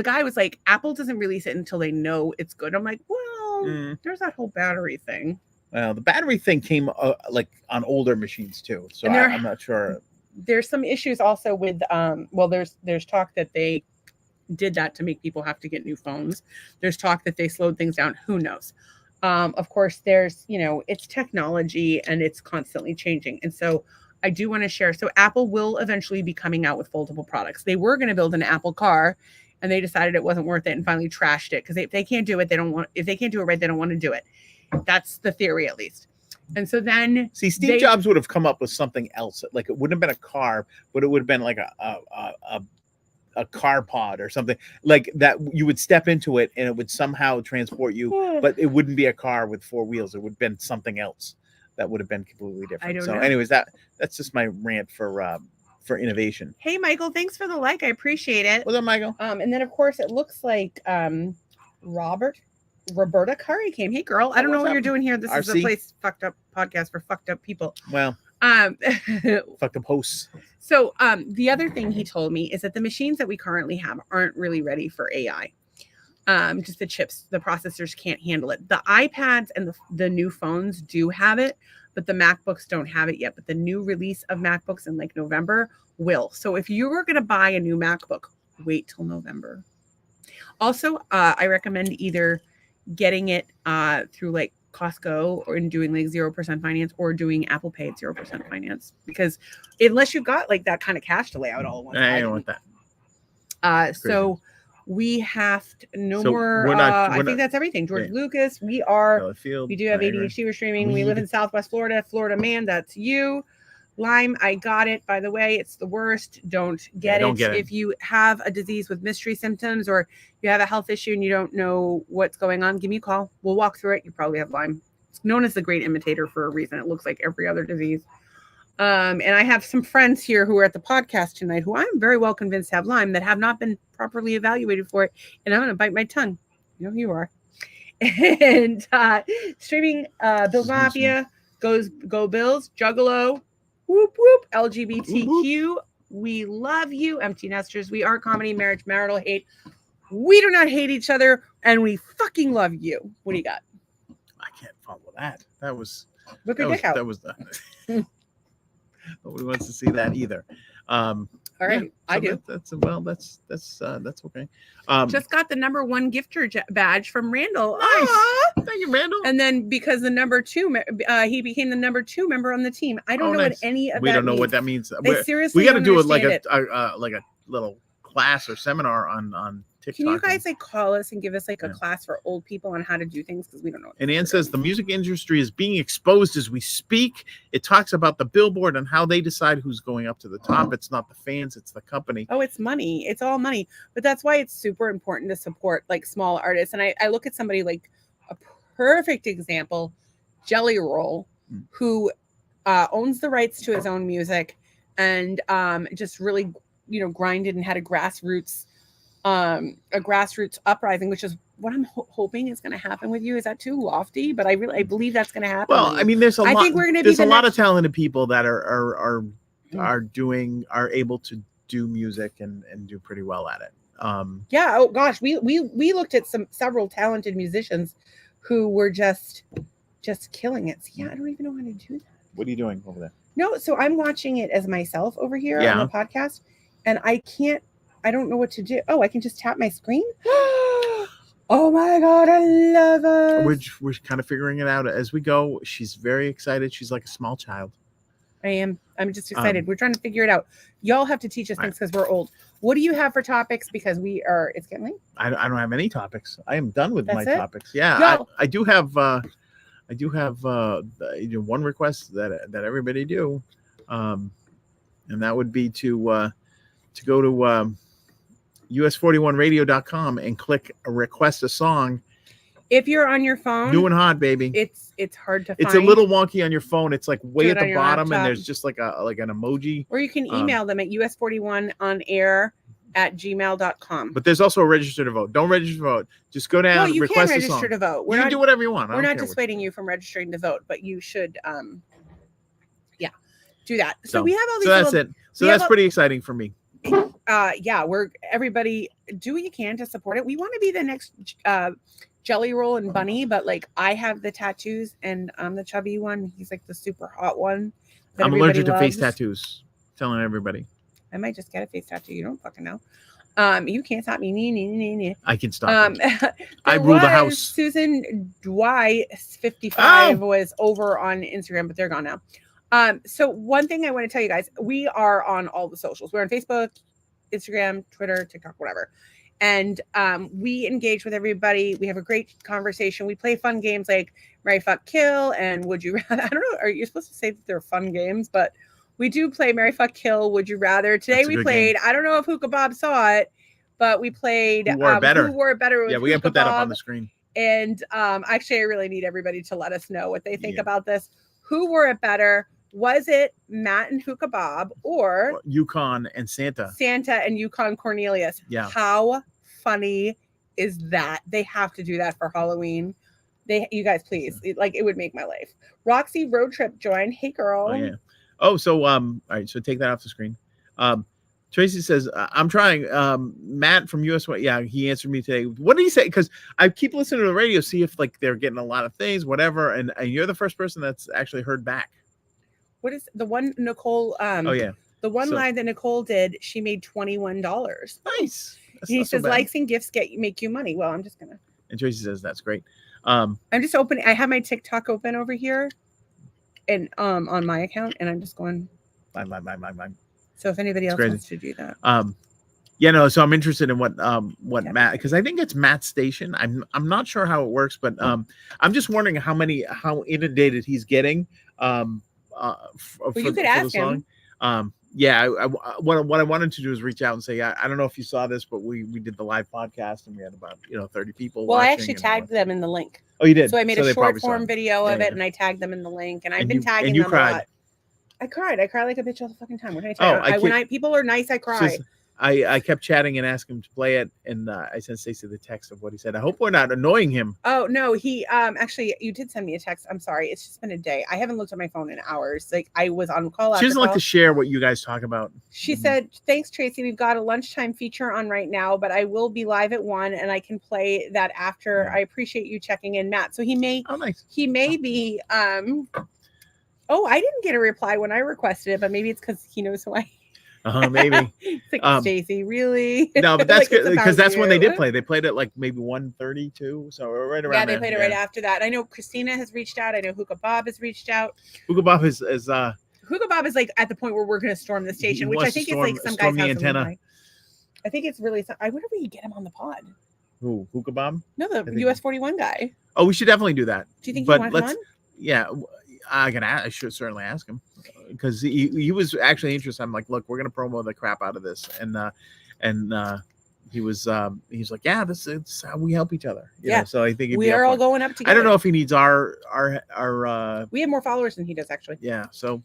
guy was like, Apple doesn't release it until they know it's good. I'm like, well, there's that whole battery thing. Well, the battery thing came like on older machines too, so I'm not sure. There's some issues also with there's talk that they did that to make people have to get new phones. There's talk that they slowed things down. Who knows? Of course, there's, it's technology and it's constantly changing. And so I do want to share. So Apple will eventually be coming out with foldable products. They were going to build an Apple car and they decided it wasn't worth it and finally trashed it because if they can't do it, if they can't do it right, they don't want to do it. That's the theory, at least. And so then Steve Jobs would have come up with something else. Like it wouldn't have been a car, but it would have been like a car pod or something like that. You would step into it and it would somehow transport you, but it wouldn't be a car with four wheels. It would have been something else that would have been completely different. I don't know. Anyways, that's just my rant for innovation. Hey, Michael, thanks for the like. I appreciate it. What's up, Michael? And then of course it looks like Roberta Curry came. Hey, girl, I don't know what you're doing here. This is a place fucked up podcast for fucked up people. Well, fucked up hosts. So the other thing he told me is that the machines that we currently have aren't really ready for AI. Just the chips, the processors can't handle it. The iPads and the new phones do have it, but the MacBooks don't have it yet. But the new release of MacBooks in like November will. So if you were going to buy a new MacBook, wait till November. Also, I recommend either getting it through like Costco or doing like 0% finance or doing Apple Pay at 0% finance, because unless you got like that kind of cash to lay out all at once. I don't want that. So we have more. I think that's everything. George Lucas, we do have ADHD. We're streaming. We live in Southwest Florida. Florida man, that's you. Lyme, I got it, by the way. It's the worst. Don't get it. If you have a disease with mystery symptoms or you have a health issue and you don't know what's going on, give me a call. We'll walk through it. You probably have Lyme. It's known as the great imitator for a reason. It looks like every other disease. And I have some friends here who are at the podcast tonight who I'm very well convinced have Lyme that have not been properly evaluated for it. And I'm going to bite my tongue. You know who you are. And streaming Bills Mafia, Go Bills, Juggalo, whoop, whoop, LGBTQ. We love you. Empty Nesters. We are comedy, marriage, marital hate. We do not hate each other, and we fucking love you. What do you got? I can't follow that. That was. Whip your dick out. That was the. Nobody wants to see that either. All right, so I do. That's okay. Just got the #1 gifter badge from Randall. Nice. Thank you, Randall. And then because the #2, he became the #2 member on the team. I don't know what any of that means. We don't know what that means. Seriously, we got to do it like a little class or seminar on TikTok. Can you guys call us and give us a class for old people on how to do things, because we don't know. And Ann says the music industry is being exposed as we speak. It talks about the Billboard and how they decide who's going up to the top. It's not the fans, it's the company. Oh, it's money. It's all money. But that's why it's super important to support like small artists. And I look at somebody like a perfect example, Jelly Roll, who owns the rights to his own music and just really, grinded and had a grassroots uprising, which is what I'm hoping is going to happen with you. Is that too lofty? But I believe that's going to happen. Well, I mean, there's a lot of talented people that are able to do music and do pretty well at it. Yeah. Oh gosh, we looked at several talented musicians who were just killing it. So, yeah, I don't even know how to do that. What are you doing over there? No, so I'm watching it as myself over here on the podcast, and I don't know what to do. Oh, I can just tap my screen. Oh my God, I love it. We're kind of figuring it out as we go. She's very excited. She's like a small child. I am. I'm just excited. We're trying to figure it out. Y'all have to teach us things because we're old. What do you have for topics? Because it's getting late. I don't have any topics. I am done with my topics. Yeah, I do have one request that everybody do, and that would be to go to us41radio.com and click request a song. If you're on your phone, new and hot, baby. It's hard to find. It's a little wonky on your phone. It's like way at the bottom, laptop. And there's just like an emoji. Or you can email them at us41onair@gmail.com. But there's also a register to vote. Don't register to vote. Just go down. You request can a song. register to vote. You can do whatever you want. We're not dissuading you from registering to vote, but you should do that. So we have all these. So that's it. So that's pretty exciting for me. Everybody do what you can to support it. We want to be the next Jelly Roll and Bunny, but like I have the tattoos and I'm the chubby one. He's like the super hot one. I'm allergic to face tattoos. Telling everybody. I might just get a face tattoo. You don't fucking know. You can't stop me. I can stop it. I There rule the was house. Susan Dwight 55 was over on Instagram, but they're gone now. So one thing I want to tell you guys, we are on all the socials. We're on Facebook, Instagram, Twitter, TikTok, whatever. And we engage with everybody. We have a great conversation. We play fun games like Marry, Fuck, Kill, and Would You Rather. I don't know. Are you supposed to say that they're fun games? But we do play Marry, Fuck, Kill, Would You Rather. Today we played, game. I don't know if Hookah Bob saw it, but we played Who Wore It Better. Who Wore It Better. Yeah, we got to put that up on the screen. And actually, I really need everybody to let us know what they think about this. Who wore it better? Was it Matt and Hookah Bob or Yukon and Santa? Santa and Yukon Cornelius. Yeah. How funny is that? They have to do that for Halloween. You guys, please. It would make my life. Roxy Road Trip joined. Hey, girl. Oh, yeah. Oh, so all right. So take that off the screen. Tracy says, I'm trying. Matt from US. Yeah, he answered me today. What did he say? Because I keep listening to the radio, see if they're getting a lot of things, whatever. And you're the first person that's actually heard back. What is the one Nicole? Oh yeah, the one live that Nicole did. She made $21. Nice. He says likes and gifts make you money. Well, I'm just gonna. And Tracy says that's great. I'm just opening. I have my TikTok open over here, and on my account, and I'm just going. Mine. So if anybody else wants to do that, So I'm interested in what Matt, because I think it's Matt's station. I'm not sure how it works, but I'm just wondering how inundated he's getting. You could ask him. What I wanted to do is reach out and say, I don't know if you saw this, but we did the live podcast and we had about 30 people. Well, I actually tagged them in the link. Oh, you did. So I made a short form video of it, and I tagged them in the link, and I've been tagging them a lot. I cried like a bitch all the fucking time. What can I tell you? When people are nice, I cry. I kept chatting and asking him to play it, and I sent Stacey the text of what he said. I hope we're not annoying him. Oh no, he actually, you did send me a text. I'm sorry, it's just been a day. I haven't looked at my phone in hours. Like I was on call. She doesn't like to share what you guys talk about. She said, "Thanks, Tracy. We've got a lunchtime feature on right now, but I will be live at 1, and I can play that after. Yeah. I appreciate you checking in, Matt." So he may. Oh, nice. He may be. Oh, I didn't get a reply when I requested it, but maybe it's because he knows who I. Maybe. It's like, Stacey, really? No, but that's good because that's when they did play. They played it like maybe 1:32, so right around. Yeah, they played it right after that. I know Christina has reached out. I know Hookah Bob has reached out. Hookah Bob is Hookah Bob is like at the point where we're going to storm the station, which I think is like some guy's house. Antenna. I think it's really. I wonder if we can get him on the pod. Who? Hookah Bob? No, the US 41 guy. Oh, we should definitely do that. Do you think you want him on? Yeah. I should certainly ask him because he was actually interested. I'm like, look, we're gonna promo the crap out of this, and he's like, yeah, this is how we help each other. You know? So I think we are all going up together. I don't know if he needs our. We have more followers than he does actually. Yeah. So.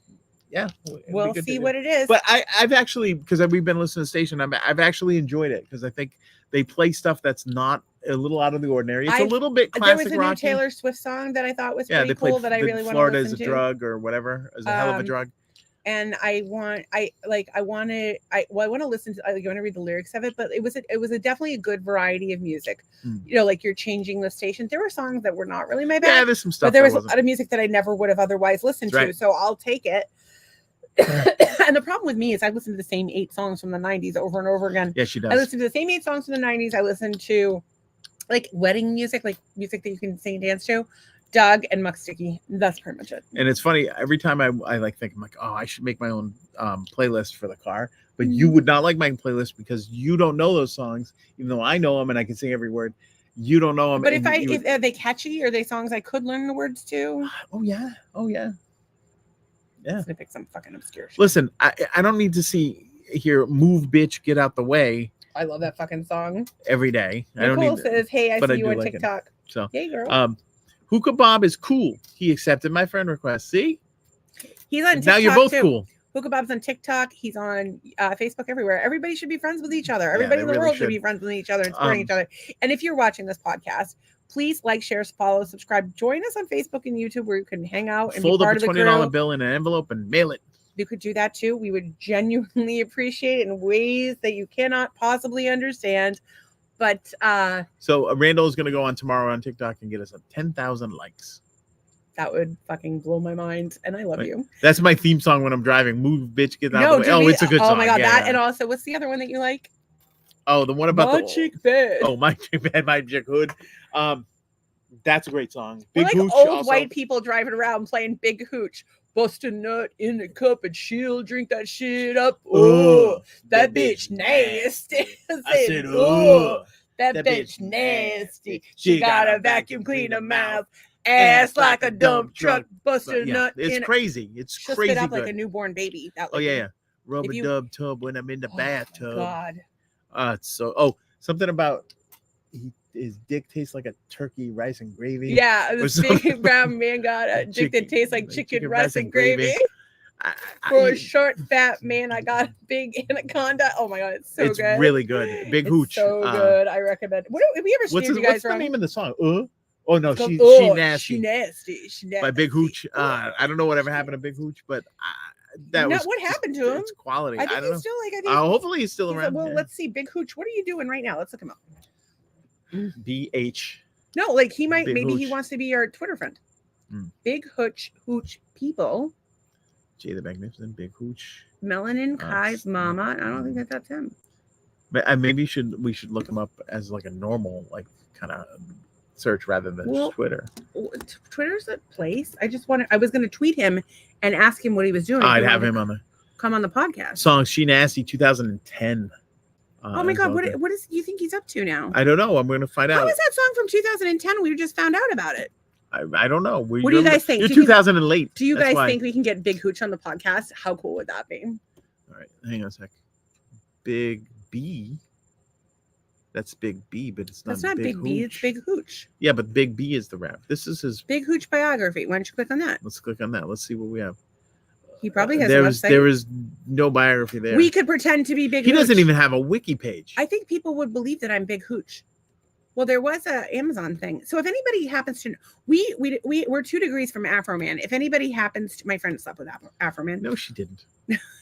Yeah, we'll see what it is. But I've actually, because we've been listening to the station, I've actually enjoyed it because I think they play stuff that's not a little out of the ordinary. It's a little bit classic rock. There was a new Taylor Swift song that I thought was pretty cool that I really want to listen to. Florida is a drug or whatever, is a hell of a drug. And I want to listen to. I want to read the lyrics of it, but it was definitely a good variety of music. You know, like you're changing the station. There were songs that were not really my bag. Yeah, there's some stuff. But there was a lot of music that I never would have otherwise listened to. So I'll take it. And the problem with me is I listen to the same 8 songs from the 90s over and over again. Yeah, she does. I listen to the same 8 songs from the 90s. I listen to like wedding music, like music that you can sing and dance to. Doug and Muck Sticky. That's pretty much it. And it's funny, every time I like think, I'm like, oh, I should make my own playlist for the car. But you would not like my playlist because you don't know those songs, even though I know them and I can sing every word. You don't know them. But if are they catchy? Are they songs I could learn the words to? Oh yeah. Yeah. I'm gonna pick some fucking obscure shit. Listen, I don't need to hear "Move, Bitch, Get Out the Way." I love that fucking song every day. Nicole says, "Hey, I see you on TikTok." So, hey, girl. Hookah Bob is cool. He accepted my friend request. See, he's on TikTok now. You're both too. Cool. Hookah Bob's on TikTok. He's on Facebook everywhere. Everybody should be friends with each other. Everybody in the world should be friends with each other and supporting each other. And if you're watching this podcast, please like, share, follow, subscribe. Join us on Facebook and YouTube where you can hang out and fold be part up a of the $20 bill in an envelope and mail it. You could do that too. We would genuinely appreciate it in ways that you cannot possibly understand. But so Randall is going to go on tomorrow on TikTok and get us 10,000 likes. That would fucking blow my mind, and I love you. That's my theme song when I'm driving. Move, bitch, get out of the way. Oh, it's a good song. Oh my god, that and also what's the other one that you like? Oh, the one about My the chick bed. Oh, my chick bed, my chick hood. That's a great song. We're Big like Hooch old also. white people driving around playing Big Hooch. Bust a nut in the cup and she'll drink that shit up. Oh, that bitch nasty. I said, oh, oh, that bitch nasty. She got a vacuum cleaner mouth. Ass like a dump truck. Bust a Yeah, nut. it's crazy. It's She'll crazy spit up good. like a newborn baby. That Oh yeah. Rubber you- dub tub when I'm in the Oh, bathtub. God. It's so something about his dick tastes like a turkey, rice and gravy. Yeah, Or this something. big brown man got a dick that tastes like chicken, rice, and gravy. For a short, fat man, I got a big anaconda. Oh my God, it's so it's good. really good. Big It's Hooch. so good. I recommend. What have we ever steered you guys What's the wrong? name of the song? Oh no, It's called, she nasty. She nasty. She nasty. By Big Hooch. I don't know whatever happened to Big Hooch, but that was what happened to him? It's quality. I think don't know. he's still like. I think. Hopefully he's still he's around. well, yeah. let's see. Big Hooch. What are you doing right now? Let's look him up. BH. No, like he might. Big maybe he Hooch. wants to be our Twitter friend. Big Hooch people. Jay the Magnificent, Big Hooch. Melanin Kai's mama. I don't think that's him. But maybe we should look him up as like a normal kind of search rather than just Twitter. Twitter's a place. I was going to tweet him and ask him what he was doing. I'd have him come on the podcast. Song She Nasty 2010. Oh my God, what is you think he's up to now? I don't know. I'm going to find out. How is that song from 2010? We just found out about it. I don't know. What do you guys think? You're 2000 and late. Do you guys think we can get Big Hooch on the podcast? How cool would that be? All right, hang on a sec. Big B. That's Big B, but it's not. That's not Big B. It's Big Hooch. Yeah, but Big B is the rap. This is his Big Hooch biography. Why don't you click on that? Let's click on that. Let's see what we have. He probably has a website. There is no biography there. We could pretend to be Big Hooch. He doesn't even have a wiki page. I think people would believe that I'm Big Hooch. Well, there was a Amazon thing. So if anybody happens to, we're 2 degrees from Afro Man. If anybody happens to, my friend slept with Afro Man. No, she didn't.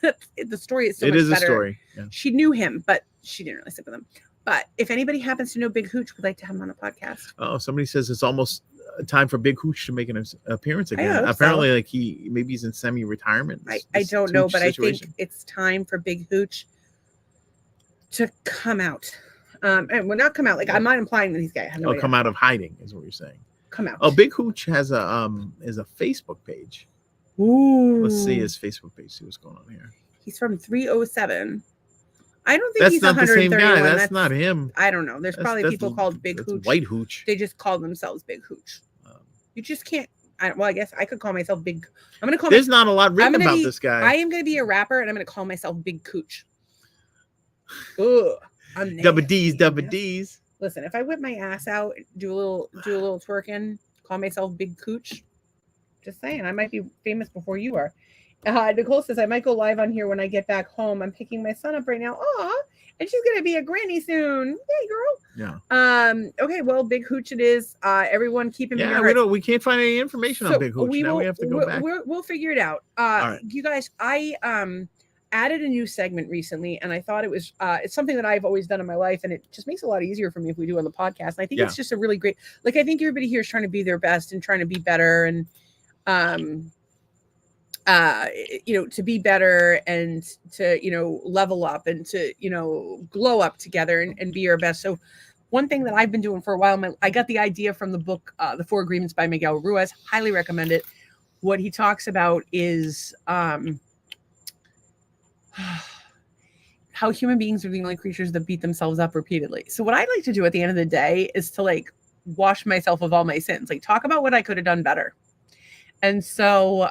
The story is so much better. It is a story. Yeah. She knew him, but she didn't really sleep with him. But if anybody happens to know Big Hooch, we'd like to have him on the podcast. Oh, somebody says it's almost time for Big Hooch to make an appearance again. Apparently, maybe he's in semi-retirement. I don't know, but situation. I think it's time for Big Hooch to come out. And will not come out. Like I'm not implying that he's gay. Come out of hiding is what you're saying. Come out. Oh, Big Hooch has a Facebook page. Ooh. Let's see his Facebook page. See what's going on here. He's from 307. I don't think that's he's not the same 131. guy. That's not him. I don't know. There's probably people called Big Hooch. White Hooch. They just call themselves Big Hooch. You just can't. I guess I could call myself Big. I'm gonna call. There's not a lot written about this guy. I am gonna be a rapper, and I'm gonna call myself Big Cooch. Ugh. Double D's. Listen, if I whip my ass out, do a little twerking, call myself Big Cooch. Just saying, I might be famous before you are. Nicole says I might go live on here when I get back home. I'm picking my son up right now. Aw, and she's gonna be a granny soon. Yay, girl. Yeah. Okay. Well, Big Hooch it is. Everyone, keep him in your hearts. We can't find any information on Big Hooch. Now we have to go back. We'll figure it out. Right. You guys, I added a new segment recently, and I thought it was it's something that I've always done in my life, and it just makes it a lot easier for me if we do on the podcast. And I think it's just a really great. Like I think everybody here is trying to be their best and trying to be better, and to be better and to level up and to glow up together and be our best. So one thing that I've been doing for a while, I got the idea from the book The 4 Agreements by Miguel Ruiz. Highly recommend it. What he talks about is how human beings are the only creatures that beat themselves up repeatedly. So what I like to do at the end of the day is to wash myself of all my sins, talk about what I could have done better. And so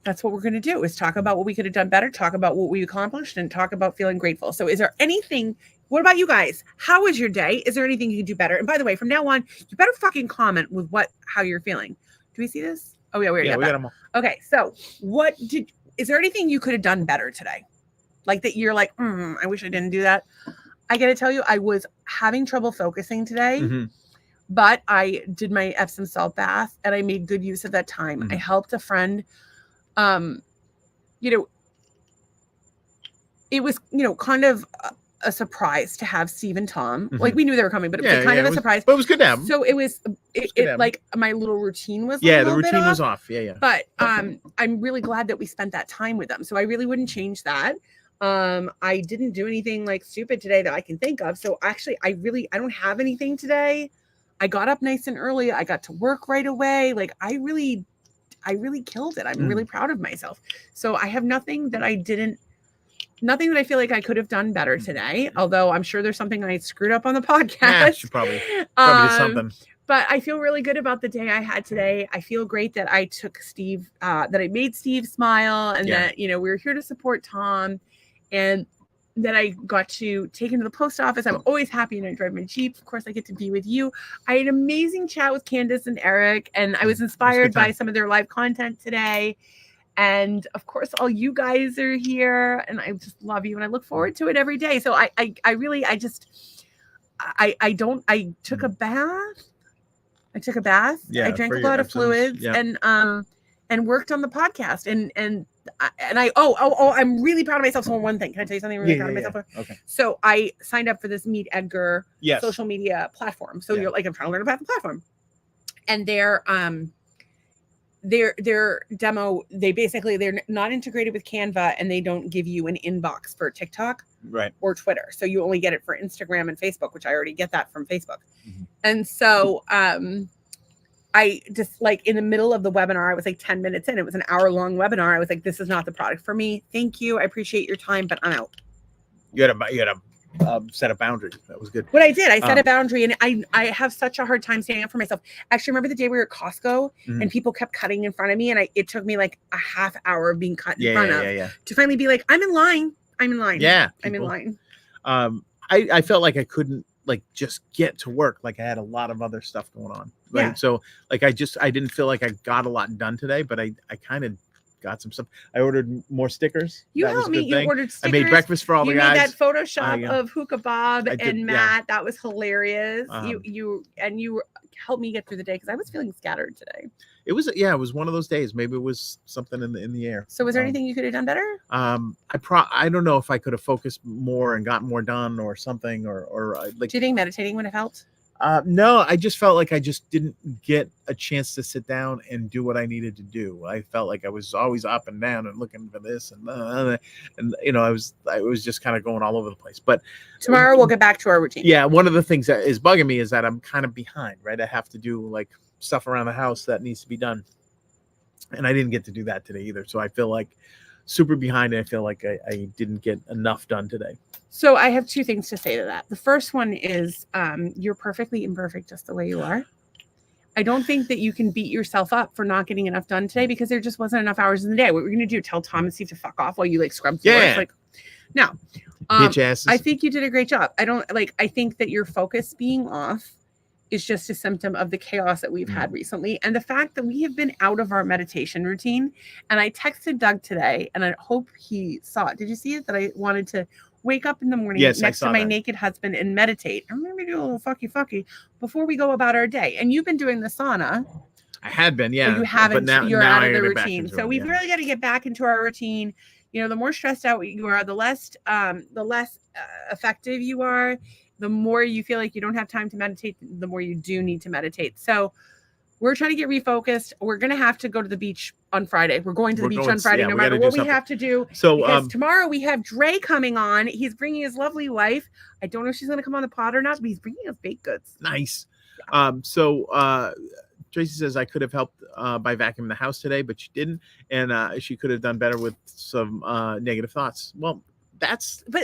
that's what we're going to do is talk about what we could have done better, talk about what we accomplished, and talk about feeling grateful. So is there anything, what about you guys? How was your day? Is there anything you can do better? And by the way, from now on, you better fucking comment with how you're feeling. Do we see this? Oh yeah, we got them all. Okay. So is there anything you could have done better today? That you're I wish I didn't do that. I got to tell you, I was having trouble focusing today. Mm-hmm. But I did my Epsom salt bath and I made good use of that time. Mm-hmm. I helped a friend. It was, kind of a surprise to have Steve and Tom. Mm-hmm. We knew they were coming, but it was kind of a surprise. But it was good to have them. So it was my little routine was the routine was off. Yeah. But I'm really glad that we spent that time with them. So I really wouldn't change that. I didn't do anything like stupid today that I can think of. So actually, I don't have anything today. I got up nice and early. I got to work right away. Like I really killed it. I'm really proud of myself. So I have nothing that I feel like I could have done better today. Although I'm sure there's something I screwed up on the podcast. Yeah, she probably did something. But I feel really good about the day I had today. I feel great that I took Steve, that I made Steve smile, and that, we were here to support Tom, and that I got to take him to the post office. I'm always happy, and I drive my Jeep. Of course, I get to be with you. I had an amazing chat with Candace and Eric, and I was inspired by some of their live content today. And of course, all you guys are here, and I just love you, and I look forward to it every day. So I took a bath. Yeah, I drank a lot of fluids, and worked on the podcast, and I'm really proud of myself. So one thing, can I tell you something? I'm really proud of myself. Okay. So I signed up for this Meet Edgar social media platform. So you're like, I'm trying to learn about the platform, and their demo, they're not integrated with Canva, and they don't give you an inbox for TikTok or Twitter. So you only get it for Instagram and Facebook, which I already get that from Facebook. Mm-hmm. And so I just, like, in the middle of the webinar, I was like 10 minutes in, it was an hour-long webinar. I was like, this is not the product for me. Thank you. I appreciate your time, but I'm out. You had a set a boundary. That was good. What I did, I set a boundary, and I have such a hard time standing up for myself. Actually, remember the day we were at Costco and people kept cutting in front of me, and it took me like a half hour of being cut in front of to finally be like, I'm in line. Yeah. I'm in line. I felt like I couldn't just get to work. Like I had a lot of other stuff going on. Right. Yeah. So like, I didn't feel like I got a lot done today, but I kind of got some stuff. I ordered more stickers. You helped me. You ordered stickers. I made breakfast for all the guys. You made that Photoshop of Hookah Bob and Matt. Yeah. That was hilarious. You helped me get through the day because I was feeling scattered today. It was one of those days. Maybe it was something in the air. So was there anything you could have done better? I don't know if I could have focused more and gotten more done or something or like. Do you think meditating would have helped? No, I just felt like I just didn't get a chance to sit down and do what I needed to do. I felt like I was always up and down and looking for this and I was just kind of going all over the place. But tomorrow we'll get back to our routine. Yeah, one of the things that is bugging me is that I'm kind of behind, right? I have to do like stuff around the house that needs to be done, and I didn't get to do that today either. So I feel like super behind, and I feel like I didn't get enough done today. So I have two things to say to that. The first one is you're perfectly imperfect just the way you are. I don't think that you can beat yourself up for not getting enough done today because there just wasn't enough hours in the day. What we're going to do, tell Tom and Steve to fuck off while you like scrub floors? Yeah. Like, no. Bitch asses. I think you did a great job. I think that your focus being off is just a symptom of the chaos that we've had recently. And the fact that we have been out of our meditation routine. And I texted Doug today, and I hope he saw it. Did you see it? That I wanted to wake up in the morning next to my naked husband and meditate. I'm going to do a little fucky before we go about our day. And you've been doing the sauna. I had been, yeah. You haven't. But you're out of the routine. So we've really got to get back into our routine. The more stressed out you are, the less effective you are. The more you feel like you don't have time to meditate, the more you do need to meditate. So we're trying to get refocused. We're going to have to go to the beach on Friday. We're going to the beach on Friday, no matter what we have to do. So because tomorrow we have Dre coming on. He's bringing his lovely wife. I don't know if she's going to come on the pod or not, but he's bringing us baked goods. Nice. Yeah. Tracy says I could have helped by vacuuming the house today, but she didn't. And she could have done better with some negative thoughts. Well, but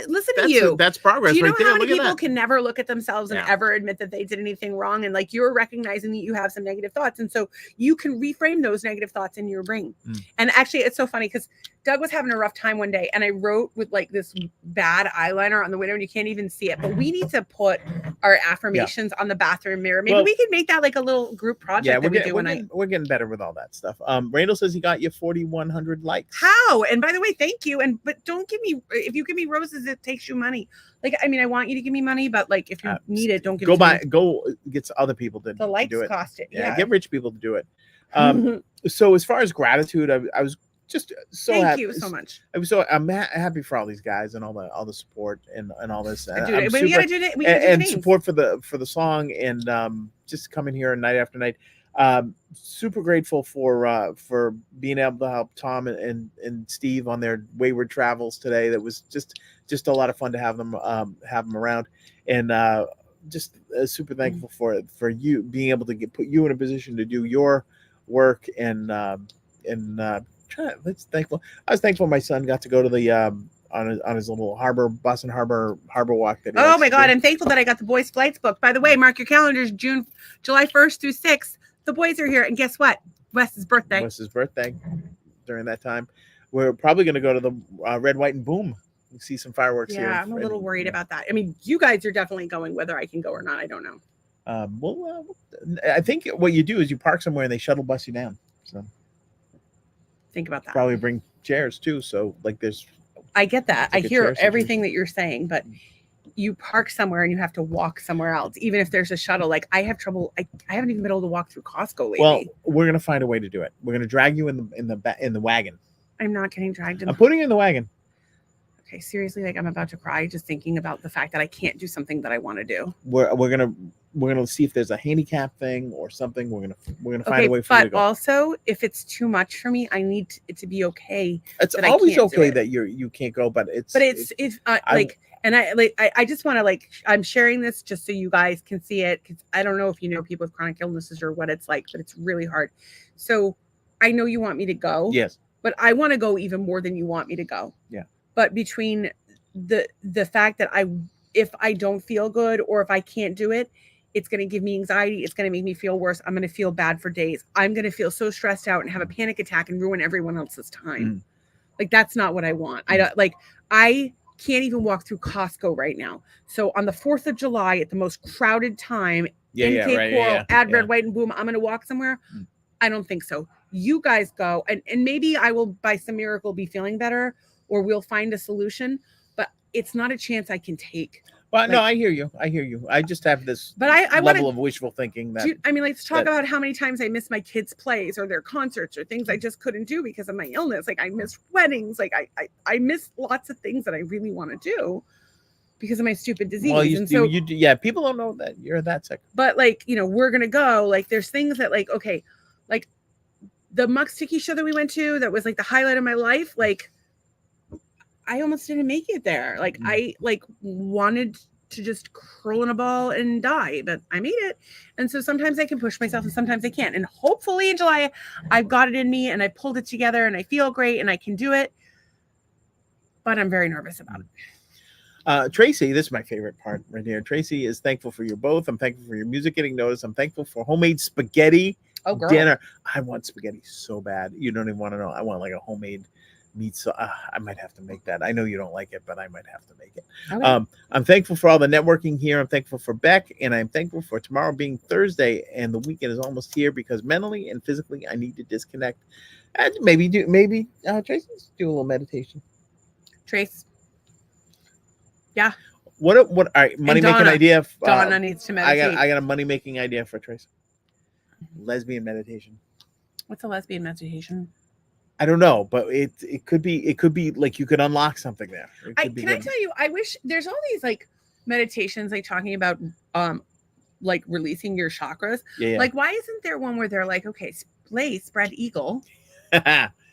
listen to you. That's progress. Do you know right there. how many people can never look at themselves and ever admit that they did anything wrong? And like you're recognizing that you have some negative thoughts. And so you can reframe those negative thoughts in your brain. And actually, it's so funny because Doug was having a rough time one day and I wrote with like this bad eyeliner on the window and you can't even see it. But we need to put our affirmations on the bathroom mirror. Maybe we could make that like a little group project that we do. We're getting better with all that stuff. Randall says he got you 4,100 likes. How? And by the way, thank you. But don't give me, if you give me roses, it takes you money. Like, I mean, I want you to give me money, but like if you need it, don't give it to me. Go get other people to the likes do it. Cost it. Yeah, get rich people to do it. So as far as gratitude, I was just so thank happy. You so much. I'm happy for all these guys and all the support and all this. We gotta do it. And support for the song and just coming here night after night. Super grateful for being able to help Tom and Steve on their wayward travels today. That was just a lot of fun to have them around, and just super thankful for you being able to put you in a position to do your work that's thankful. I was thankful my son got to go to the on his little Boston Harbor walk. That oh my God, I'm thankful that I got the boys' flights booked. By the way, mark your calendars, July 1st through 6th. The boys are here, and guess what? Wes's birthday during that time. We're probably going to go to the Red, White, and Boom and see some fireworks here. Yeah, I'm a little worried about that. I mean, you guys are definitely going. Whether I can go or not, I don't know. I think what you do is you park somewhere and they shuttle bus you down. So think about that. Probably bring chairs too. So I get that. I hear everything that you're saying, but you park somewhere and you have to walk somewhere else, even if there's a shuttle. Like I have trouble. I haven't even been able to walk through Costco lately. Well, we're gonna find a way to do it. We're gonna drag you in the wagon. I'm not getting dragged. I'm putting you in the wagon. Okay, seriously, like I'm about to cry just thinking about the fact that I can't do something that I want to do. We're gonna see if there's a handicap thing or something. We're gonna find a way for you to go. But also, if it's too much for me, I need it to be okay. It's always okay that you can't go, but it's I just want to I'm sharing this just so you guys can see it, because I don't know if you know people with chronic illnesses or what it's like, but it's really hard. So I know you want me to go. Yes. But I want to go even more than you want me to go. Yeah. But between the fact that if I don't feel good or if I can't do it, it's going to give me anxiety. It's going to make me feel worse. I'm going to feel bad for days. I'm going to feel so stressed out and have a panic attack and ruin everyone else's time. Like, that's not what I want. I can't even walk through Costco right now. So on the 4th of July at the most crowded time in Cape Coral, Red, White, and Boom, I'm going to walk somewhere. I don't think so. You guys go, and maybe I will by some miracle be feeling better, or we'll find a solution, but it's not a chance I can take. Well, no, I hear you. I just have this level of wishful thinking that let's talk about how many times I miss my kids' plays or their concerts or things I just couldn't do because of my illness. Like I miss weddings. Like I miss lots of things that I really want to do because of my stupid disease. Well, people don't know that you're that sick. But we're gonna go. Like there's things that like the Muck Sticky show that we went to that was like the highlight of my life. Like I almost didn't make it there. Like I wanted to just curl in a ball and die, but I made it. And so sometimes I can push myself and sometimes I can't. And hopefully in July, I've got it in me and I pulled it together and I feel great and I can do it. But I'm very nervous about it. Tracy, this is my favorite part right here. Tracy is thankful for you both. I'm thankful for your music getting noticed. I'm thankful for homemade spaghetti dinner. I want spaghetti so bad. You don't even want to know. I want like a homemade meat. So I might have to make that. I know you don't like it, but I might have to make it. Okay. I'm thankful for all the networking here. I'm thankful for Beck, and I'm thankful for tomorrow being Thursday and the weekend is almost here because mentally and physically I need to disconnect. And maybe Tracy, do a little meditation. Trace. Yeah. What all right, money making idea. Donna needs to meditate. I got a money making idea for Tracy. Lesbian meditation. What's a lesbian meditation? I don't know, but it could be like you could unlock something there. Can I tell you, I wish there's all these like meditations like talking about like releasing your chakras. Yeah. Like why isn't there one where they're like, okay, spread eagle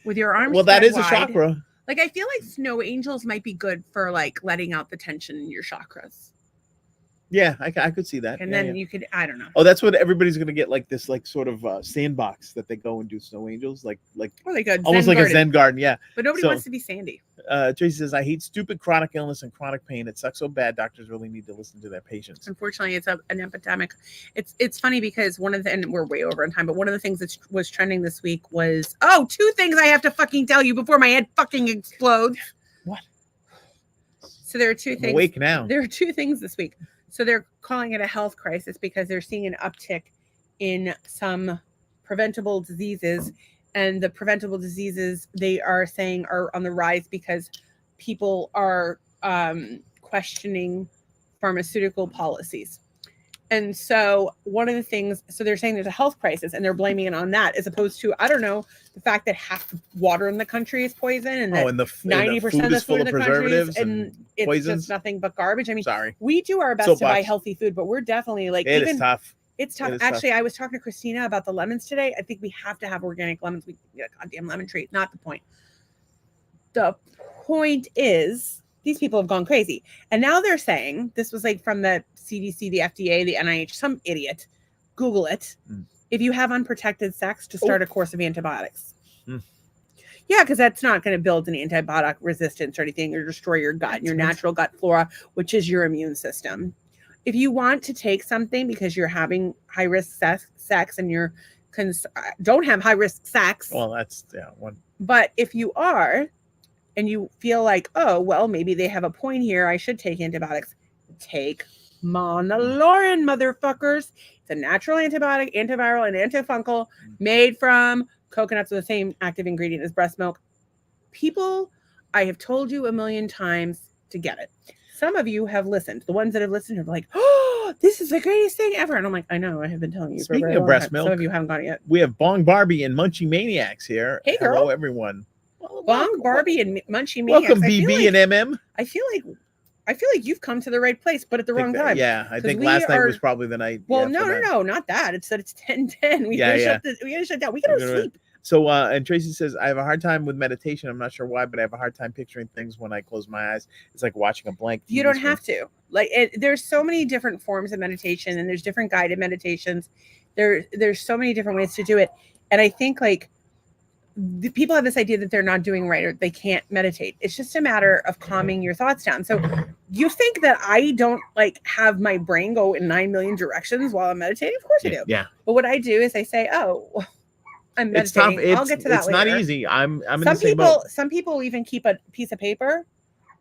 with your arms? Well, that is wide. A chakra. Like I feel like snow angels might be good for like letting out the tension in your chakras. Yeah, I could see that. And then you could, I don't know. Oh, that's what everybody's gonna get, like this, like sort of sandbox that they go and do snow angels, like almost like a Zen garden, yeah. But nobody wants to be Sandy. Tracy says, "I hate stupid chronic illness and chronic pain. It sucks so bad. Doctors really need to listen to their patients." Unfortunately, it's an epidemic. It's funny because and we're way over on time, but one of the things that was trending this week was 2 things I have to fucking tell you before my head fucking explodes. What? So there are 2 things. Awake now. There are 2 things this week. So they're calling it a health crisis because they're seeing an uptick in some preventable diseases. And the preventable diseases they are saying are on the rise because people are questioning pharmaceutical policies. And so one of the things, so they're saying there's a health crisis and they're blaming it on that as opposed to, I don't know, the fact that half the water in the country is poison and that 90% of the food in the country is, and it's poisons. Just nothing but garbage. I mean, sorry, we do our best to buy healthy food, but we're definitely like, it's tough. It's tough. Actually, I was talking to Christina about the lemons today. I think we have to have organic lemons. We get a goddamn lemon tree. Not the point. The point is, these people have gone crazy. And now they're saying, this was like from the CDC, the FDA, the NIH, some idiot. Google it. If you have unprotected sex, to start a course of antibiotics. Yeah, because that's not going to build an antibiotic resistance or anything, or destroy your gut and your natural gut flora, which is your immune system. If you want to take something because you're having high risk sex and you're don't have high risk sex. Well, that's one. But if you are, and you feel like, oh, well, maybe they have a point here, I should take antibiotics. Take Monolaurin, motherfuckers. It's a natural antibiotic, antiviral, and antifungal made from coconuts with the same active ingredient as breast milk. People, I have told you a million times to get it. Some of you have listened. The ones that have listened are like, oh, this is the greatest thing ever. And I'm like, I know, I have been telling you. Speaking of breast milk, some of you haven't got it yet. We have Bong Barbie and Munchie Maniacs here. Hey, girl. Hello, everyone. Bong Barbie and Munchie Maniacs. Welcome, BB and MM. I feel like you've come to the right place, but at the wrong time. Yeah, I think last night was probably the night. Well, no, not that. It's that it's 10:10. We gotta shut down. We gotta sleep. So, and Tracy says, I have a hard time with meditation. I'm not sure why, but I have a hard time picturing things when I close my eyes. It's like watching a blank TV You don't have to. Like, there's so many different forms of meditation, and there's different guided meditations. There's so many different ways to do it. And I think, like, the people have this idea that they're not doing right or they can't meditate. It's just a matter of calming your thoughts down. So you think that I don't like have my brain go in 9 million directions while I'm meditating? Of course I do. Yeah. But what I do is I say, oh, I'm meditating. It's tough. I'll get to that later. It's not easy. I'm in the same boat. Some people even keep a piece of paper.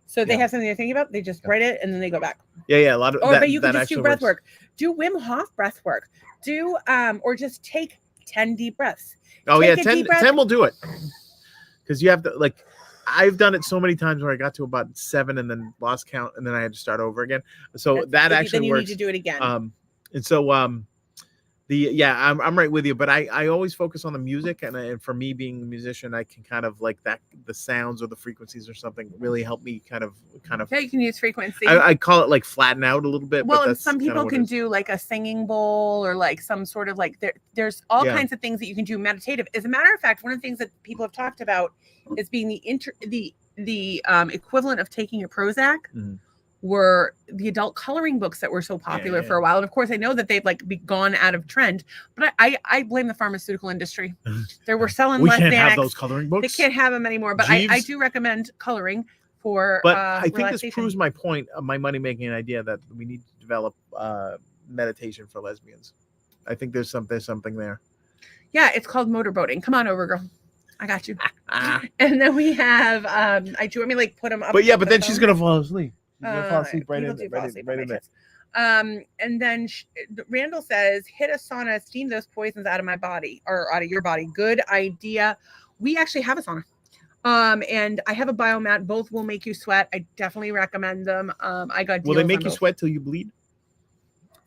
So they have something they're thinking about. They just write it and then they go back. Yeah. A lot of but you can just do breath work. Do Wim Hof breath work. Do or just take 10 deep breaths. Oh, yeah, 10 will do it. Because you have to, like, I've done it so many times where I got to about 7 and then lost count, and then I had to start over again. So that actually then you works. Need to do it again. And so I'm right with you, but I always focus on the music, and for me being a musician, I can kind of like that the sounds or the frequencies or something really help me kind of. Yeah, you can use frequency. I call it like flatten out a little bit. Well, and some people can do like a singing bowl or like some sort of like there's all kinds of things that you can do meditative. As a matter of fact, one of the things that people have talked about is being the equivalent of taking a Prozac. Mm-hmm. Were the adult coloring books that were so popular for a while. And of course I know that they've like gone out of trend, but I blame the pharmaceutical industry. They were selling less Xanax. Have those coloring books. They can't have them anymore, but I do recommend coloring for but I think this proves my point of my money making idea that we need to develop meditation for lesbians. I think there's something there. Yeah, it's called motorboating. Come on over, girl. I got you. And then we have do you want me like put them up? But yeah, but then she's gonna fall asleep. You're gonna fall asleep right in there. And then Randall says, hit a sauna, steam those poisons out of my body or out of your body. Good idea. We actually have a sauna. And I have a biomat. Both will make you sweat. I definitely recommend them. I got deals. Will they make you sweat till you bleed?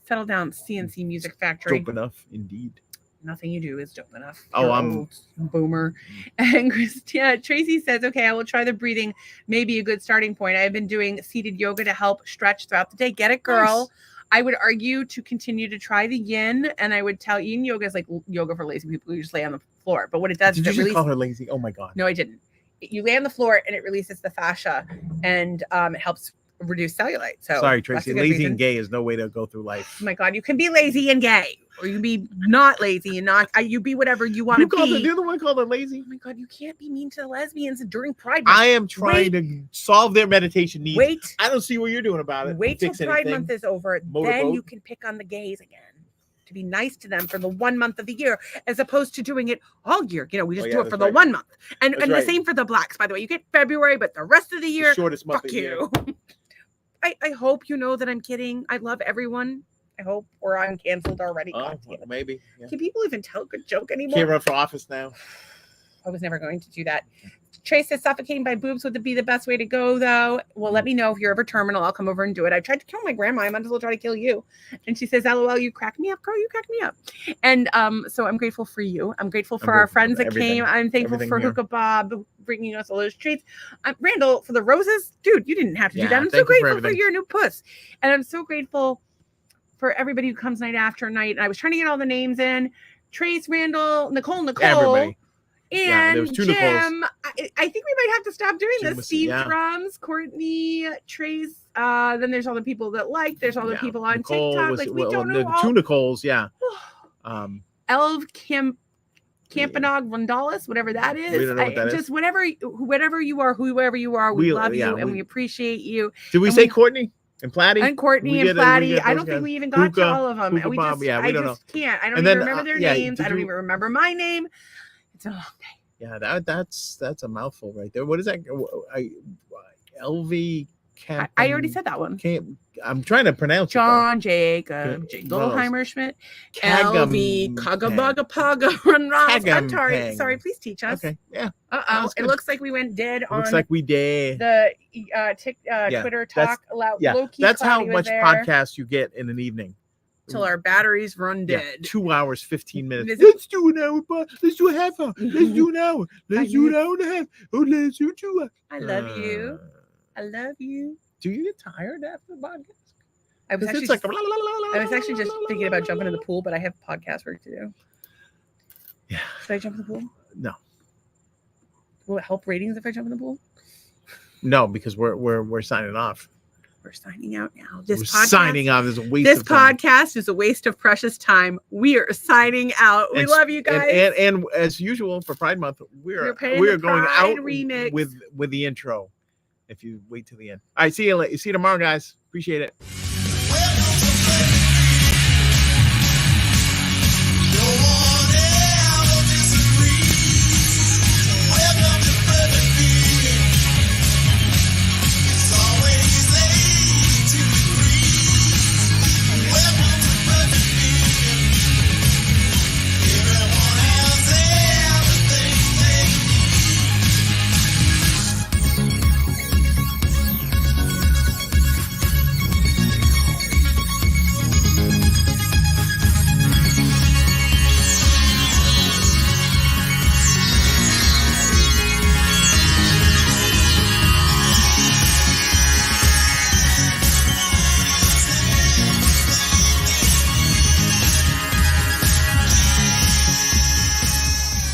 Settle down, CNC Music Factory. Dope enough, indeed. Nothing you do is dope enough. Oh, I'm boomer. And Tracy says, okay, I will try the breathing. Maybe a good starting point. I have been doing seated yoga to help stretch throughout the day. Get it, girl. Nice. I would argue to continue to try the yin. And I would tell yin yoga is like yoga for lazy people who just lay on the floor. But what it does is it releases. Call her lazy? Oh my God. No, I didn't. You lay on the floor and it releases the fascia and it helps reduce cellulite. So sorry, Tracy. Lazy and gay is no way to go through life. Oh my God, you can be lazy and gay, or you can be not lazy and not. You be whatever you want to be. You're the one called her lazy. Oh my God, you can't be mean to the lesbians during Pride Month. I am trying to solve their meditation needs. Wait. I don't see what you're doing about it. Wait till Pride Month is over, then you can pick on the gays again. To be nice to them for the 1 month of the year, as opposed to doing it all year. You know, we just do it for the 1 month, and the same for the blacks. By the way, you get February, but the rest of the year, the shortest month fuck you. I hope you know that I'm kidding. I love everyone. I hope, or I'm canceled already. Oh, maybe. Yeah. Can people even tell a good joke anymore? Can't run for office now. I was never going to do that. Trace says suffocating by boobs would be the best way to go, though. Well, let me know if you're ever terminal. I'll come over and do it. I tried to kill my grandma. I might as well try to kill you. And she says, LOL, you crack me up, girl. You crack me up. And so I'm grateful for you. I'm grateful for our friends that came. I'm thankful for Hookah Bob bringing us all those treats. Randall, for the roses, dude, you didn't have to do that. I'm so grateful for your new puss. And I'm so grateful for everybody who comes night after night. And I was trying to get all the names in. Trace, Randall, Nicole, Everybody. and there was two Jim. Nicoles. I think we might have to stop doing Jim this. was- Steve yeah. Drums, Courtney, Trace. Then there's all the people that there's all the Yeah. people on Nicole TikTok. was- Like we well, don't the know all. two Nicoles, yeah. Elv Campanog Vandalis, whatever that is. We don't know what that is. Just whatever you are, whoever you are, we love you and we appreciate you. Did we And say we- Courtney and Platty? And Courtney We and get it, we Platty. get I those don't think guys. we even got to Hookah, all of them. Hookah We Bob, just, yeah, we I don't just can't. I don't And even then, remember their yeah, names. did I don't you- even remember my name. It's a long day. Yeah, that's a mouthful right there. What is that? LV Camp. I already said that one. I'm trying to pronounce John Jacob Okay. Jingleheimer Schmidt. it. LV Kagabagapaga Runras. I'm sorry. Kagampang. Sorry, please teach us. Okay, yeah. Uh-oh. That's It good. looks like we went dead on Looks like we did. the Yeah, Twitter that's- talk. Yeah, Low-key that's how Cloudy was much there podcast you get in an evening. till our batteries run Yeah, dead. 2 hours, 15 minutes. Visit- Let's do an hour, but let's do a half hour. Let's do an hour. Let's do an hour and a half. Oh, let's do 2 hours. I love you. I love you. Do you get tired after the podcast? I was 'Cause actually it's like just thinking about jumping in the pool, but I have podcast work to do. Yeah. Should I jump in the pool? No. Will it help ratings if I jump in the pool? No, because we're signing off. We're signing out now. We're signing off. This is a waste This of time. podcast is a waste of precious time. We are signing out. We And- love you guys. And as usual for Pride Month, We're playing we're the going Pride out remix. with the intro. If you wait till the end. All right, see you tomorrow, guys. Appreciate it.